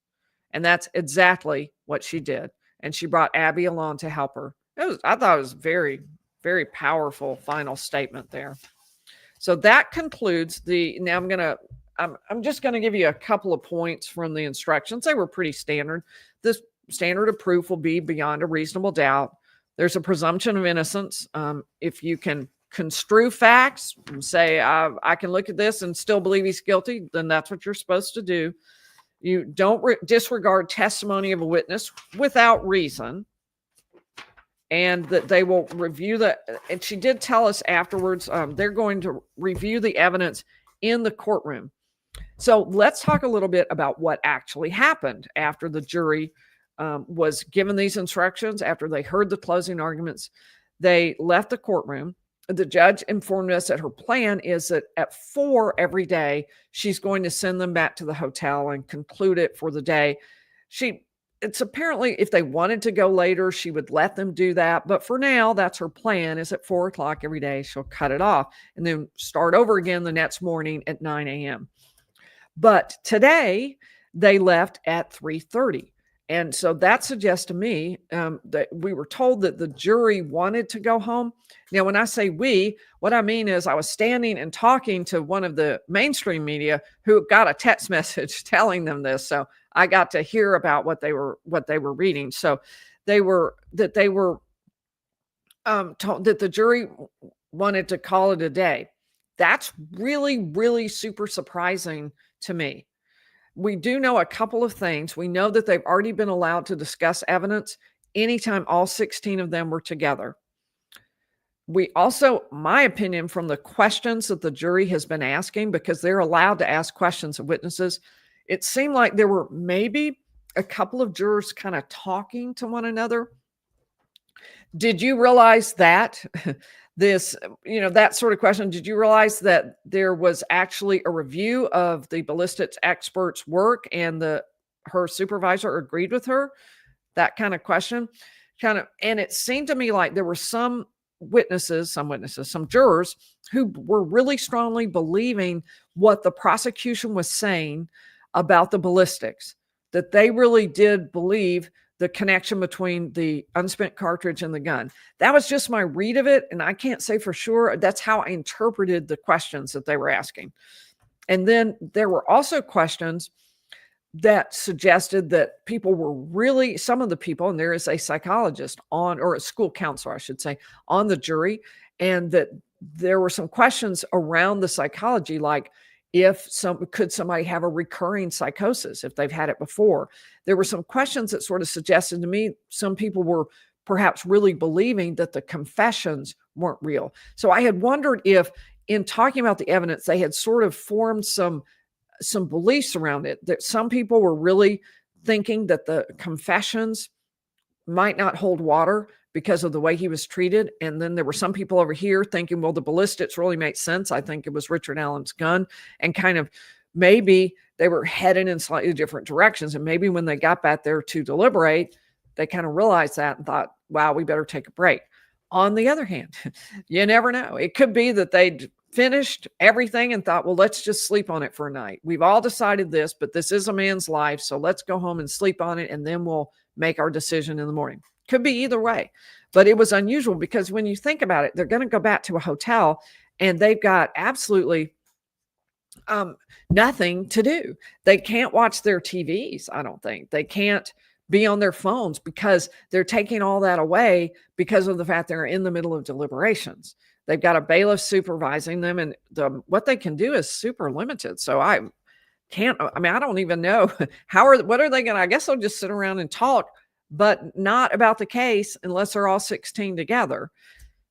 And that's exactly what she did. And she brought Abby along to help her. I thought it was very, very powerful final statement there. So that concludes now I'm just going to give you a couple of points from the instructions. They were pretty standard. This standard of proof will be beyond a reasonable doubt. There's a presumption of innocence. If you can construe facts and say, I can look at this and still believe he's guilty, then that's what you're supposed to do. You don't disregard testimony of a witness without reason. and that they will review and she did tell us afterwards, they're going to review the evidence in the courtroom. So let's talk a little bit about what actually happened after the jury was given these instructions. After they heard the closing arguments, they left the courtroom. The judge informed us that her plan is that at 4 every day, she's going to send them back to the hotel and conclude it for the day. It's apparently, if they wanted to go later, she would let them do that. But for now, that's her plan, is at 4 o'clock every day, she'll cut it off and then start over again the next morning at 9 a.m. But today, they left at 3:30. And so that suggests to me that we were told that the jury wanted to go home. Now, when I say we, what I mean is I was standing and talking to one of the mainstream media who got a text message telling them this. So I got to hear about what they were reading. So they were told that the jury wanted to call it a day. That's really, really super surprising to me. We do know a couple of things. We know that they've already been allowed to discuss evidence anytime all 16 of them were together. We also, my opinion, from the questions that the jury has been asking, because they're allowed to ask questions of witnesses, it seemed like there were maybe a couple of jurors kind of talking to one another. Did you realize that? That sort of question. Did you realize that there was actually a review of the ballistics expert's work and her supervisor agreed with her? That kind of question. And it seemed to me like there were some jurors who were really strongly believing what the prosecution was saying about the ballistics, that they really did believe the connection between the unspent cartridge and the gun. That was just my read of it, and I can't say for sure. That's how I interpreted the questions that they were asking. And then there were also questions that suggested that people were really, some of the people, and there is a psychologist or a school counselor, I should say, on the jury, and that there were some questions around the psychology, like could somebody have a recurring psychosis if they've had it before? There were some questions that sort of suggested to me some people were perhaps really believing that the confessions weren't real. So I had wondered if, in talking about the evidence, they had sort of formed some beliefs around it, that some people were really thinking that the confessions might not hold water because of the way he was treated. And then there were some people over here thinking, well, the ballistics really makes sense. I think it was Richard Allen's gun, and kind of maybe they were headed in slightly different directions. And maybe when they got back there to deliberate, they kind of realized that and thought, wow, we better take a break. On the other hand, you never know. It could be that they'd finished everything and thought, well, let's just sleep on it for a night. We've all decided this, but this is a man's life. So let's go home and sleep on it, and then we'll make our decision in the morning. Could be either way, but it was unusual because when you think about it, they're going to go back to a hotel and they've got absolutely nothing to do. They can't watch their TVs. I don't think they can't be on their phones because they're taking all that away because of the fact they're in the middle of deliberations. They've got a bailiff supervising them, and what they can do is super limited. So I don't even know what are they going to, I guess they'll just sit around and talk, but not about the case unless they're all 16 together.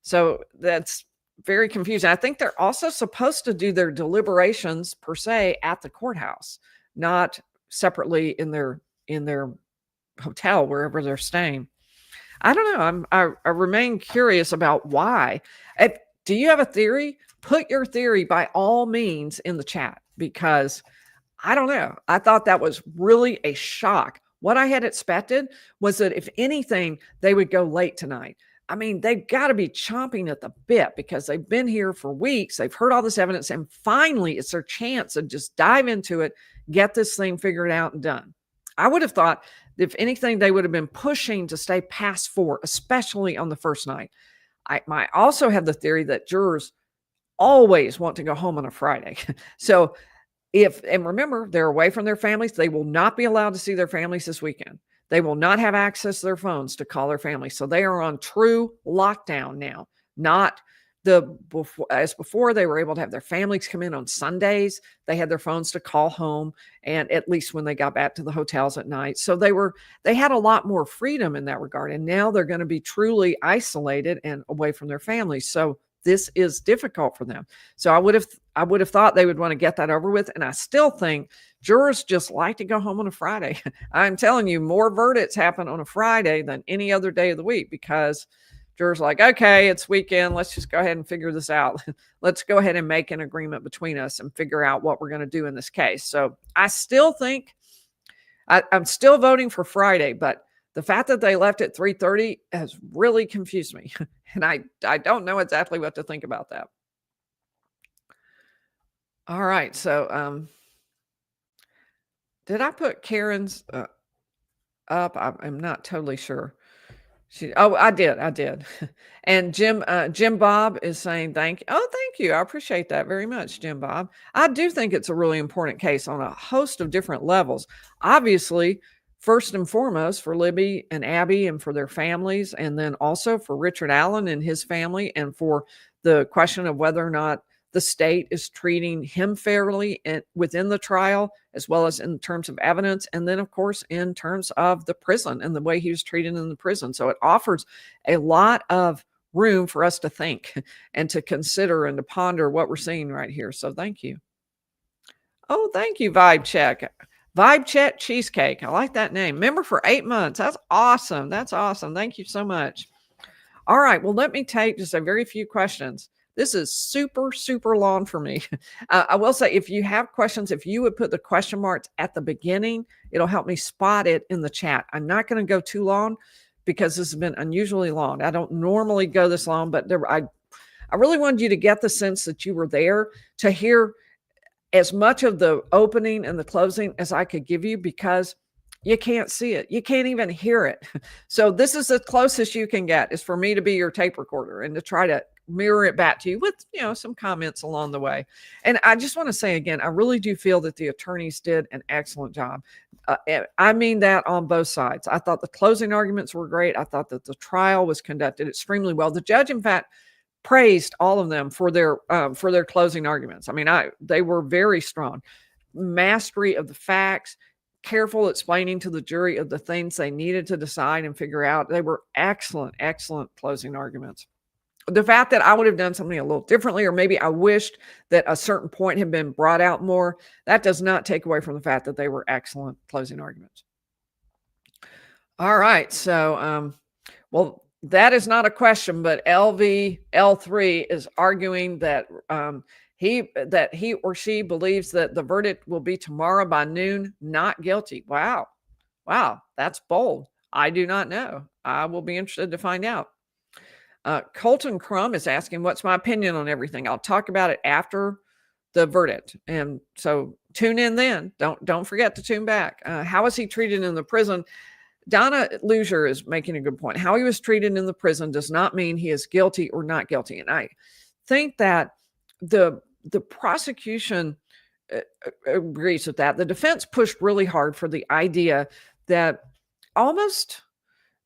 So that's very confusing. I think they're also supposed to do their deliberations per se at the courthouse, not separately in their hotel, wherever they're staying. I don't know. I remain curious about why. Do you have a theory? Put your theory by all means in the chat, because I don't know. I thought that was really a shock. What I had expected was that if anything, they would go late tonight. I mean, they've got to be chomping at the bit because they've been here for weeks. They've heard all this evidence, and finally it's their chance to just dive into it, get this thing figured out and done. I would have thought, if anything, they would have been pushing to stay past 4, especially on the first night. I also have the theory that jurors always want to go home on a Friday. So and remember, they're away from their families. They will not be allowed to see their families this weekend. They will not have access to their phones to call their families. So they are on true lockdown now, not Before they were able to have their families come in on Sundays, they had their phones to call home, and at least when they got back to the hotels at night. So they had a lot more freedom in that regard. And now they're going to be truly isolated and away from their families. So this is difficult for them. So I would have thought they would want to get that over with. And I still think jurors just like to go home on a Friday. I'm telling you, more verdicts happen on a Friday than any other day of the week, because jurors are like, okay, it's weekend. Let's just go ahead and figure this out. Let's go ahead and make an agreement between us and figure out what we're going to do in this case. So I still think I'm still voting for Friday, but the fact that they left at 3:30 has really confused me. And I don't know exactly what to think about that. All right. So did I put Karen's up? I'm not totally sure. I did. And Jim Bob is saying thank you. Oh, thank you. I appreciate that very much, Jim Bob. I do think it's a really important case on a host of different levels. Obviously, first and foremost for Libby and Abby and for their families, and then also for Richard Allen and his family, and for the question of whether or not the state is treating him fairly within the trial, as well as in terms of evidence. And then, of course, in terms of the prison and the way he was treated in the prison. So it offers a lot of room for us to think and to consider and to ponder what we're seeing right here. So thank you. Oh, thank you, Vibe Check. Vibe Check Cheesecake. I like that name. Member for 8 months. That's awesome. That's awesome. Thank you so much. All right. Well, let me take just a very few questions. This is super, super long for me. I will say, if you have questions, if you would put the question marks at the beginning, it'll help me spot it in the chat. I'm not going to go too long because this has been unusually long. I don't normally go this long, but I really wanted you to get the sense that you were there to hear as much of the opening and the closing as I could give you, because you can't see it. You can't even hear it. So this is the closest you can get, is for me to be your tape recorder and to try to mirror it back to you with, some comments along the way. And I just want to say again, I really do feel that the attorneys did an excellent job. I mean that on both sides. I thought the closing arguments were great. I thought that the trial was conducted extremely well. The judge, in fact, praised all of them for their closing arguments. I mean, they were very strong. Mastery of the facts, careful explaining to the jury of the things they needed to decide and figure out. They were excellent closing arguments. The fact that I would have done something a little differently, or maybe I wished that a certain point had been brought out more, that does not take away from the fact that they were excellent closing arguments. All right. So, well, that is not a question, but LVL3 is arguing that he or she believes that the verdict will be tomorrow by noon, not guilty. Wow, that's bold. I do not know. I will be interested to find out. Colton Crum is asking, what's my opinion on everything? I'll talk about it after the verdict. And so tune in then. Don't forget to tune back. How was he treated in the prison? Donna Luzier is making a good point. How he was treated in the prison does not mean he is guilty or not guilty. And I think that the prosecution agrees with that. The defense pushed really hard for the idea that almost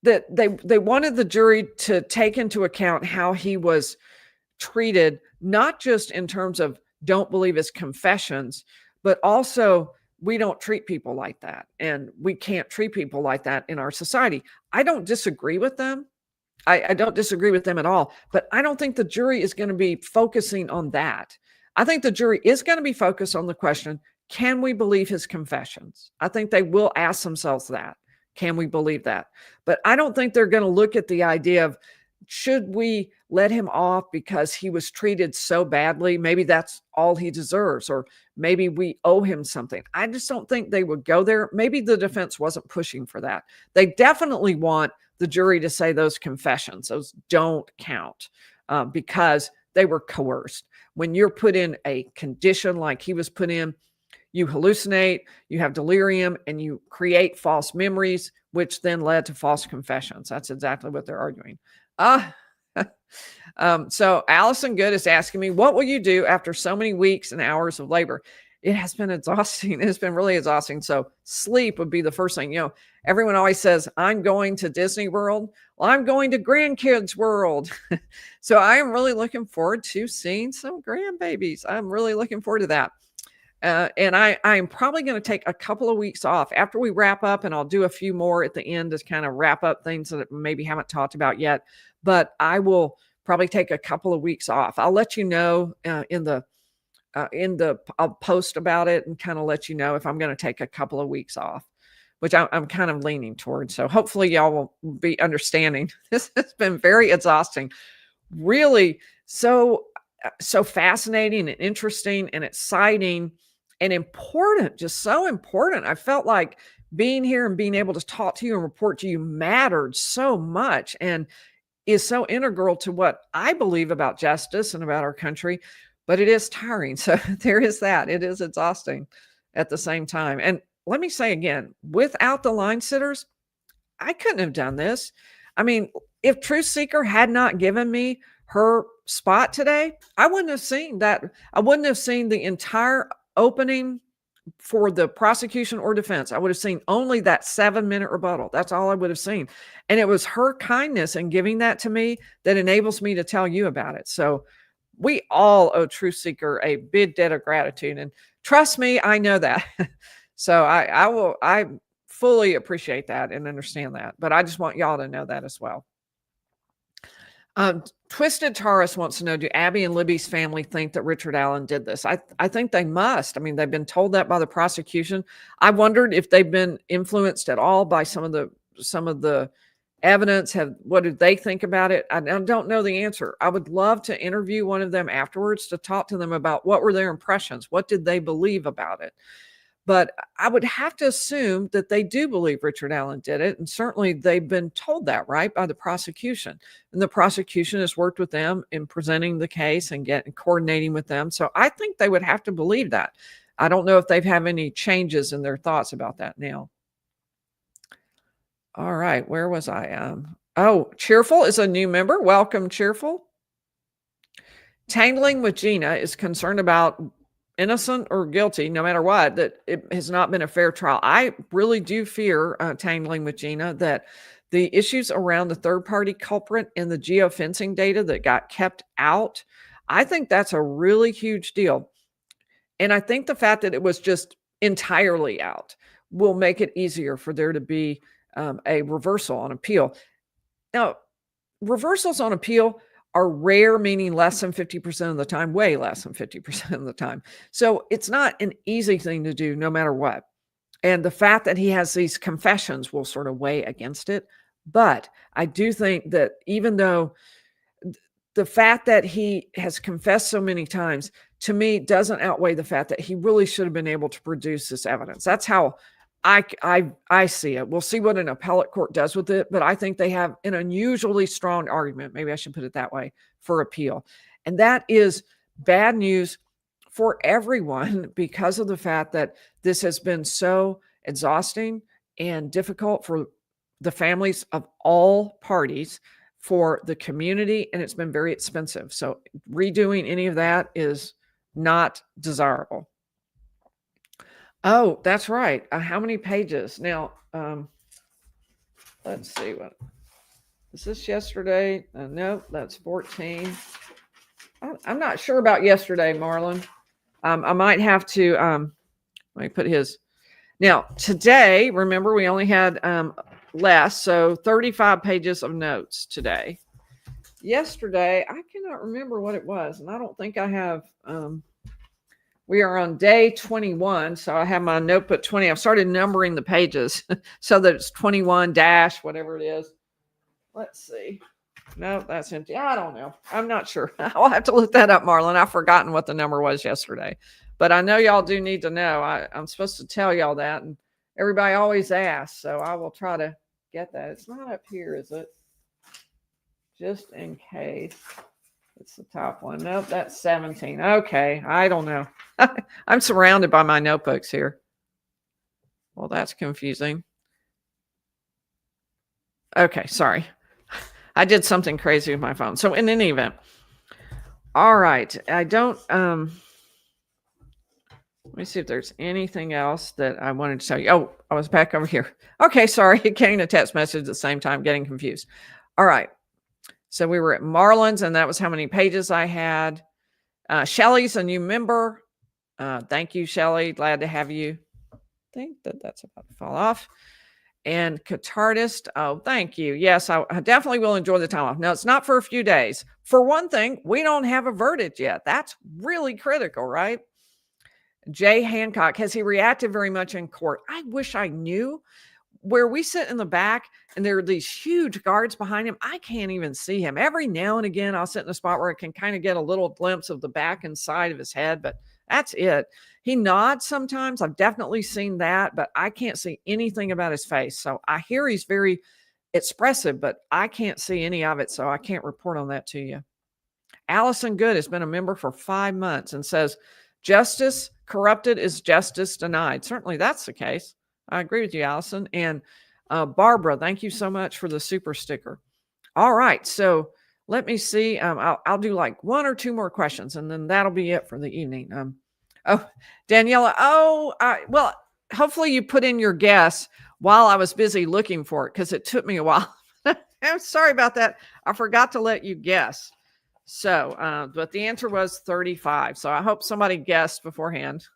that they wanted the jury to take into account how he was treated, not just in terms of don't believe his confessions, but also we don't treat people like that. And we can't treat people like that in our society. I don't disagree with them. I don't disagree with them at all. But I don't think the jury is going to be focusing on that. I think the jury is going to be focused on the question, can we believe his confessions? I think they will ask themselves that. Can we believe that? But I don't think they're going to look at the idea of, should we let him off because he was treated so badly? Maybe that's all he deserves, or maybe we owe him something. I just don't think they would go there. Maybe the defense wasn't pushing for that. They definitely want the jury to say those confessions, those don't count, because they were coerced. When you're put in a condition like he was put in, you hallucinate, you have delirium, and you create false memories, which then led to false confessions. That's exactly what they're arguing. So Allison Good is asking me, what will you do after so many weeks and hours of labor? it has been exhausting. It's been really exhausting. So sleep would be the first thing. Everyone always says, I'm going to Disney World. Well, I'm going to grandkids world. So I am really looking forward to seeing some grandbabies. I'm really looking forward to that. And I'm probably going to take a couple of weeks off after we wrap up, and I'll do a few more at the end to kind of wrap up things that maybe haven't talked about yet. But I will probably take a couple of weeks off. I'll let you know I'll post about it and kind of let you know if I'm going to take a couple of weeks off, which I'm kind of leaning towards. So hopefully y'all will be understanding. This has been very exhausting, really so fascinating and interesting and exciting and important, just so important. I felt like being here and being able to talk to you and report to you mattered so much and is so integral to what I believe about justice and about our country, but it is tiring. So there is that. It is exhausting at the same time. And let me say again, without the line sitters, I couldn't have done this. I mean, if Truth Seeker had not given me her spot today, I wouldn't have seen that. I wouldn't have seen the entire opening for the prosecution or defense. I would have seen only that 7-minute rebuttal. That's all I would have seen. And it was her kindness in giving that to me that enables me to tell you about it. So we all owe Truth Seeker a big debt of gratitude. And trust me, I know that. So I fully appreciate that and understand that. But I just want y'all to know that as well. Twisted Taurus wants to know, do Abby and Libby's family think that Richard Allen did this? I think they must. I mean, they've been told that by the prosecution. I wondered if they've been influenced at all by some of the evidence. What did they think about it? I don't know the answer. I would love to interview one of them afterwards to talk to them about what were their impressions. What did they believe about it? But I would have to assume that they do believe Richard Allen did it. And certainly they've been told that, right, by the prosecution. And the prosecution has worked with them in presenting the case and coordinating with them. So I think they would have to believe that. I don't know if they've had any changes in their thoughts about that now. All right, where was I? Cheerful is a new member. Welcome, Cheerful. Tangling with Gina is concerned about innocent or guilty, no matter what, that it has not been a fair trial. I really do fear, tangling with Gina, that the issues around the third-party culprit and the geofencing data that got kept out, I think that's a really huge deal. And I think the fact that it was just entirely out will make it easier for there to be a reversal on appeal. Now, reversals on appeal are rare, meaning less than 50% of the time, way less than 50% of the time. So it's not an easy thing to do no matter what. And the fact that he has these confessions will sort of weigh against it. But I do think that even though the fact that he has confessed so many times, to me, doesn't outweigh the fact that he really should have been able to produce this evidence. That's how I see it. We'll see what an appellate court does with it, but I think they have an unusually strong argument, maybe I should put it that way, for appeal. And that is bad news for everyone because of the fact that this has been so exhausting and difficult for the families of all parties, for the community, and it's been very expensive. So redoing any of that is not desirable. Oh, that's right. How many pages? Now, let's see. What is this yesterday? No, that's 14. I'm not sure about yesterday, Marlon. I might have to, let me put his. Now, today, remember, we only had less, so 35 pages of notes today. Yesterday, I cannot remember what it was, and I don't think I have... we are on day 21, so I have my notebook 20. I've started numbering the pages so that it's 21 dash, whatever it is. Let's see. No, that's empty. I don't know. I'm not sure. I'll have to look that up, Marlon. I've forgotten what the number was yesterday. But I know y'all do need to know. I'm supposed to tell y'all that, and everybody always asks, so I will try to get that. It's not up here, is it? Just in case. It's the top one. Nope, that's 17. Okay, I don't know. I'm surrounded by my notebooks here. Well, that's confusing. Okay, sorry. I did something crazy with my phone. So in any event, all right. I don't, Let me see if there's anything else that I wanted to tell you. Oh, I was back over here. Okay, sorry. Getting a text message at the same time, getting confused. All right. So we were at Marlon's, and that was how many pages I had. Shelly's a new member. Thank you, Shelly. Glad to have you. I think that's about to fall off. And Cathartist. Oh, thank you. Yes, I definitely will enjoy the time off. No, it's not for a few days. For one thing, we don't have a verdict yet. That's really critical, right? Jay Hancock, has he reacted very much in court? I wish I knew. Where we sit in the back and there are these huge guards behind him, I can't even see him. Every now and again, I'll sit in a spot where I can kind of get a little glimpse of the back and side of his head, but that's it. He nods sometimes. I've definitely seen that, but I can't see anything about his face. So I hear he's very expressive, but I can't see any of it, so I can't report on that to you. Allison Good has been a member for 5 months and says, justice corrupted is justice denied. Certainly that's the case. I agree with you, Allison. And Barbara, thank you so much for the super sticker. All right. So let me see. I'll do like 1 or 2 more questions, and then that'll be it for the evening. Oh, Daniela. Oh, well, hopefully you put in your guess while I was busy looking for it, because it took me a while. I'm sorry about that. I forgot to let you guess. So, but the answer was 35. So I hope somebody guessed beforehand.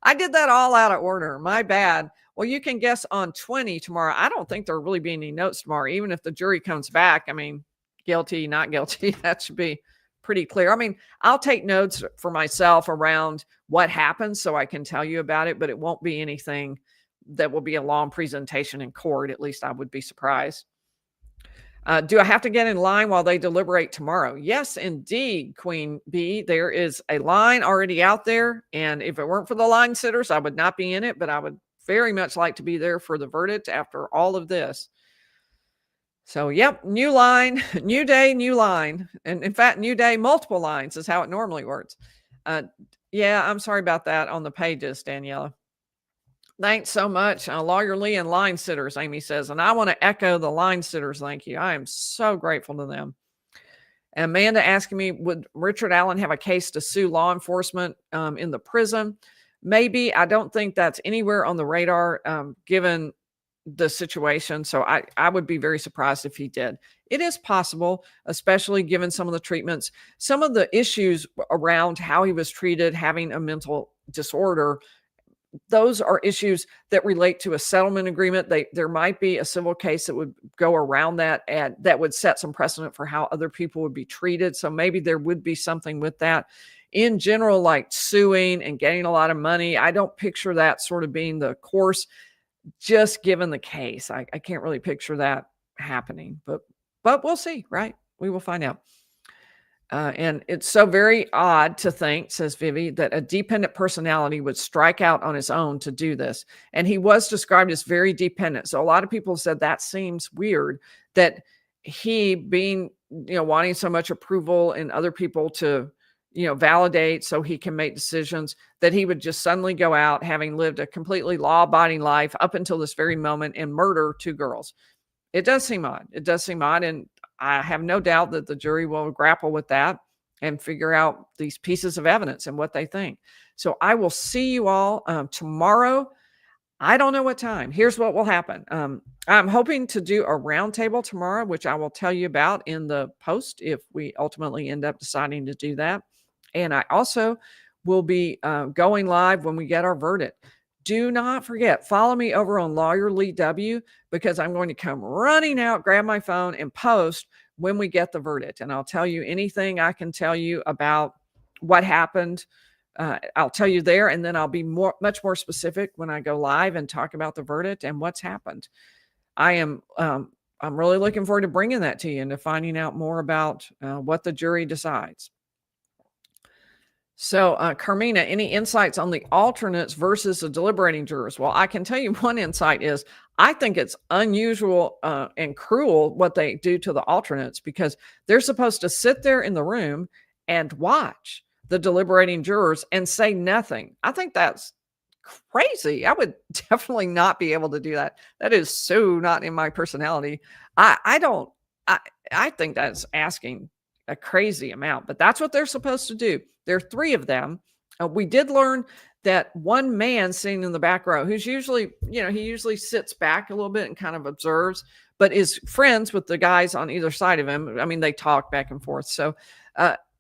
I did that all out of order. My bad. Well, you can guess on 20 tomorrow. I don't think there'll really be any notes tomorrow, even if the jury comes back. I mean, guilty, not guilty. That should be pretty clear. I mean, I'll take notes for myself around what happened so I can tell you about it, but it won't be anything that will be a long presentation in court. At least I would be surprised. Do I have to get in line while they deliberate tomorrow? Yes, indeed, Queen B. There is a line already out there. And if it weren't for the line sitters, I would not be in it, but I would very much like to be there for the verdict after all of this. So, yep, new line, new day, new line. And in fact, new day, multiple lines is how it normally works. Yeah, I'm sorry about that on the pages, Daniela. Thanks so much, Lawyer Lee and line sitters, Amy says. And I want to echo the line sitters. Thank you. I am so grateful to them. And Amanda asking me, would Richard Allen have a case to sue law enforcement in the prison? Maybe. I don't think that's anywhere on the radar given the situation. So I would be very surprised if he did. It is possible, especially given some of the treatments, some of the issues around how he was treated, having a mental disorder. Those are issues that relate to a settlement agreement. There might be a civil case that would go around that, and that would set some precedent for how other people would be treated. So maybe there would be something with that. In general, like suing and getting a lot of money, I don't picture that sort of being the course, just given the case. I can't really picture that happening, but we'll see, right? We will find out. And it's so very odd to think, says Vivi, that a dependent personality would strike out on his own to do this. And he was described as very dependent. So a lot of people said that seems weird, that he being, wanting so much approval and other people to, validate so he can make decisions, that he would just suddenly go out, having lived a completely law-abiding life up until this very moment, and murder 2 girls. It does seem odd. It does seem odd. And I have no doubt that the jury will grapple with that and figure out these pieces of evidence and what they think. So I will see you all tomorrow. I don't know what time. Here's what will happen. I'm hoping to do a roundtable tomorrow, which I will tell you about in the post if we ultimately end up deciding to do that. And I also will be going live when we get our verdict. Do not forget, follow me over on Lawyer Lee W, because I'm going to come running out, grab my phone, and post when we get the verdict. And I'll tell you anything I can tell you about what happened. I'll tell you there, and then I'll be much more specific when I go live and talk about the verdict and what's happened. I'm really looking forward to bringing that to you and to finding out more about what the jury decides. So, Carmina, any insights on the alternates versus the deliberating jurors? Well, I can tell you one insight is I think it's unusual and cruel what they do to the alternates, because they're supposed to sit there in the room and watch the deliberating jurors and say nothing. I think that's crazy. I would definitely not be able to do that. That is so not in my personality. I think that's asking a crazy amount, but that's what they're supposed to do. There are 3 of them. We did learn that one man sitting in the back row, who's usually, he usually sits back a little bit and kind of observes, but is friends with the guys on either side of him. I mean, they talk back and forth. So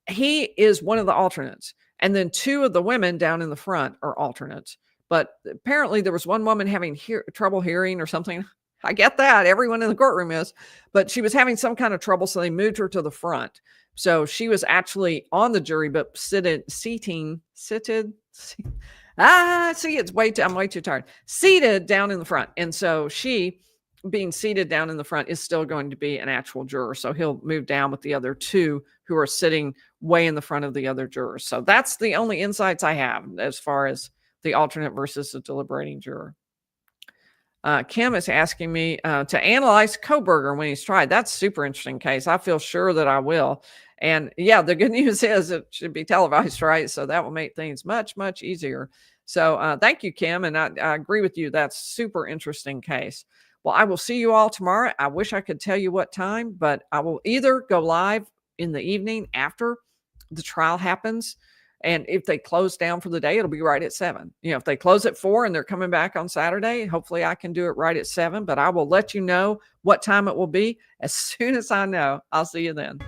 he is one of the alternates. And then two of the women down in the front are alternates. But apparently there was one woman having trouble hearing or something. I get that. Everyone in the courtroom is. But she was having some kind of trouble, so they moved her to the front. So she was actually on the jury, but seated. I'm way too tired. Seated down in the front. And so she, being seated down in the front, is still going to be an actual juror. So he'll move down with the other two who are sitting way in the front of the other jurors. So that's the only insights I have as far as the alternate versus the deliberating juror. Kim is asking me to analyze Koberger when he's tried. That's a super interesting case. I feel sure that I will. And yeah, the good news is it should be televised, right? So that will make things much, much easier. So thank you, Kim. And I agree with you. That's super interesting case. Well, I will see you all tomorrow. I wish I could tell you what time, but I will either go live in the evening after the trial happens. And if they close down for the day, it'll be right at 7. If they close at 4 and they're coming back on Saturday, hopefully I can do it right at 7. But I will let you know what time it will be as soon as I know. I'll see you then.